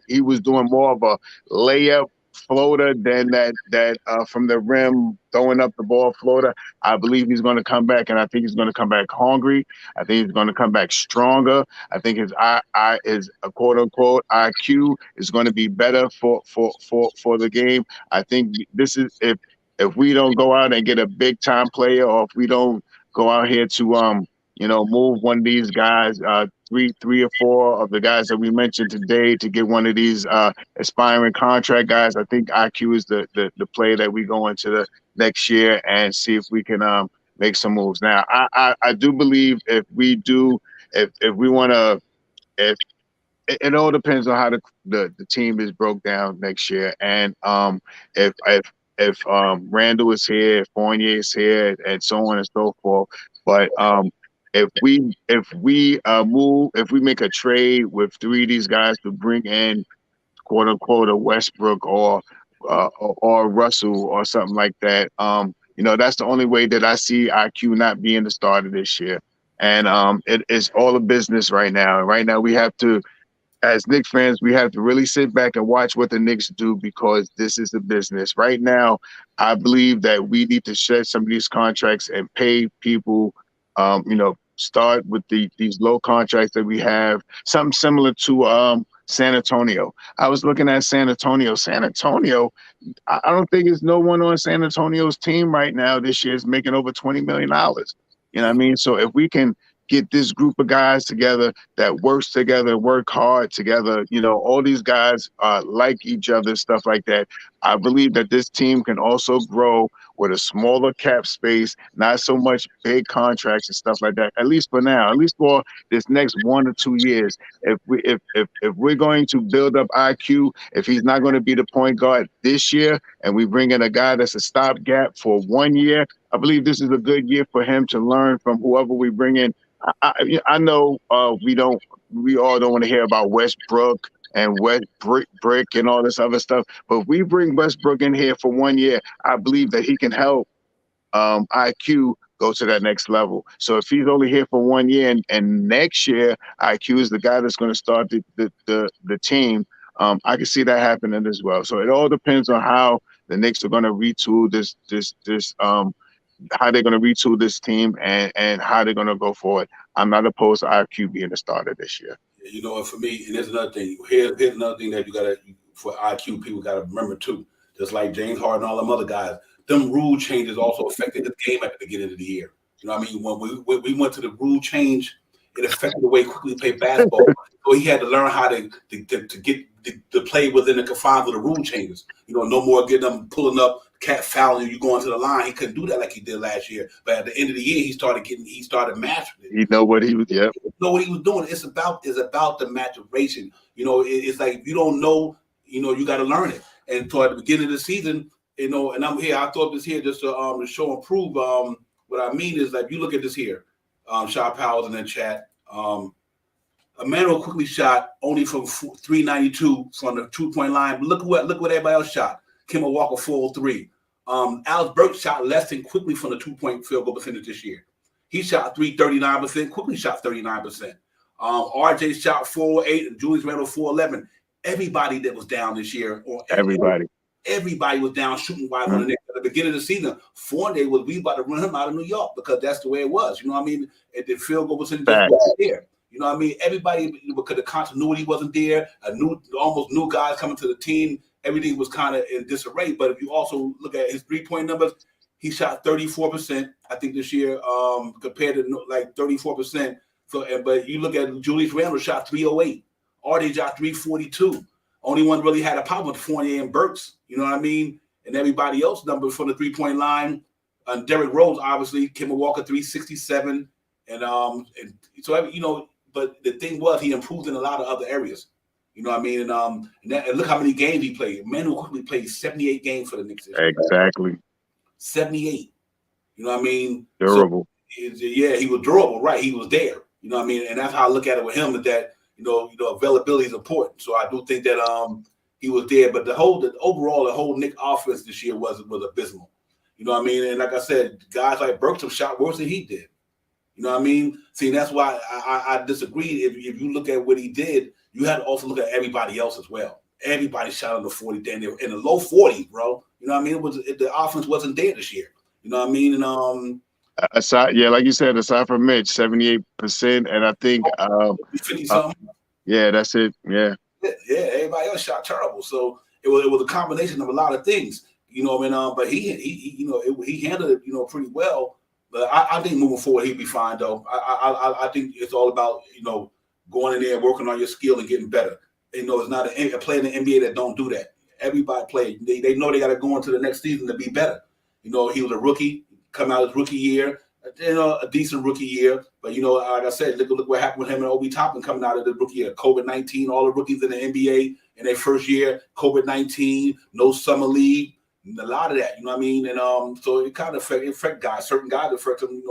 he was doing more of a layup floater than that from the rim throwing up the ball floater. I believe he's going to come back, and I think he's going to come back hungry. I think he's going to come back stronger. I think his quote unquote IQ is going to be better for the game. I think this is if we don't go out and get a big time player, or if we don't go out here to move one of these guys, three or four of the guys that we mentioned today, to get one of these aspiring contract guys. I think IQ is the play that we go into the next year and see if we can make some moves. Now, I do believe if we want to, if it all depends on how the team is broke down next year, and if Randall is here, if Fournier is here, and so on and so forth. But if we make a trade with three of these guys to bring in quote unquote a Westbrook or Russell or something like that, that's the only way that I see IQ not being the starter this year. And it's all a business right now. And right now we have to, as Knicks fans, we have to really sit back and watch what the Knicks do, because this is a business. Right now, I believe that we need to shed some of these contracts and pay people, start with these low contracts that we have, something similar to San Antonio. I was looking at San Antonio. San Antonio, I don't think there's no one on San Antonio's team right now this year is making over $20 million. You know what I mean? So if we can get this group of guys together that works together, work hard together, all these guys like each other, stuff like that. I believe that this team can also grow with a smaller cap space, not so much big contracts and stuff like that. At least for now, at least for this next 1 or 2 years. If we're going to build up IQ, if he's not going to be the point guard this year, and we bring in a guy that's a stopgap for 1 year, I believe this is a good year for him to learn from whoever we bring in. I know we all don't want to hear about Westbrook and Brick and all this other stuff, but if we bring Westbrook in here for 1 year, I believe that he can help IQ go to that next level. So if he's only here for 1 year and next year IQ is the guy that's going to start the team, I can see that happening as well. So it all depends on how the Knicks are going to retool this how they're going to retool this team and how they're going to go forward. I'm not opposed to IQ being the starter this year. And for me, and there's another thing. Here's another thing that for IQ, people got to remember too. Just like James Harden and all them other guys, them rule changes also affected the game at the beginning of the year. You know what I mean? When we went to the rule change, it affected the way quickly play basketball. So he had to learn how to get to play within the confines of the rule changes. No more getting them pulling up, cat fouling you going to the line. He couldn't do that like he did last year. But at the end of the year, he started mastering it. He know what he was. Yeah. He know what he was doing. It's about the maturation. It's like if you don't know, you got to learn it. And so at the beginning of the season, and I'm here. I thought this here just to show and prove. What I mean is that if you look at this here, Shaw Powell's in the chat. Emmanuel quickly shot only from 392 from the 2-point line. But look what everybody else shot. Kemba Walker 403. Alex Burke shot less than quickly from the 2-point field goal percentage this year. He shot 39%. Quickly shot 39%. RJ shot 408 and Julius Randle 411. Everybody that was down this year, everybody was down shooting wide on the Knicks. At the beginning of the season, Fournier we about to run him out of New York because that's the way it was. You know what I mean? The field goal percentage was there. You know what I mean? Everybody, because the continuity wasn't there, almost new guys coming to the team, everything was kind of in disarray. But if you also look at his 3-point numbers, he shot 34%, I think, this year, compared to like 34%. So, but you look at Julius Randle shot 308, RJ shot 342. Only one really had a problem with Fournier and Burks. You know what I mean? And everybody else numbers from the 3-point line. Derrick Rose, obviously, Kemba Walker 367, and so But the thing was, he improved in a lot of other areas. You know what I mean? And look how many games he played. Emmanuel quickly played 78 games for the Knicks. Exactly. 78. You know what I mean? Durable. So, yeah, he was durable, right? He was there. You know what I mean? And that's how I look at it with him, that availability is important. So I do think that he was there. But the whole Knicks offense this year was abysmal. You know what I mean? And like I said, guys like Bergstrom shot worse than he did. You know what I mean? See, that's why I disagree. If you look at what he did, you had to also look at everybody else as well. Everybody shot in the 40, in the low 40s, bro. You know what I mean? The offense wasn't there this year. You know what I mean? And aside, yeah, like you said, aside from Mitch, 78%, and I think 50 something. Yeah, that's it. Yeah. Yeah, everybody else shot terrible. So it was a combination of a lot of things. You know, but he handled it, pretty well. But I think moving forward he'd be fine though. I think it's all about going in there and working on your skill and getting better. It's not a player in the NBA that don't do that. Everybody play. They know they got to go into the next season to be better. He was a rookie, come out his rookie year. A decent rookie year, but like I said, look what happened with him and Obi Toppin coming out of the rookie year. COVID-19, all the rookies in the NBA in their first year, COVID-19, no summer league, a lot of that. You know what I mean? And so it kind of affect guys. Certain guys affect them,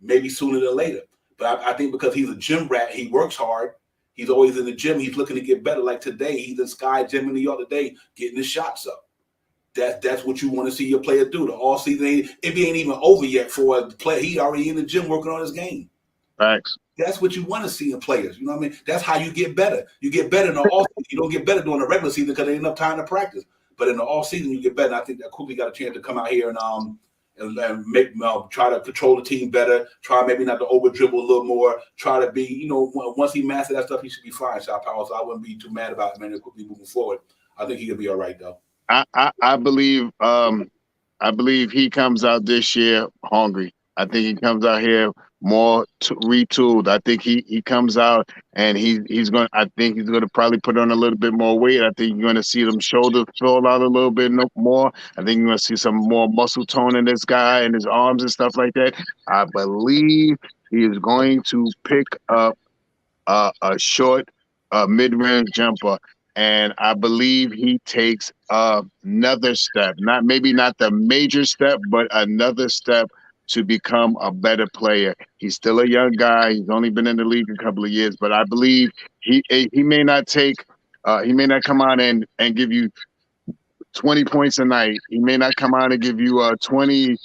maybe sooner than later. But I think because he's a gym rat, he works hard. He's always in the gym. He's looking to get better. Like today, he's in Sky Gym in New York today, getting his shots up. That's what you want to see your player do. The all season ain't even over yet for a player. He already in the gym working on his game. Thanks. That's what you want to see in players. You know what I mean? That's how you get better. You get better in the off season. You don't get better during the regular season because there ain't enough time to practice. But in the off season, you get better. And I think that Quickly got a chance to come out here and make try to control the team better. Try maybe not to over dribble a little more. Try to be once he mastered that stuff, he should be fine. Shot power. So I wouldn't be too mad about him Quickly moving forward. I think he could be all right though. I believe he comes out this year hungry. I think he comes out here more retooled. I think he comes out and he's going. I think he's going to probably put on a little bit more weight. I think you're going to see them shoulders fill out a little bit more. I think you're going to see some more muscle tone in this guy and his arms and stuff like that. I believe he is going to pick up a short mid-range jumper. And I believe he takes another step, maybe not the major step, but another step to become a better player. He's still a young guy. He's only been in the league a couple of years, but I believe he may not come out and give you 20 points a night. He may not come out and give you 20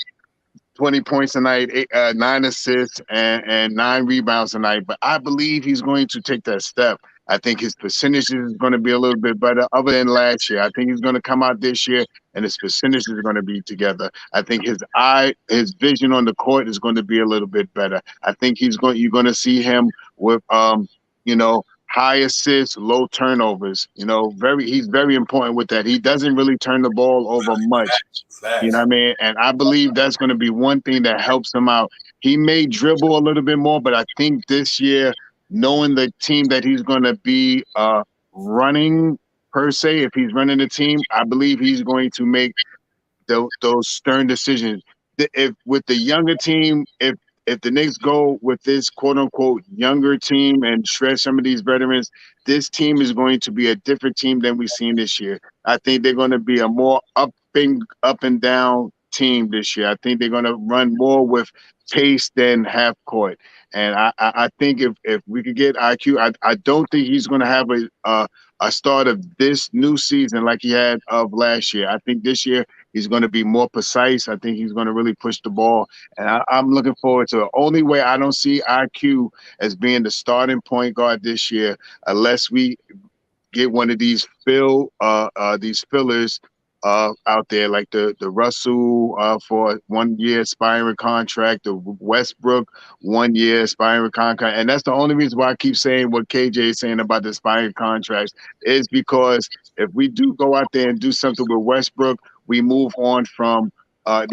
points a night, 9 assists and 9 rebounds a night. But I believe he's going to take that step. I think his percentage is going to be a little bit better other than last year. I think he's going to come out this year and his percentages are going to be together. I think his vision on the court is going to be a little bit better. I think you're going to see him with, high assists, low turnovers. He's very important with that. He doesn't really turn the ball over much. You know what I mean? And I believe that's going to be one thing that helps him out. He may dribble a little bit more, but I think this year, knowing the team that he's going to be running per se, if he's running the team, I believe he's going to make those stern decisions. If with the younger team, if the Knicks go with this quote unquote younger team and stretch some of these veterans, this team is going to be a different team than we've seen this year. I think they're going to be a more up and down team this year. I think they're going to run more with pace than half court. And I think if we could get IQ, I don't think he's going to have a start of this new season like he had of last year. I think this year he's going to be more precise. I think he's going to really push the ball. And I'm looking forward to it. Only way I don't see IQ as being the starting point guard this year, unless we get one of these fillers out there, like the Russell for 1 year expiring contract, the Westbrook 1 year expiring contract. And that's the only reason why I keep saying what KJ is saying about the expiring contracts, is because if we do go out there and do something with Westbrook, we move on from there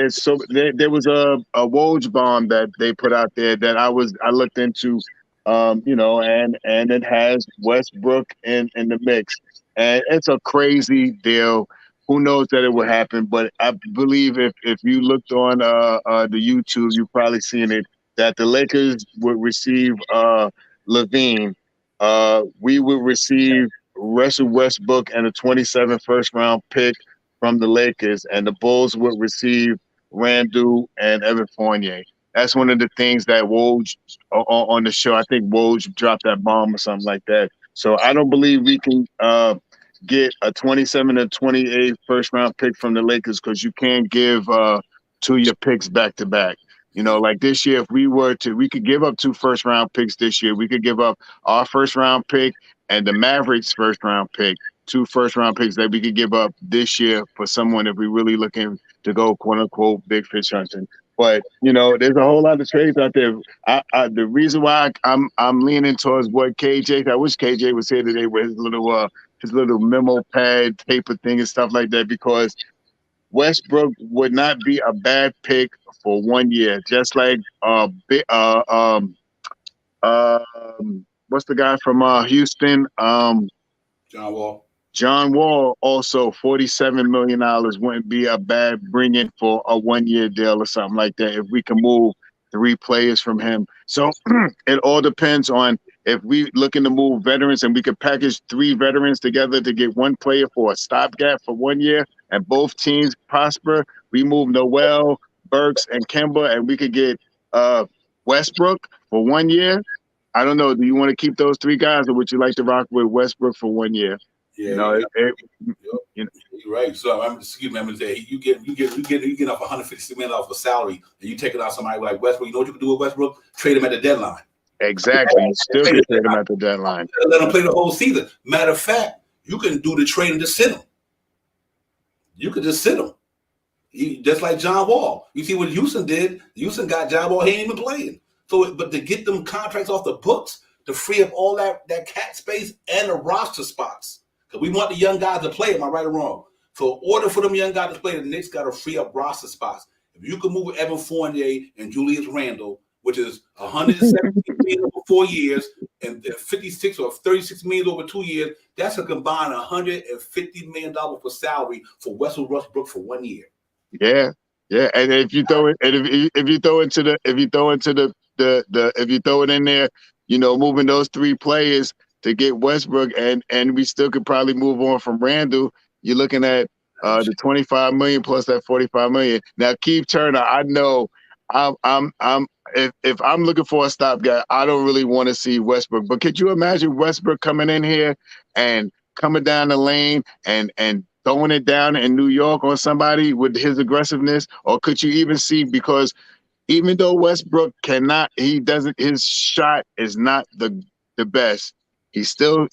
was a Woj bomb that they put out there that I looked into, and it has Westbrook in the mix. And it's a crazy deal. Who knows that it will happen? But I believe if you looked on the YouTube, you've probably seen it, that the Lakers would receive Levine. We would receive Russell Westbrook and a 27th first-round pick from the Lakers, and the Bulls would receive Randall and Evan Fournier. That's one of the things that Woj on the show. I think Woj dropped that bomb or something like that. So I don't believe we can get a 27 and 28 first round pick from the Lakers because you can't give 2 of your picks back to back. You know, like this year, if we could give up 2 first round picks this year. We could give up our first round pick and the Mavericks first round pick, 2 first round picks that we could give up this year for someone if we really looking to go quote unquote big fish hunting. But you know, there's a whole lot of trades out there. The reason why I'm leaning towards what KJ. I wish KJ was here today with his little memo pad paper thing and stuff like that, because Westbrook would not be a bad pick for 1 year. Just like what's the guy from Houston? John Wall. John Wall, also $47 million wouldn't be a bad bring in for a 1 year deal or something like that if we can move 3 players from him. So it all depends on if we looking to move veterans and we could package 3 veterans together to get 1 player for a stopgap for 1 year and both teams prosper. We move Noel, Burks, and Kemba, and we could get Westbrook for 1 year. I don't know. Do you want to keep those 3 guys, or would you like to rock with Westbrook for 1 year? Yeah, you know, you're right. So I'm excuse me. I'm gonna say you get off $150 million off a salary, and you take it out somebody like Westbrook. You know what you can do with Westbrook? Trade him at the deadline. Exactly. You still can trade him at the deadline. Let him play the whole season. Matter of fact, you can do the trade and just sit him. You could just sit him. Just like John Wall. You see what Houston did? Houston got John Wall. He ain't even playing. So, but to get them contracts off the books, to free up all that cap space and the roster spots. Because we want the young guys to play, am I right or wrong? So in order for them young guys to play, the Knicks got to free up roster spots. If you can move Evan Fournier and Julius Randle, which is $117 million over 4 years and 56 or 36 million over 2 years, that's a combined $150 million for salary for Westbrook for 1 year. Yeah, yeah. And if you throw it, and if you throw it in there, you know, moving those 3 players to get Westbrook, and we still could probably move on from Randall. You're looking at the 25 million plus that 45 million. Now, Keith Turner, I know if I'm looking for a stopgap, I don't really want to see Westbrook. But could you imagine Westbrook coming in here and coming down the lane and throwing it down in New York on somebody with his aggressiveness? Or could you even see, because even though Westbrook his shot is not the best. He's still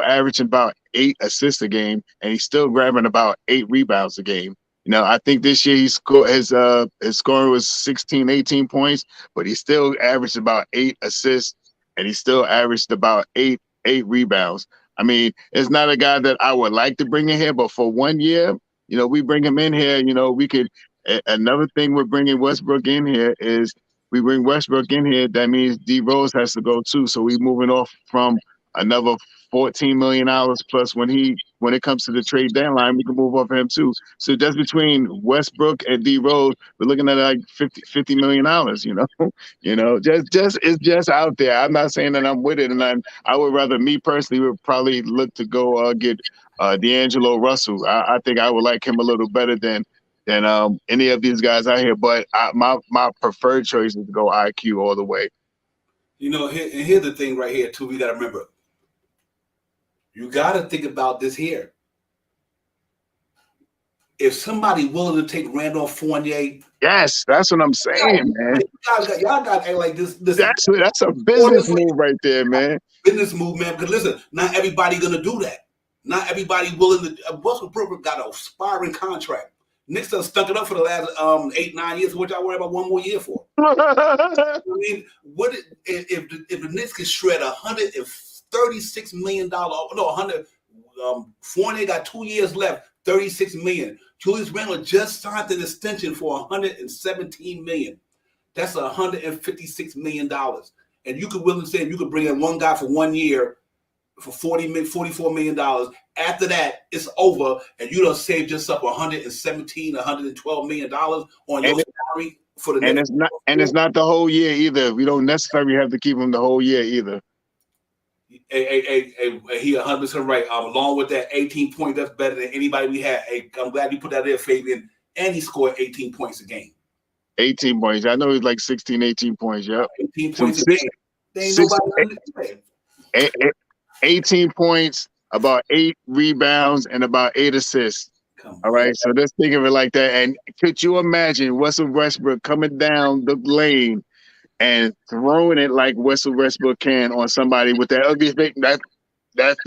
averaging about 8 assists a game, and he's still grabbing about 8 rebounds a game. You know, I think this year his scoring was 16, 18 points, but he still averaged about 8 assists, and he still averaged about 8 rebounds. I mean, it's not a guy that I would like to bring in here, but for 1 year, you know, we bring him in here. You know, we could. Another thing we're bringing Westbrook in here is we bring Westbrook in here. That means D Rose has to go too. So we're moving off from another $14 million plus when it comes to the trade deadline, we can move off him too. So just between Westbrook and D Rose, we're looking at like $50 million, you know. You know, it's just out there. I'm not saying that I'm with it, and I would rather, me personally would probably look to go get D'Angelo Russell. I think I would like him a little better than any of these guys out here. But my preferred choice is to go IQ all the way. You know, here's the thing right here too. We got to remember. You got to think about this here. If somebody willing to take Randolph Fournier, yes, that's what I'm saying, man. Y'all got to act like this. That's a business move right there, man. Business move, man. Because listen, not everybody gonna do that. Not everybody willing to. Westbrook got an expiring contract. Knicks have stuck it up for the last 8-9 years, which I worry about 1 more year for. I mean, what if the Knicks can shred $136 million? No, 100. Fournier got 2 years left, $36 million. Julius Randle just signed an extension for $117 million. That's $156 million. And you could willingly say you could bring in one guy for 1 year for $44 million. After that, it's over, and you done saved yourself $112 million on your salary for the next. It's not the whole year either. We don't necessarily have to keep him the whole year either. He 100% right. Along with that 18 points, that's better than anybody we had. I'm glad you put that there, Fabian. And he scored 18 points a game. 18 points. I know he's like 16, 18 points. Yep. 18 points a game. There ain't nobody 18 points, about 8 rebounds, and about 8 assists. Come All on. right, so let's think of it like that. And could you imagine Russell Westbrook coming down the lane and throwing it like Russell Westbrook can on somebody with that ugly face, that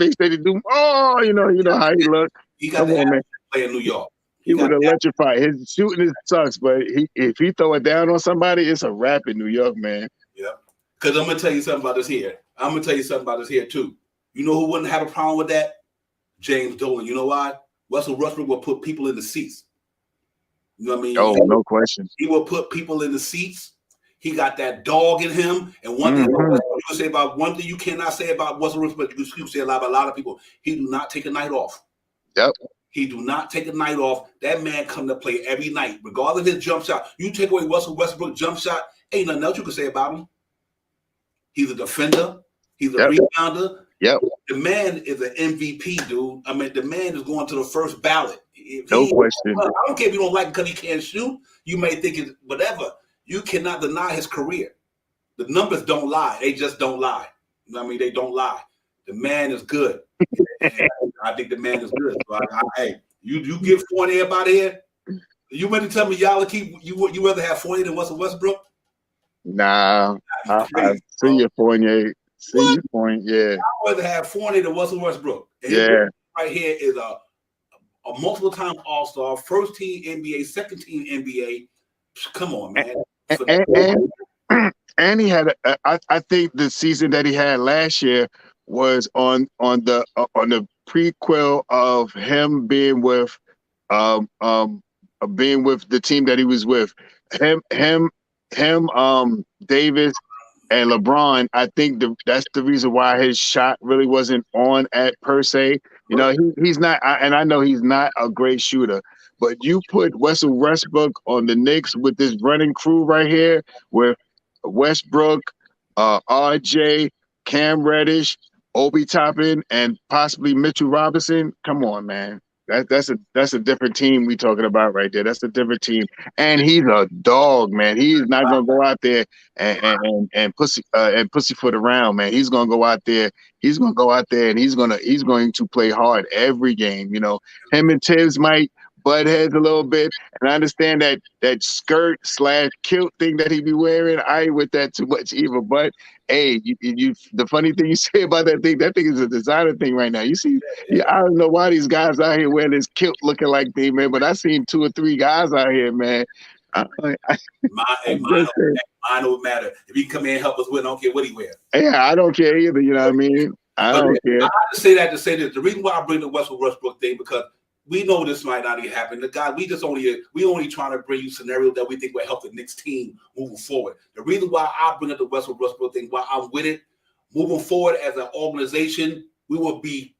face that he do? Oh, you know how he look. He got Come the on, man. attitude to play in New York. He got would electrify. His shooting sucks, but if he throw it down on somebody, it's a wrap in New York, man. Yeah. Because I'm gonna tell you something about this here. I'm gonna tell you something about this here too. You know who wouldn't have a problem with that? James Dolan. You know why? Russell Westbrook will put people in the seats. You know what I mean? Oh, no question. He will put people in the seats. He got that dog in him. And one thing you can say about one thing you cannot say about Russell Westbrook, but you can say about a lot of people. He do not take a night off. Yep. He do not take a night off. That man come to play every night, regardless of his jump shot. You take away Russell Westbrook jump shot, ain't nothing else you can say about him. He's a defender. He's a rebounder. Yep. The man is an MVP, dude. I mean, the man is going to the first ballot. No question. I don't care if you don't like him because he can't shoot. You may think it's whatever. You cannot deny his career. The numbers don't lie. They just don't lie. You know what I mean? They don't lie. The man is good. I think the man is good. So hey, you give Fournier about here. You meant to tell me y'all keep you rather have Fournier than Russell Westbrook? Nah, I see your point. Yeah, see your point. Yeah, I'd rather have Fournier than Russell Westbrook. And right here is a multiple-time All-Star, first-team NBA, second-team NBA. Come on, man. And he had. I think the season that he had last year was on the prequel of him being with the team that he was with. Him, Davis and LeBron. I think that's the reason why his shot really wasn't on at per se. You know, he's not, and I know he's not a great shooter, but you put Russell Westbrook on the Knicks with this running crew right here with Westbrook, RJ, Cam Reddish, Obi Toppin, and possibly Mitchell Robinson. Come on, man. That's a different team we talking about right there. That's a different team, and he's a dog, man. He's not gonna go out there and pussyfoot around, man. He's gonna go out there. He's gonna go out there and he's going to play hard every game. You know, him and Tibbs might butt heads a little bit, and I understand that skirt / kilt thing that he be wearing. I ain't with that too much either, but. Hey, you the funny thing you say about that thing is a designer thing right now. You see, I don't know why these guys out here wearing this kilt looking like they, man, but I seen 2 or 3 guys out here, man. Mine don't matter. If he can come in and help us with, I don't care what he wears. Yeah, I don't care either, you know what I mean? I don't care. I have to say that to say this. The reason why I bring the Russell Westbrook thing, because we know this might not even happen. The guy, we only trying to bring you scenarios that we think will help the Knicks team moving forward. The reason why I bring up the Russell Westbrook thing, why I'm with it, moving forward as an organization, we won't be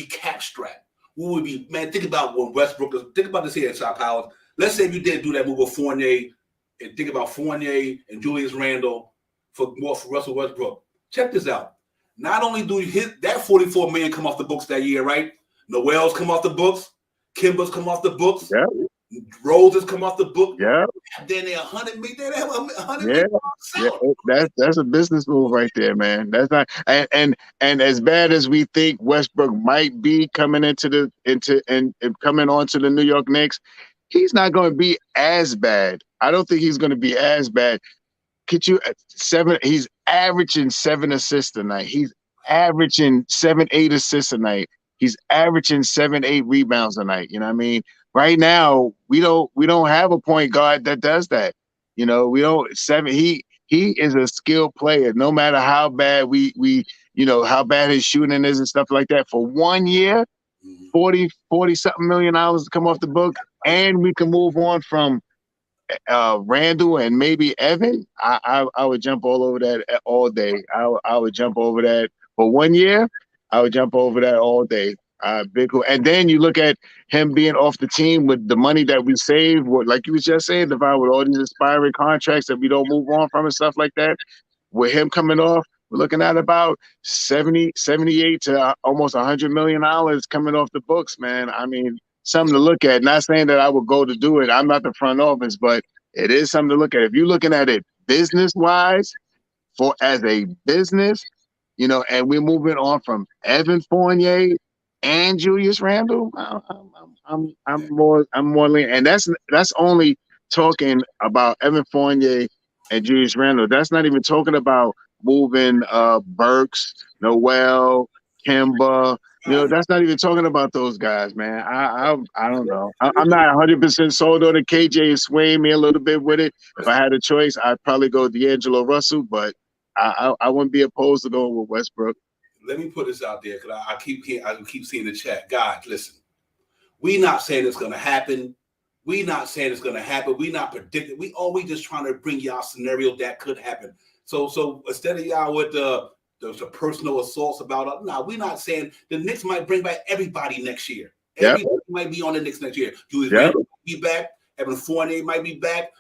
cap strapped. We would be, man. Think about when think about this here, Shop Howard. Let's say if you didn't do that move with Fournier, and think about Fournier and Julius Randle for Russell Westbrook. Check this out. Not only do that $44 million come off the books that year, right? Noel's come off the books. Kimba's come off the books. Yeah. Roses come off the book. Yeah. Then they're 100 million. They have 100 million. Yeah. That's a business move right there, man. That's not and as bad as we think Westbrook might be coming coming onto the New York Knicks, he's not going to be as bad. I don't think he's going to be as bad. Could you he's averaging 7 assists a night. He's averaging 7-8 assists a night. He's averaging 7-8 rebounds a night. You know what I mean? Right now, we don't have a point guard that does that. You know, we don't he is a skilled player. No matter how bad we how bad his shooting is and stuff like that. For 1 year, 40 something million dollars to come off the book, and we can move on from Randall and maybe Evan. I would jump all over that all day. I would jump over that for 1 year. I would jump over that all day. Big cool. And then you look at him being off the team with the money that we saved, like you was just saying, Devon, with all these expiring contracts that we don't move on from and stuff like that. With him coming off, we're looking at about 78 to almost $100 million coming off the books, man. I mean, something to look at. Not saying that I would go to do it. I'm not the front office, but it is something to look at. If you're looking at it business-wise, as a business, you know, and we're moving on from Evan Fournier and Julius Randle. I'm more leaning, and that's only talking about Evan Fournier and Julius Randle. That's not even talking about moving Burks, Noel, Kemba. You know, that's not even talking about those guys, man. I don't know. I'm not 100% sold on it. KJ is swaying me a little bit with it. If I had a choice, I'd probably go D'Angelo Russell, but I wouldn't be opposed to going with Westbrook. Let me put this out there because I keep seeing the chat. Guys, listen. We not saying it's going to happen. We not saying it's going to happen. We not predicting. We just trying to bring y'all scenario that could happen. So instead of y'all with the personal assaults about us, nah, we not saying the Knicks might bring back everybody next year. Everybody might be on the Knicks next year. Julius Randle might be back. Evan Fournier might be back.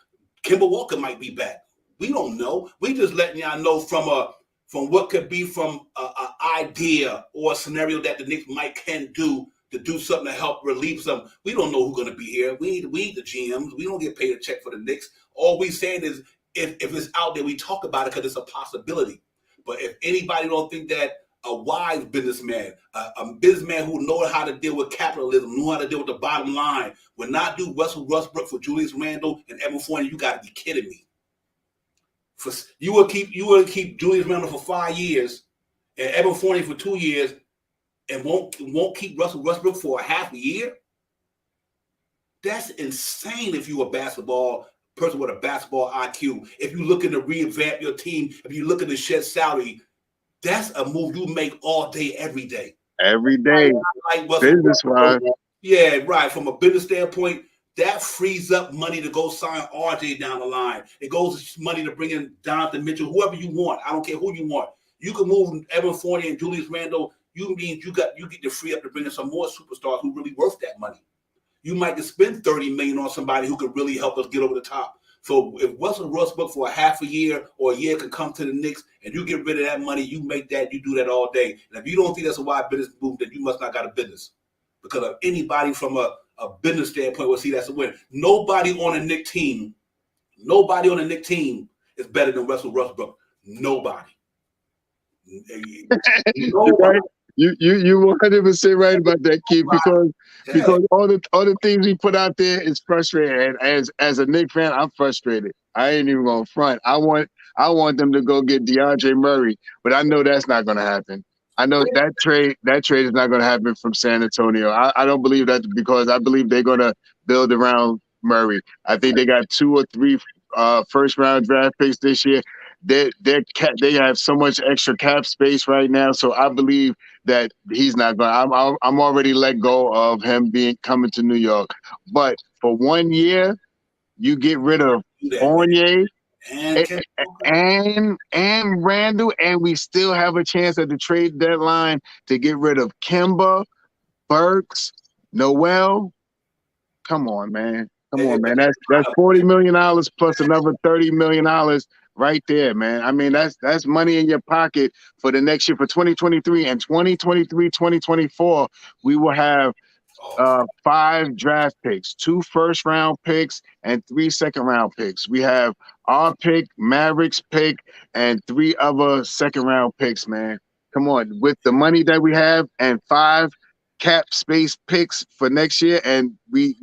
Kemba Walker might be back. We don't know. We just letting y'all know from what could be from an idea or a scenario that the Knicks can do to do something to help relieve some. We don't know who's going to be here. We the GMs. We don't get paid a check for the Knicks. All we saying is if it's out there, we talk about it because it's a possibility. But if anybody don't think that a wise businessman, a businessman who knows how to deal with capitalism, know how to deal with the bottom line, would not do Russell Westbrook for Julius Randle and Evan Fournier, you got to be kidding me. You will keep Julius Randle for 5 years and Evan Fournier for 2 years, and won't keep Russell Westbrook for a half a year? That's insane if you're a basketball person with a basketball IQ. If you're looking to revamp your team, if you're looking to shed salary, that's a move you make all day, every day. Every day. Like business-wise. Yeah, right. From a business standpoint, that frees up money to go sign RJ down the line. It goes money to bring in Donovan Mitchell, whoever you want. I don't care who you want. You can move Evan Fournier and Julius Randle. You get to free up to bring in some more superstars who really worth that money. You might just spend $30 million on somebody who could really help us get over the top. So if Russell Westbrook for a half a year or a year can come to the Knicks and you get rid of that money, you make that, you do that all day. And if you don't think that's a wide business move, then you must not got a business. Because of anybody from a business standpoint will see that's a win. Nobody on a Knicks team is better than Russell Westbrook. Nobody. Right. You 100% right about that, Keith, because all the things he put out there is frustrating. And as a Knicks fan, I'm frustrated. I ain't even gonna front. I want them to go get DeAndre Murray, but I know that's not gonna happen. I know that trade is not gonna happen from San Antonio. I don't believe that, because I believe they're gonna build around Murray. I think they got 2 or 3 first round draft picks this year. They have so much extra cap space right now, so I believe that he's not going. I'm already let go of him coming to New York, but for 1 year, you get rid of Fournier and Randle, and we still have a chance at the trade deadline to get rid of Kemba, Burks, Noel. Come on, man. Come on, man. That's $40 million plus another $30 million right there, man. I mean, that's money in your pocket for the next year, for 2023 and 2024. We will have 5 draft picks, 2 first-round picks, and 3 second-round picks. We have our pick, Mavericks pick, and 3 other second-round picks, man. Come on, with the money that we have and 5 cap space picks for next year, and we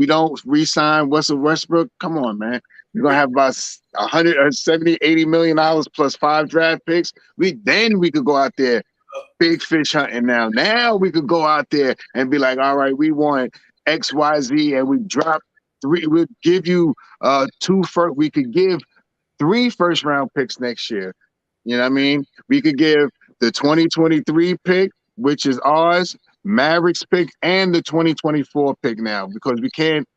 don't re-sign Russell Westbrook. Come on, man. We're gonna have about $170-80 million plus 5 draft picks. Then we could go out there big fish hunting. Now we could go out there and be like, all right, we want XYZ, and we drop 3. We'll give you 2 first. We could give 3 first round picks next year. You know what I mean? We could give the 2023 pick, which is ours, Mavericks pick, and the 2024 pick now, because we can't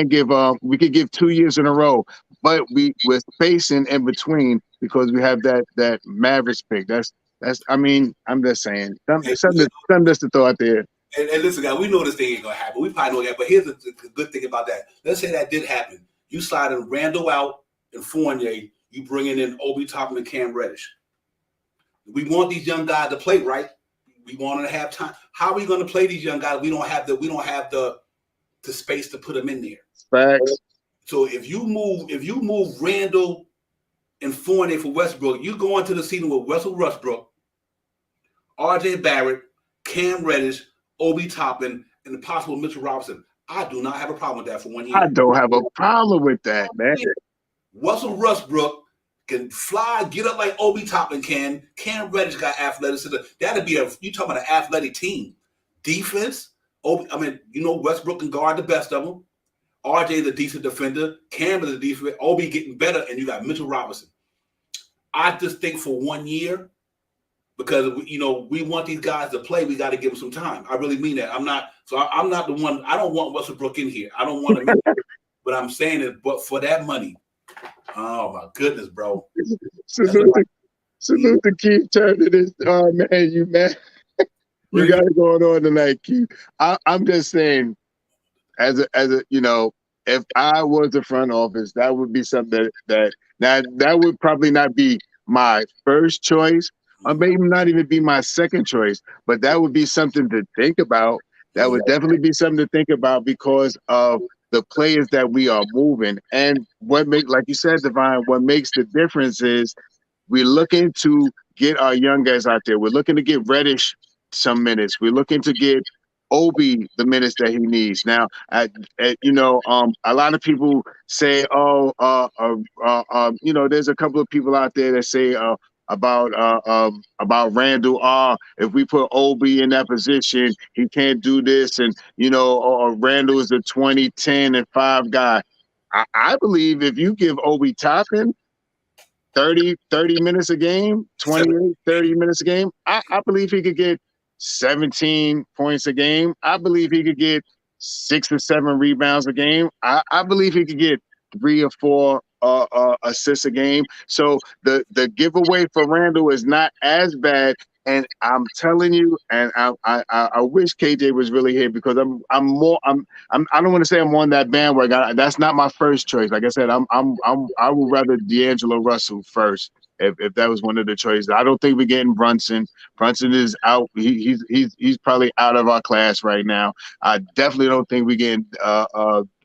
give we could give 2 years in a row, but we're spacing in between because we have that Mavericks pick. That's I mean, I'm just saying something just to throw out there. And listen, guys, we know this thing ain't gonna happen. We probably know that, but here's the good thing about that. Let's say that did happen. You sliding Randle out and Fournier, you bringing in Obi Toppin and Cam Reddish. We want these young guys to play, right? We want them to have time. How are we going to play these young guys? We don't have the space to put them in there. Facts. So if you move Randle and Fournier for Westbrook. You go into the season with Russell Westbrook, R.J. Barrett, Cam Reddish, Obi Toppin, and the possible Mitchell Robinson. I do not have a problem with that for 1 year. I don't have a problem with that, man. Russell Westbrook can fly, get up like Obi Toppin can. Cam Reddish got athleticism. That'd be you talking about an athletic team. Defense, Westbrook can guard the best of them. RJ is a decent defender. Cam is a defender. Obi getting better, and you got Mitchell Robinson. I just think for 1 year, because we want these guys to play, we got to give them some time. I really mean that. I'm not the one. I don't want Westbrook in here. I don't want him in here. But I'm saying it. But for that money, oh my goodness, bro. Salute to Keith Turner. This man, you you got it going on tonight, Keith. I'm just saying, as a if I was the front office, that would be something that would probably not be my first choice, or maybe not even be my second choice, but that would be something to think about. That would definitely be something to think about because of the players that we are moving. And like you said, Divine, what makes the difference is we're looking to get our young guys out there. We're looking to get Reddish some minutes. We're looking to get Obi the minutes that he needs. Now, a lot of people say, there's a couple of people out there that say about Randall. If we put Obi in that position, he can't do this, and Randall is a 20, 10, and 5 guy. I believe if you give Obi Toppin 30 minutes a game, 28, 30 minutes a game, I believe he could get 17 points a game. I believe he could get 6 or 7 rebounds a game. I believe he could get 3 or 4 assists a game. So the giveaway for Randall is not as bad. And I'm telling you, and I wish KJ was really here because I don't want to say I'm on that bandwagon. That's not my first choice. Like I said, I would rather D'Angelo Russell first if that was one of the choices. I don't think we're getting Brunson. Brunson is out. He's probably out of our class right now. I definitely don't think we're getting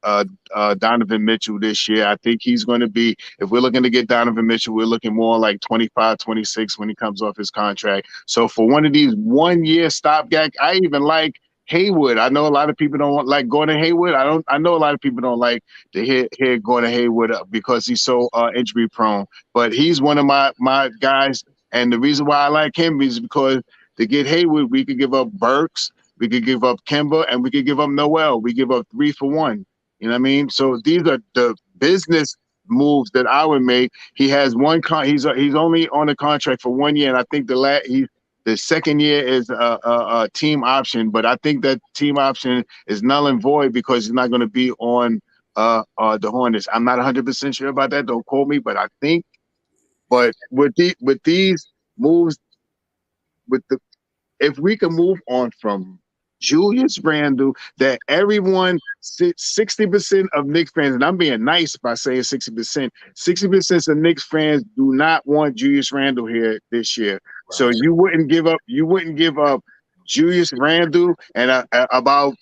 Donovan Mitchell this year. I think he's going to be, if we're looking to get Donovan Mitchell, we're looking more like 25, 26 when he comes off his contract. So for one of these 1 year stopgap, I even like Haywood. I know a lot of people don't like Gordon Hayward. I know a lot of people don't like to hear Gordon Hayward because he's so injury prone. But he's one of my guys, and the reason why I like him is because to get Hayward, we could give up Burks, we could give up Kemba, and we could give up Noel. We give up 3 for 1. You know what I mean? So these are the business moves that I would make. He has one. He's only on a contract for 1 year, and I think the second year is a team option. But I think that team option is null and void because he's not going to be on the Hornets. I'm not 100% sure about that. Don't quote me, but I think. But with these moves, if we can move on from Julius Randle, that everyone, 60% of Knicks fans, and I'm being nice by saying 60%, 60% of Knicks fans do not want Julius Randle here this year. Right. So you wouldn't give up Julius Randle, and about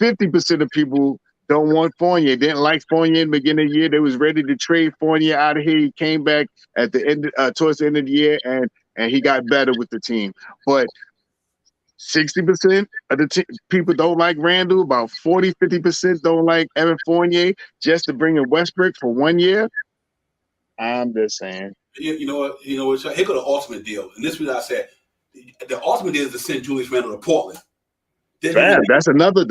50% of people don't want Fournier. Didn't like Fournier in the beginning of the year. They was ready to trade Fournier out of here. He came back at the end, towards the end of the year, and he got better with the team. But 60% of the people don't like Randall. About 50% don't like Evan Fournier. Just to bring in Westbrook for 1 year, I'm just saying. You know what? Here go the ultimate deal, and this is what I said. The ultimate deal is to send Julius Randle to Portland. That's another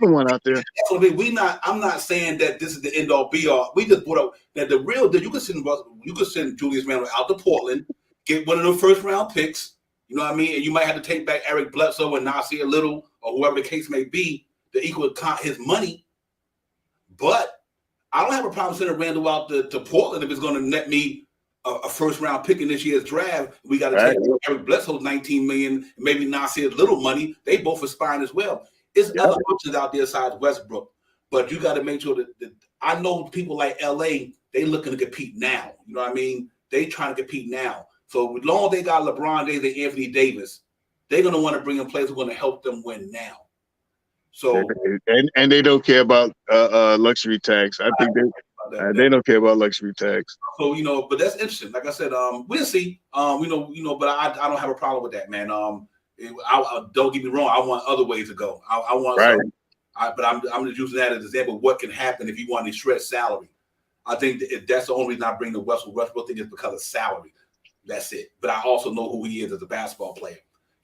one out there. I'm not saying that this is the end all be all. We just put up that the real deal. You could send Julius Randle out to Portland, get one of the first round picks. You know what I mean? And you might have to take back Eric Bledsoe and Nasir Little or whoever the case may be to equal his money. But I don't have a problem sending Randall out to Portland if it's going to net me a first-round pick in this year's draft. We got to take Eric Bledsoe's $19 million, maybe Nasir Little money. They both aspiring as well. There's other options out there besides Westbrook. But you got to make sure that I know people like L.A., they looking to compete now. You know what I mean? They trying to compete now. So as long as they got LeBron James and Anthony Davis, they're going to want to bring in players who are going to help them win now. So and they don't care about luxury tax. I think They don't care about luxury tax. So but that's interesting. Like I said, we'll see. But I don't have a problem with that, man. Don't get me wrong. I want other ways to go. I want right. But I'm just using that as an example of what can happen if you want to stretch salary. I think that's the only reason I bring the Westbrook thing is because of salary. That's it. But I also know who he is as a basketball player.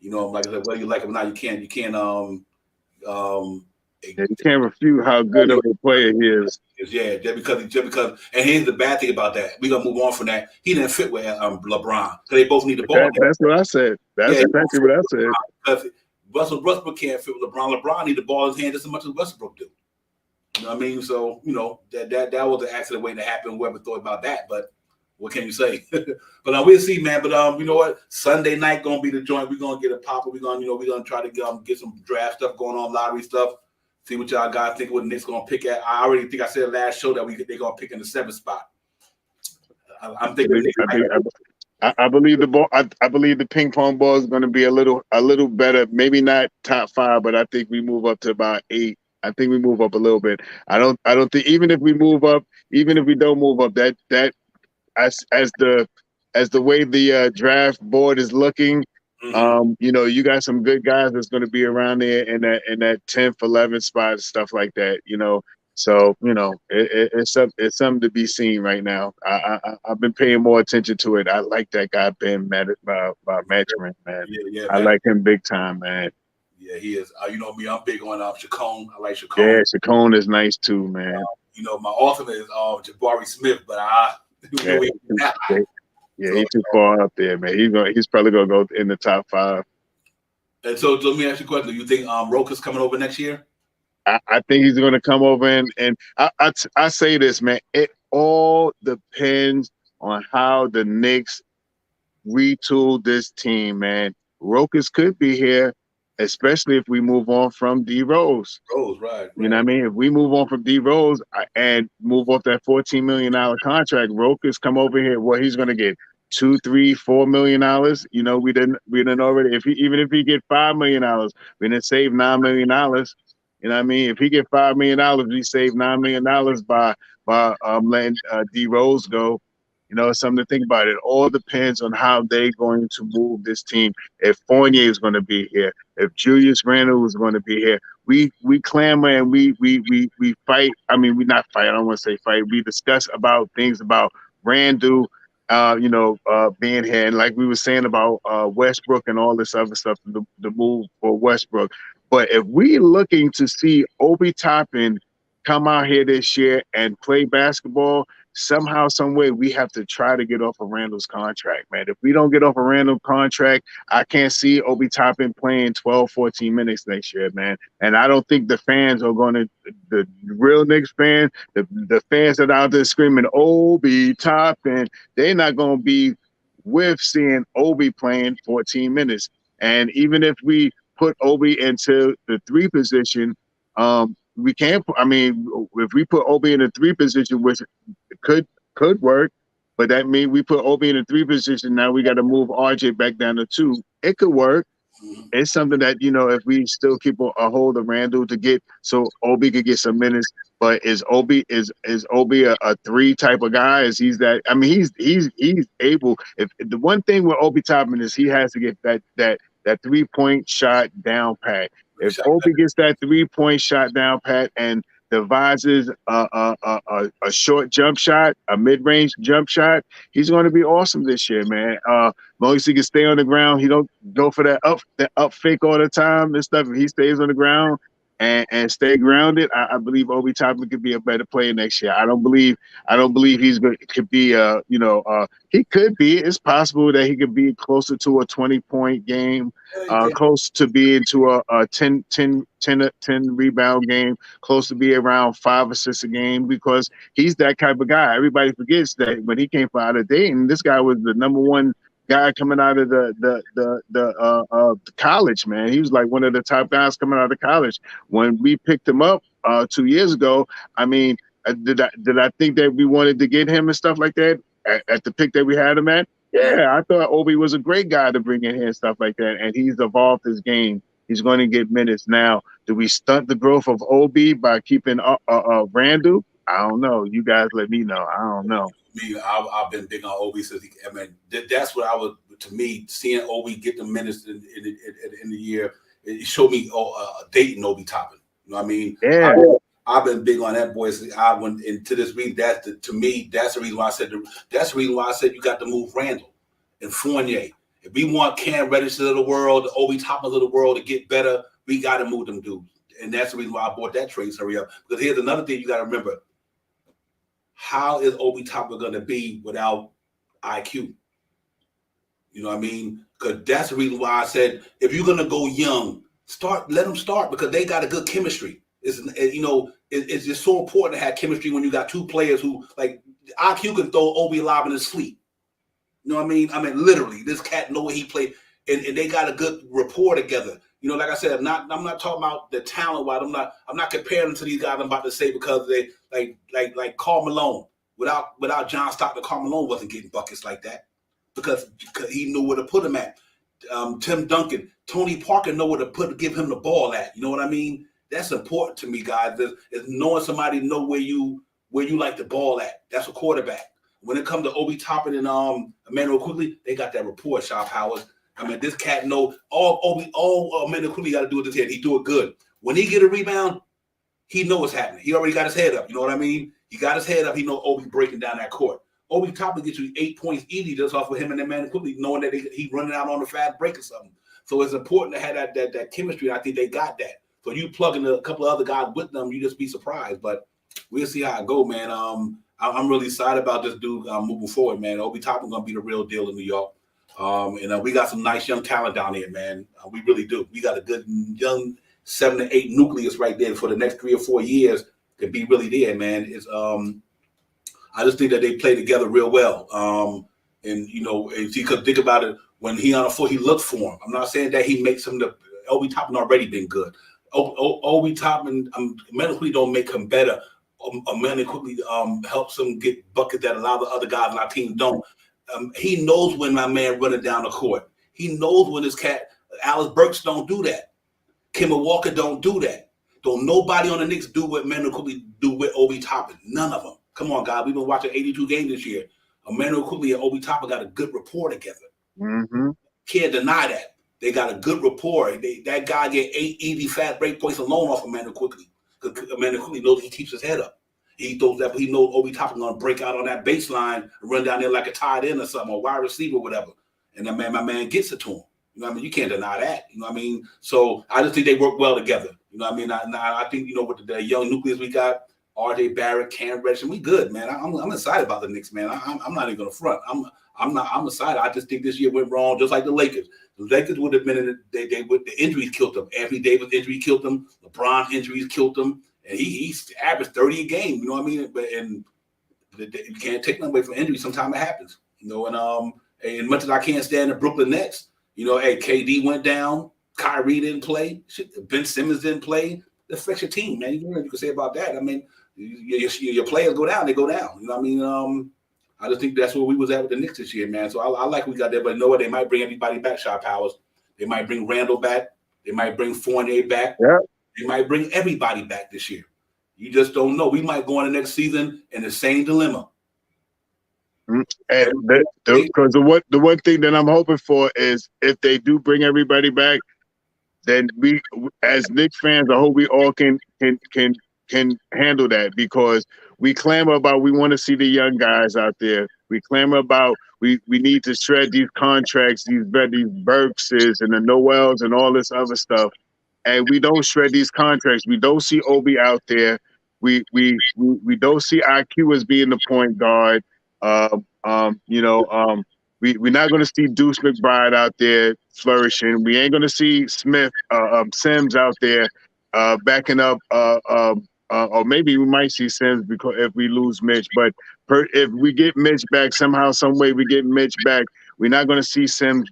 Like I said, whether you like him or not, you can't you can't refute how good of a player he is. Yeah, just because. And here's the bad thing about that. We're gonna move on from that. He didn't fit with LeBron, so they both need the ball. That's what I said. That's exactly what I said. Because Westbrook can't fit with LeBron. LeBron need the ball in his hand just as much as Westbrook do. You know what I mean? So that was an accident waiting to happen. Whoever thought about that, but what can you say? But we'll see, man. But you know what? Sunday night gonna be the joint. We're gonna get a popper. We're gonna try to get some draft stuff going on, lottery stuff. See what y'all guys think what Knicks gonna pick at. I already think I said last show that they're gonna pick in the 7th spot. I'm thinking. I believe the ball. I believe the ping pong ball is going to be a little better. Maybe not top 5, but I think we move up to about 8. I think we move up a little bit. I don't think even if we move up, even if we don't move up, that as the way the draft board is looking. You got some good guys that's going to be around there in that 10th, 11th spot, stuff like that. So it's something to be seen right now. I've been paying more attention to it. I like that guy Ben Matchman, man. Yeah, I like him big time, man. Yeah, he is. You know me, I'm big on Chacon. I like Chacon. Yeah, Chacon is nice too, man. My ultimate is Jabari Smith, but he's too far up there, man. He's probably gonna go in the top 5. And so let me ask you a question. Do you think Roka's coming over next year? I think he's going to come over and I say this, man. It all depends on how the Knicks retool this team, man. Rokas could be here, especially if we move on from D Rose. Right. You know what I mean? If we move on from D Rose and move off that $14 million contract, Rokas come over here. What he's going to get $2, $3, $4 million. We didn't already. Even if he get $5 million, we didn't save $9 million. You know what I mean? If he get $5 million, we save $9 million by letting D Rose go. It's something to think about. It all depends on how they're going to move this team. If Fournier is going to be here, if Julius Randle is going to be here, we clamor and we fight. I mean, we not fight. I don't want to say fight. We discuss about things about Randle, being here, and like we were saying about Westbrook and all this other stuff, the move for Westbrook. But if we're looking to see Obi Toppin come out here this year and play basketball, somehow, some way, we have to try to get off of Randall's contract, man. If we don't get off of Randall's contract, I can't see Obi Toppin playing 12, 14 minutes next year, man. And I don't think the fans are going to, the real Knicks fans, the fans that are out there screaming, Obi Toppin, they're not going to be with seeing Obi playing 14 minutes. And even if we put Obi into the 3 position, we can't. I mean, if we put Obi in the 3 position, which could work, but that means we put Obi in the 3 position. Now we got to move RJ back down to 2. It could work. It's something that if we still keep a hold of Randall to get so Obi could get some minutes. But is Obi a 3 type of guy? Is he's that? I mean, he's able. If the one thing with Obi Toppin is he has to get that 3-point shot down pat. If Obi gets that 3-point shot down pat and devises a short jump shot, a mid-range jump shot, he's going to be awesome this year, man. As long as he can stay on the ground, he don't go for that up fake all the time and stuff. If he stays on the ground and stay grounded, I believe Obi Toppin could be a better player next year. I don't believe he's going to be he could be. It's possible that he could be closer to a 20-point game, close to being to a 10 rebound game, close to be around 5 assists a game, because he's that type of guy. Everybody forgets that when he came from out of Dayton, this guy was the number 1 guy coming out of the college, man. He was like one of the top guys coming out of college. When we picked him up 2 years ago, I mean, did I think that we wanted to get him and stuff like that at the pick that we had him at? Yeah, I thought Obi was a great guy to bring in here and stuff like that, and he's evolved his game. He's going to get minutes now. Do we stunt the growth of Obi by keeping Randall? I don't know. You guys let me know. I don't know. Me, I've been big on Obi since I mean, that's what I was. To me, seeing Obi get the minutes at the end of the year, it showed me dating Obi Toppin. You know what I mean? Yeah. I've been big on that boy. Since I went into this week. To me, that's the reason why I said. That's the reason why I said you got to move Randall and Fournier. If we want Cam Reddish of the world, the Obi Toppins of the world to get better, we got to move them dudes. And that's the reason why I bought that trade. Hurry up. Because here's another thing you got to remember. How is Obi Toppin going to be without IQ? You know what I mean? Because that's the reason why I said if you're going to go young, let them start because they got a good chemistry. It's just so important to have chemistry when you got two players who like IQ can throw Obi live in his sleep. You know what I mean? I mean, literally, this cat know what he played, and they got a good rapport together. You know, like I said, I'm not talking about the talent wise. I'm not comparing them to these guys I'm about to say because they like Karl Malone. Without John Stockton, Karl Malone wasn't getting buckets like that because he knew where to put him at. Tim Duncan, Tony Parker know where to give him the ball at. You know what I mean? That's important to me, guys. Is knowing somebody know where you like the ball at. That's a quarterback. When it comes to Obi Toppin and Emmanuel Quigley, they got that rapport, Shop Howard. I mean, this cat know all Emmanuel Quigley got to do with his head. He do it good. When he get a rebound, he know what's happening. He already got his head up. You know what I mean? He got his head up. He know Obi breaking down that court. Obi Toppin gets you 8 points easy just off of him and Emmanuel Quigley, knowing that he running out on a fast break or something. So it's important to have that chemistry. I think they got that. So you plug in a couple of other guys with them, you just be surprised. But we'll see how it go, man. I'm really excited about this dude moving forward, man. Obi Toppin gonna be the real deal in New York. We got some nice young talent down here, man. We really do. We got a good young 7 to 8 nucleus right there for the next 3 or 4 years to be really there, man. It's I just think that they play together real well. And you could think about it when he on the floor, he looks for him. I'm not saying that he makes him the Obi Toppin already been good. Obi Toppin, medically don't make him better. Emmanuel quickly helps him get buckets that a lot of the other guys on our team don't. He knows when my man running down the court. He knows when his cat, Alice Burks don't do that. Kemba Walker don't do that. Don't nobody on the Knicks do what Emmanuel quickly do with Obi Toppin. None of them. Come on, guys. We've been watching 82 games this year. Emmanuel quickly and Obi Toppin got a good rapport together. Mm-hmm. Can't deny that. They got a good rapport. That guy get 8 easy fast break points alone off Emmanuel quickly. Because Emmanuel quickly knows he keeps his head up. He knows Obi Toppin gonna break out on that baseline and run down there like a tight end or something, or wide receiver, or whatever. And my man gets it to him. You know what I mean? You can't deny that. You know what I mean? So I just think they work well together. You know what I mean? I think with the young nucleus we got, RJ Barrett, Cam Reddish, we good, man. I'm excited about the Knicks, man. I'm not even gonna front. I'm excited. I just think this year went wrong, just like the Lakers. The Lakers would have been the injuries killed them. Anthony Davis injury killed them. LeBron injuries killed them. And he averaged 30 a game, you know what I mean? But you can't take nothing away from injury. Sometimes it happens, and much as I can't stand the Brooklyn Nets, hey, KD went down, Kyrie didn't play, Ben Simmons didn't play. That affects your team, man. You can say about that. I mean, your players go down, they go down. You know what I mean? I just think that's where we was at with the Knicks this year, man. So I like we got there, but you know what? They might bring everybody back, Shot Powers. They might bring Randall back. They might bring Fournier back. Yeah. They might bring everybody back this year. You just don't know. We might go in the next season in the same dilemma. And because the one thing that I'm hoping for is if they do bring everybody back, then we, as Knicks fans, I hope we all can handle that, because we clamor about we want to see the young guys out there. We clamor about we need to shred these contracts, these Burkses and the Noels and all this other stuff. And we don't shred these contracts. We don't see Obi out there. We don't see IQ as being the point guard. We're not going to see Deuce McBride out there flourishing. We ain't going to see Sims out there backing up. Or maybe we might see Sims because if we lose Mitch. But if we get Mitch back somehow, some way, we get Mitch back. We're not going to see Sims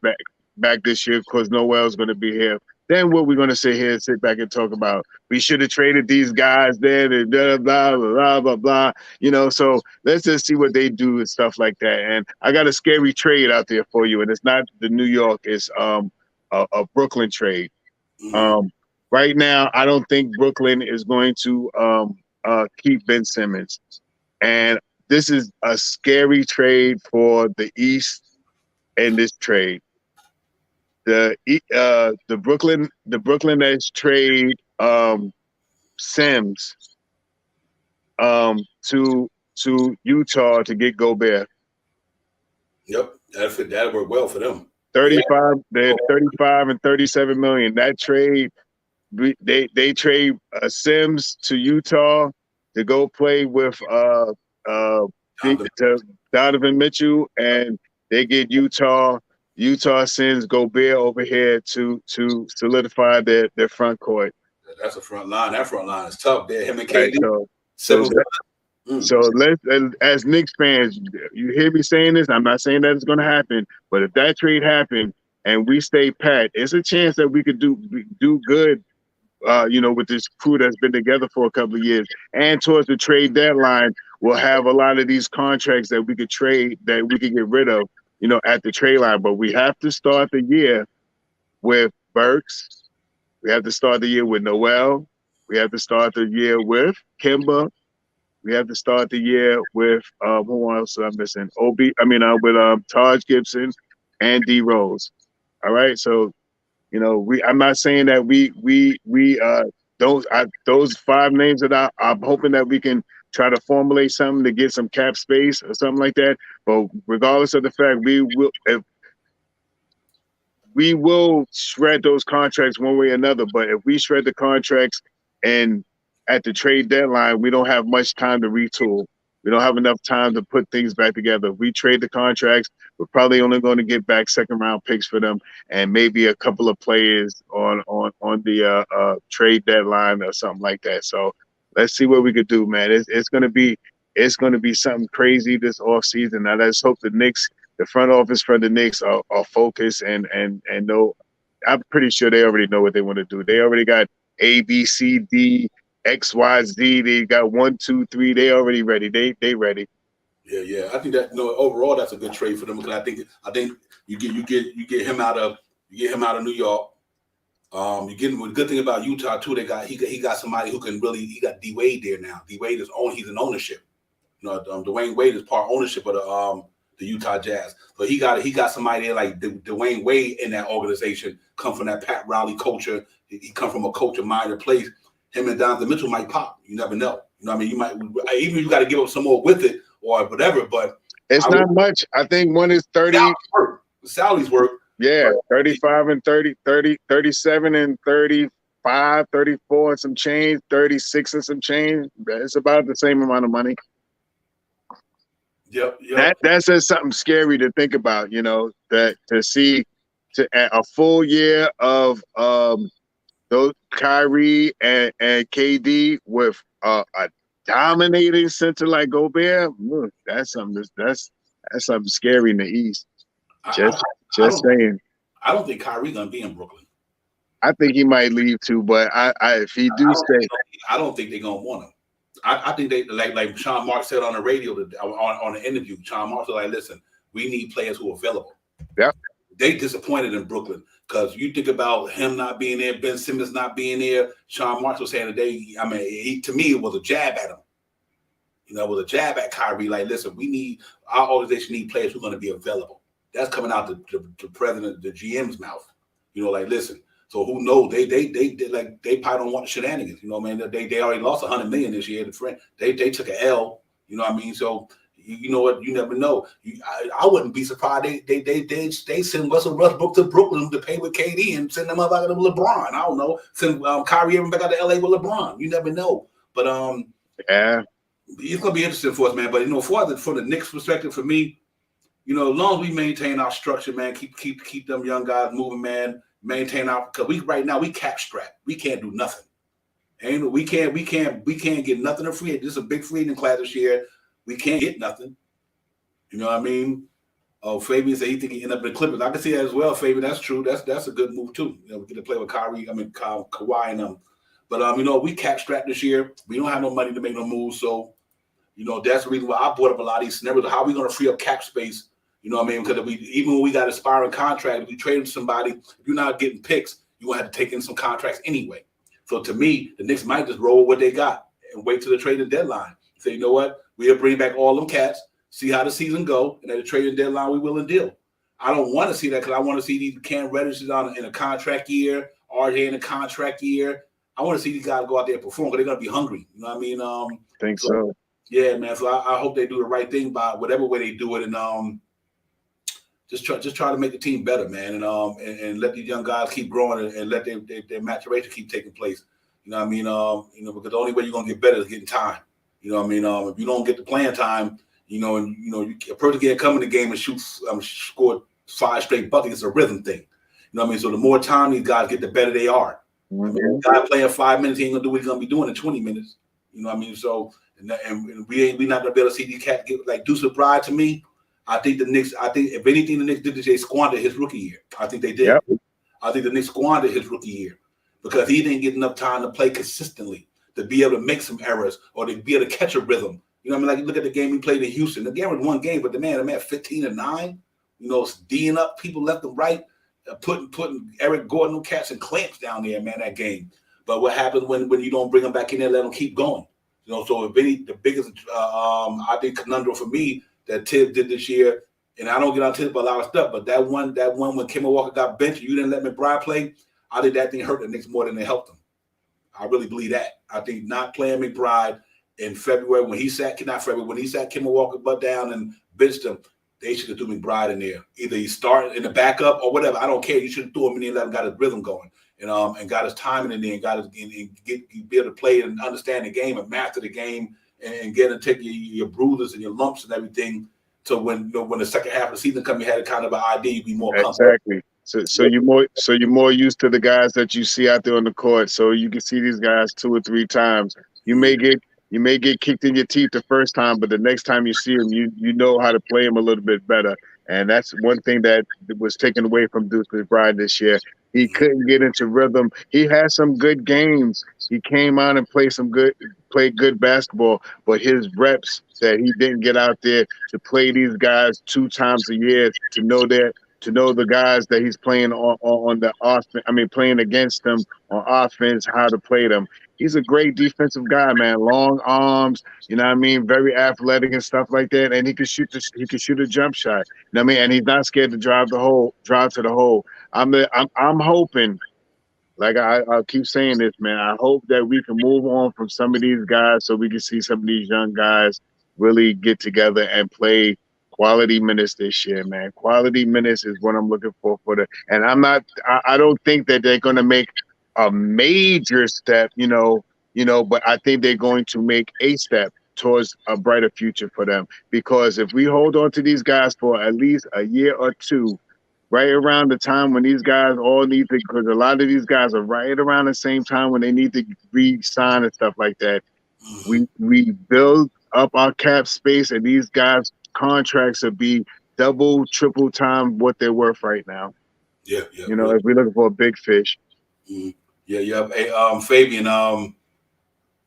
back this year because Noel's going to be here. Then what we're going to sit here and sit back and talk about, we should have traded these guys then and blah, blah, blah, blah, blah. So let's just see what they do and stuff like that. And I got a scary trade out there for you. And it's not the New York, it's a Brooklyn trade. Mm-hmm. Right now, I don't think Brooklyn is going to keep Ben Simmons. And this is a scary trade for the East in this trade. The Brooklyn Nets trade Sims to Utah to get Gobert. Yep, that worked well for them. 35, they're 35 and 37 million. That trade, they trade Sims to Utah to go play with Donovan Mitchell, and they get Utah sends Gobert over here to solidify their front court. That's a front line. That front line is tough. There, him and KD. Right, so let's, as Knicks fans, you hear me saying this. I'm not saying that it's going to happen, but if that trade happened and we stay pat, it's a chance that we could do good. With this crew that's been together for a couple of years, and towards the trade deadline, we'll have a lot of these contracts that we could trade, that we could get rid of, at the trade line. But we have to start the year with Burks. We have to start the year with Noel. We have to start the year with Kemba. We have to start the year with who else am I missing? With Taj Gibson and D Rose. All right, so I'm not saying that those 5 names that I'm hoping that we can try to formulate something to get some cap space or something like that. But regardless of the fact, we will shred those contracts one way or another. But if we shred the contracts and at the trade deadline, we don't have much time to retool. We don't have enough time to put things back together. If we trade the contracts, we're probably only going to get back 2nd-round picks for them, and maybe a couple of players on the trade deadline or something like that. So let's see what we could do, man. It's going to be something crazy this offseason. Now let's hope the front office for the Knicks are focused and know. I'm pretty sure they already know what they want to do. They already got A, B, C, D, X, Y, Z. They got 1, 2, 3. They already ready. They ready. Yeah. I think that overall that's a good trade for them, because I think you get him out of New York. You get him. The good thing about Utah too, he got somebody who can really. He got D Wade there now. D Wade is he's in ownership. Dwayne Wade is part ownership of the Utah Jazz. So he got somebody there like Dwayne Wade in that organization. Come from that Pat Riley culture. He come from a culture-minded place. Him and Donovan Mitchell might pop. You never know. You might, even if you got to give up some more with it or whatever, but it's not much. I think one is 30. The salaries work. Yeah, 35 and 30, 37 and 35, 34 and some change, 36 and some change. It's about the same amount of money. Yep. That says something scary to think about, that to see a full year of those Kyrie and KD with a dominating center like Gobert. That's something scary in the East. Just saying. I don't think Kyrie gonna be in Brooklyn. I think he might leave too, but if he do stay, I don't think they're gonna want him. I think they like Sean Marks said on the radio on an interview. Sean Marks was like, "Listen, we need players who are available." Yeah. They disappointed in Brooklyn because you think about him not being there, Ben Simmons not being there. Sean Marks was saying today, to me, it was a jab at him. It was a jab at Kyrie. Like, listen, our organization need players who are going to be available. That's coming out the president, the GM's mouth. Listen. So who knows? They probably don't want the shenanigans. They already lost $100 million this year. They took an L. So. You know what? You never know. I wouldn't be surprised. They send Russell Westbrook to Brooklyn to pay with KD and send them up out of LeBron. I don't know. Send Kyrie Irving back out to LA with LeBron. You never know. But yeah, it's gonna be interesting for us, man. But for the Knicks perspective, for me, as long as we maintain our structure, man, keep them young guys moving, man. Maintain because we cap strapped. We can't do nothing. And we can't get nothing in free. This is a big free agent class this year. We can't get nothing. You know what I mean? Oh, Fabian said he think he end up in the Clippers. I can see that as well, Fabian. That's true. That's a good move too. We get to play with Kawhi and them. But we cap strapped this year. We don't have no money to make no moves. So, that's the reason why I brought up a lot of these scenarios. How are we going to free up cap space? You know what I mean? Because even when we got expiring contract, if we trade somebody, if you're not getting picks, you're going to have to take in some contracts anyway. So to me, the Knicks might just roll what they got and wait till the trading deadline. Say, you know what? We'll bring back all them cats, see how the season go, and at the trading deadline, we will and deal. I don't want to see that because I want to see these Cam Reddishes in a contract year, RJ in a contract year. I want to see these guys go out there and perform because they're going to be hungry. You know what I mean? Think so. Yeah, man. So I hope they do the right thing by whatever way they do it, and just try to make the team better, man, and let these young guys keep growing and let their maturation keep taking place. You know what I mean? Because the only way you're gonna get better is getting time. You know what I mean? If you don't get the playing time, a person can't come in the game and score 5 straight buckets. It's a rhythm thing. You know what I mean? So the more time these guys get, the better they are. A guy playing 5 minutes, he ain't gonna do what he's gonna be doing in 20 minutes. You know what I mean? So and we not gonna be able to see these cats get like Deuce McBride. To me, I think if anything the Knicks did, they squandered his rookie year. I think they did. Yep. I think the Knicks squandered his rookie year because he didn't get enough time to play consistently to be able to make some errors or to be able to catch a rhythm. You know what I mean? Like, look at the game he played in Houston. The game was one game, but the man 15-9. D'ing up people left and right, putting Eric Gordon, no cats and clamps down there, man, that game. But what happens when you don't bring them back in there, let them keep going? So the biggest, I think, conundrum for me that Tibbs did this year, and I don't get on Tibbs about a lot of stuff, but that one when Kemba Walker got benched, you didn't let McBride play, I think that thing hurt the Knicks more than it helped them. I really believe that. I think not playing McBride in February when he sat Kemba Walker butt down and benched him, they should have threw McBride in there. Either he started in the backup or whatever. I don't care. You should have threw him in there and let him got his rhythm going. And got his timing in there and be able to play and understand the game and master the game and get and take your bruises and your lumps and everything. So when the second half of the season comes, you had a kind of an idea, you'd be more comfortable. Exactly. So you're more used to the guys that you see out there on the court. So you can see these guys 2 or 3 times. You may get kicked in your teeth the first time, but the next time you see them, you know how to play them a little bit better. And that's one thing that was taken away from Deuce McBride this year. He couldn't get into rhythm. He had some good games. He came out and played good basketball, but his reps that he didn't get out there to play these guys 2 times a year, to know the guys that he's playing on the offense. I mean, playing against them on offense, how to play them. He's a great defensive guy, man. Long arms, you know what I mean? Very athletic and stuff like that. And he can shoot a jump shot. You know what I mean? And he's not scared to drive to the hole. I'm hoping, like I'll keep saying this, man. I hope that we can move on from some of these guys so we can see some of these young guys really get together and play quality minutes this year, man. Quality minutes is what I'm looking for and I don't think that they're going to make a major step, but I think they're going to make a step towards a brighter future for them. Because if we hold on to these guys for at least a year or 2, right around the time when these guys all need to, because a lot of these guys are right around the same time when they need to re-sign and stuff like that, we build up our cap space and these guys' contracts will be double, triple time what they're worth right now. Yeah. If we're looking for a big fish. Mm-hmm. Yeah. Hey, Fabian,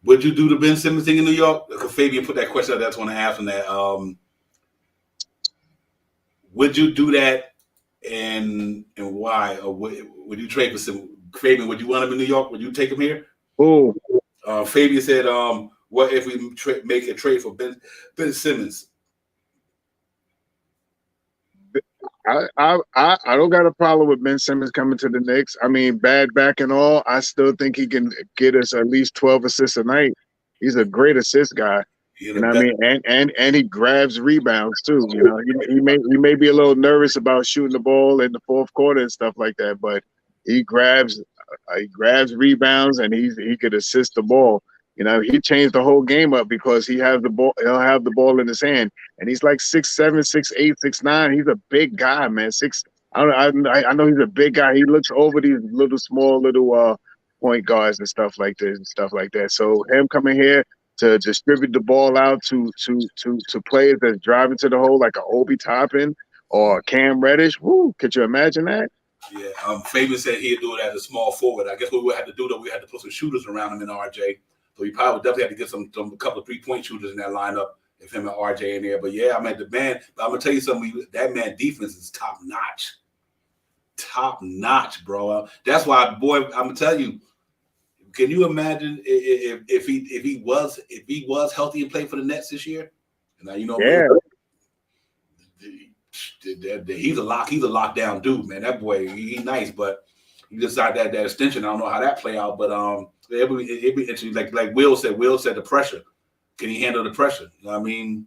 would you do the Ben Simmons thing in New York? Because Fabian put that question out there. I just want to ask him that. Would you do that, and why? Or would you trade for Simmons? Fabian, would you want him in New York? Would you take him here? Oh, Fabian said, what if we make a trade for Ben Simmons? I don't got a problem with Ben Simmons coming to the Knicks. I mean, bad back and all, I still think he can get us at least 12 assists a night. He's a great assist guy. You know what I mean? And he grabs rebounds too. He may be a little nervous about shooting the ball in the fourth quarter and stuff like that, but he grabs rebounds and he could assist the ball. He changed the whole game up because he has the ball. He'll have the ball in his hand, and he's like 6'7", 6'8", 6'9". He's a big guy, man. I know he's a big guy. He looks over these small point guards and stuff like this and stuff like that. So him coming here to distribute the ball out to players that's driving to the hole like a Obi Toppin or Cam Reddish. Woo! Could you imagine that? Yeah. Fabian said he'd do it as a small forward. I guess what we would have to do though, we had to put some shooters around him in RJ. So you probably definitely have to get a couple of 3-point shooters in that lineup if him and RJ in there. But yeah, I'm gonna tell you something. That man defense is top notch, bro. That's why, boy, I'm gonna tell you, Can you imagine if he was healthy and played for the Nets this year? And now you know Yeah. he's a lockdown dude, man. That boy, he's nice, but he decided that extension. I don't know how that play out, but it'd be interesting. Like Will said the pressure. Can he handle the pressure? You know what I mean?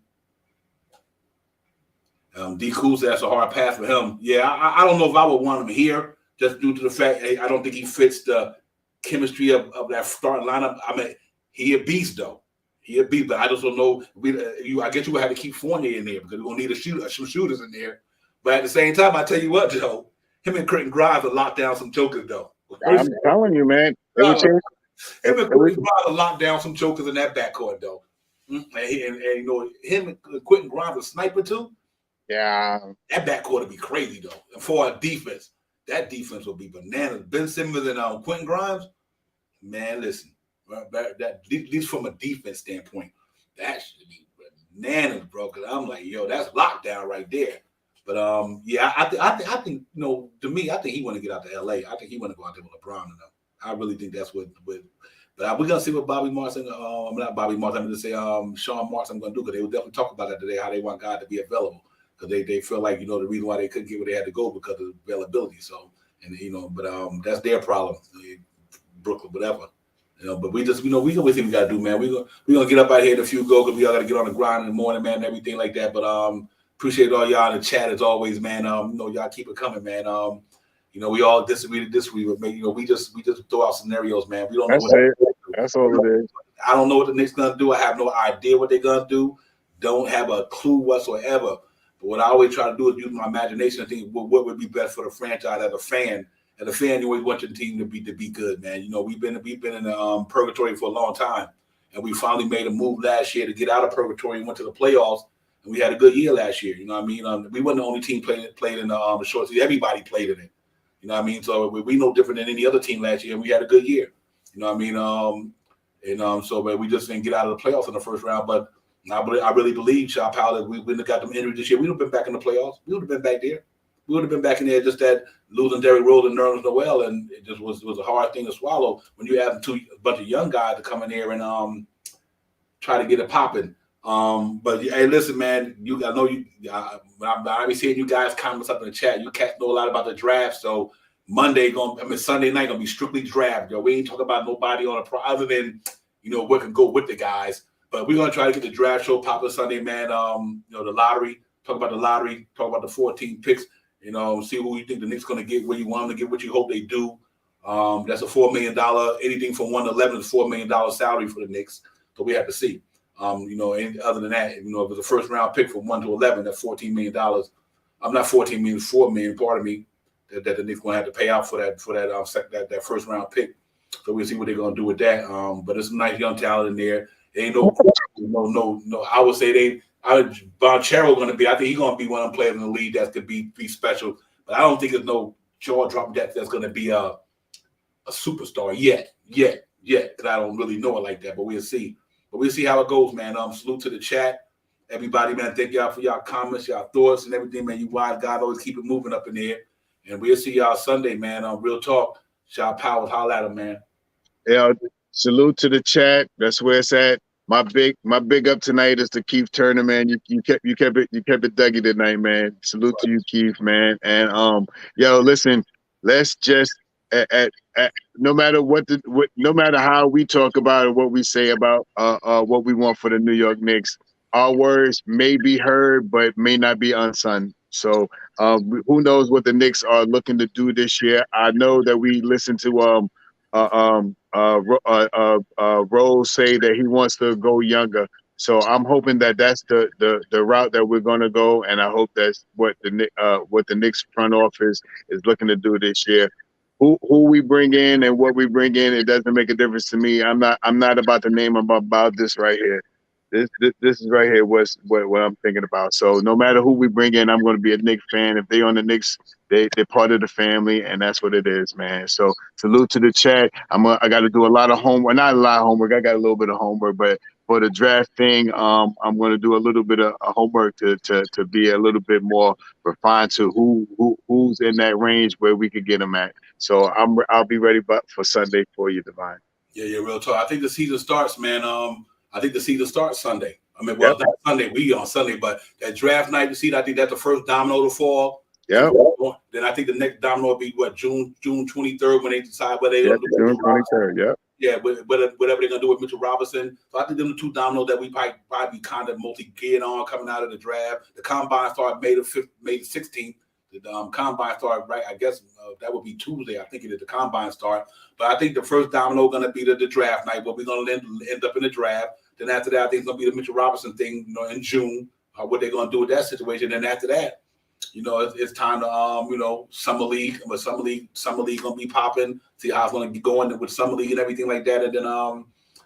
D. Cool said that's a hard pass for him. Yeah, I don't know if I would want him here just due to the fact I don't think he fits the chemistry of that starting lineup. I mean, he a beast though. He a beast, but I just don't know. I guess you would have to keep Fournier in there because we're gonna need some shooters in there. But at the same time, I tell you what, Joe, him and Quentin Grimes will lock down some chokers though. I'm telling you, man. It would change. Him and Quentin Grimes will lock down some chokers in that backcourt though. And you know, him and Quentin Grimes a sniper too. Yeah. That backcourt would be crazy though. And for our defense, that defense will be bananas. Ben Simmons and Quentin Grimes, man, listen, at least from a defense standpoint, that should be bananas, bro. Because I'm like, yo, that's lockdown right there. But yeah, I think you know, to me, I think he want to get out to LA. I think he want to go out there with LeBron and them. I really think that's what. But we're gonna see what Bobby Martin, not Bobby Martin, I'm gonna say Sean Martin gonna do, because they will definitely talk about that today, how they want God to be available. Because they feel like, you know, the reason why they couldn't get where they had to go because of availability. So, and you know, but that's their problem, Brooklyn, whatever. You know, but we just, you know, we got what we got to do, man. We gonna get up out here in a few go, because we all got to get on the grind in the morning, man, and everything like that. But appreciate all y'all in the chat as always, man. You know, y'all keep it coming, man. You know, we all disagree, but you know, we just throw out scenarios, man. We don't know That's all it is. I don't know what the Knicks gonna do. I have no idea what they're gonna do. Don't have a clue whatsoever. But what I always try to do is use my imagination and think what would be best for the franchise as a fan. As a fan, you always want your team to be good, man. You know, we've been in the purgatory for a long time, and we finally made a move last year to get out of purgatory and went to the playoffs, and we had a good year last year. You know what I mean? We weren't the only team played in the short season. Everybody played in it. You know what I mean? So we no different than any other team last year, and we had a good year. You know what I mean? So but we just didn't get out of the playoffs in the first round, but. I really believe, Shaw Powell, that we wouldn't have got them injuries this year. We would have been back in the playoffs. We would have been back there. We would have been back in there. Just that losing Derrick Rose and Nerlens Noel, and it just was a hard thing to swallow when you have a bunch of young guys to come in there and try to get it popping. But hey, listen, man, I know you. I be seeing you guys comments up in the chat. You cats know a lot about the draft, so Sunday night gonna be strictly draft. Yo, we ain't talking about nobody on a other than what can go with the guys. But we're gonna try to get the draft show popping Sunday, man. The lottery. Talk about the lottery. Talk about the 14 picks. See who you think the Knicks gonna get, where you want them to get, what you hope they do. That's a $4 million. Anything from 1 to 11 is $4 million salary for the Knicks. So we have to see. And other than that, if it's a first round pick from 1 to 11, that's $14 million. I'm not 14 million, $4 million. Pardon me. That the Knicks gonna have to pay out for that first round pick. So we'll see what they're gonna do with that. But there's some nice young talent in there. Ain't no. I would say Bonchero going to be. I think he's going to be one of the players in the league that could be special. But I don't think there's no jaw drop that's going to be a superstar yet. Because I don't really know it like that. But we'll see. But we'll see how it goes, man. Salute to the chat, everybody, man. Thank y'all for y'all comments, y'all thoughts, and everything, man. You wise guys always keep it moving up in there. And we'll see y'all Sunday, man. Real talk. Shaw Powell, holla at him, man. Yeah. Salute to the chat. That's where it's at. My big up tonight is to Keith Turner, man. You kept it Dougie tonight, man. Salute to you, Keith, man. And listen, let's just no matter no matter how we talk about it, what we say about what we want for the New York Knicks, our words may be heard but may not be unsung. So who knows what the Knicks are looking to do this year? I know that we listen to Rose say that he wants to go younger. So I'm hoping that that's the route that we're going to go, and I hope that's what the Knicks front office is looking to do this year. Who we bring in and what we bring in, it doesn't make a difference to me. I'm not about the name. I'm about this right here. This is right here what I'm thinking about. So no matter who we bring in, I'm going to be a Knicks fan. If they on the Knicks, they're part of the family, and that's what it is, man. So salute to the chat. I got to do a lot of homework. Not a lot of homework. I got a little bit of homework, but for the draft thing, I'm going to do a little bit of homework to be a little bit more refined to who's in that range where we could get them at. So I'll be ready for Sunday for you, Divine. Yeah, real talk. I think the season starts, man. I think the season starts Sunday. I mean, well, not Sunday. We on Sunday, but that draft night, the season, I think that's the first domino to fall. Yeah. Then I think the next domino will be what, June 23rd when they decide what they're Yeah, going to do. June 23rd. Yeah. Yeah, whatever they're gonna do with Mitchell Robinson. So I think them the two dominoes that we probably kind of multi-geared on coming out of the draft. The combine started May the 16th. The combine started right. I guess that would be Tuesday. I think it is the combine start. But I think the first domino gonna be the draft night. Where we're gonna end up in the draft. Then after that, I think it's gonna be the Mitchell Robinson thing. You know, in June. What they're gonna do with that situation. And after that, you know, it's time to you know, summer league. But summer league gonna be popping. See how it's gonna be going with summer league and everything like that. And then a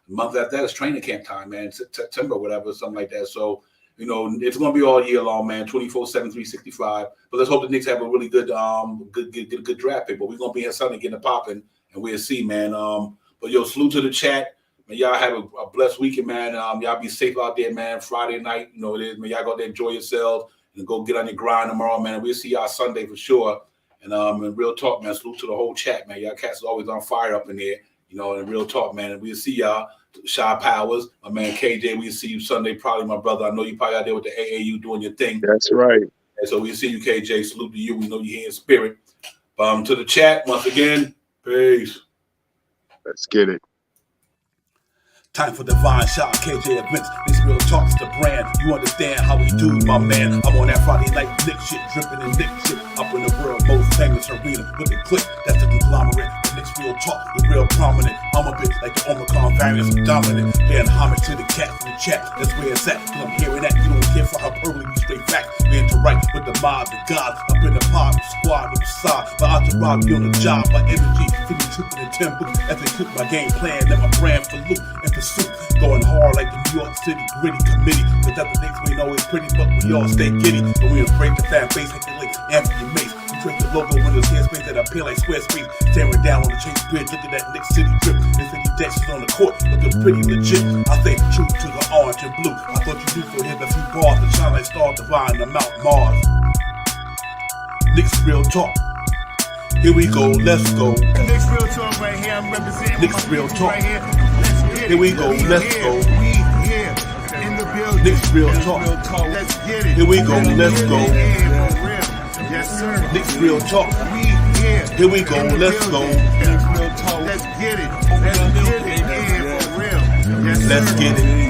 month after that is training camp time, man. September, whatever, something like that. So, you know, it's gonna be all year long, man. 24/7, 365. But let's hope the Knicks have a really good good draft pick. But we're gonna be here Sunday getting it popping, and we'll see, man. But yo, salute to the chat. Man, y'all have a blessed weekend, man. Y'all be safe out there, man. Friday night, you know it is, man. Y'all go out there, enjoy yourselves. And go get on your grind tomorrow, man. We'll see y'all Sunday for sure. And real talk, man. Salute to the whole chat, man. Y'all cats is always on fire up in there, you know. And real talk, man. And we'll see y'all. Shy Powers, my man KJ. We'll see you Sunday, probably, my brother. I know you probably out there with the AAU doing your thing. That's right. And so we'll see you, KJ. Salute to you. We know you're here in spirit. To the chat once again. Peace. Let's get it. Time for divine shot, KJ events. This real talk's the brand. You understand how we do, my man. I'm on that Friday night Nick shit, dripping in Nick shit. Up in the world, most famous arena with the click. That's the conglomerate. The Nick's real talk, the real prominent. I'm a bit like the Omicron variant, dominant. Paying homage to the cat in the chat. That's where it's at. Cause I'm hearing that. You don't care for hyperbole, you straight fact. We interact with the mob, the gods. Up in the pod, the squad, the side. My entourage be on the job, my energy. Feeling tripping in temple as they cook my game plan. Let my brand for loop and pursuit. Going hard like the New York City gritty committee. Cause that the things we know is pretty, but we all stay giddy. But we afraid the fan base, hit the link, Anthony Mace. We drink the logo when there's hairspace that appear like Squarespace. Staring down on the Chase Bridge, look at that Nick City drip. There's 50 dashes on the court, looking pretty legit. I stay true to the orange and blue. I thought you knew for him a few bars to shine like stars divine to Mount Mars. Nick's real talk. Here we go, let's go. Nick's real talk right here. I'm representing Nick's real talk. right here. Let's get it. Here we go, let's go. We here in the building. Nick's real talk. Let's get it. Here we go, let's go. Yes, sir. Nick's real talk. We here. Here we go, let's go. Let's get it. Let's get it. Yeah, for real. Yes, sir. Let's get it.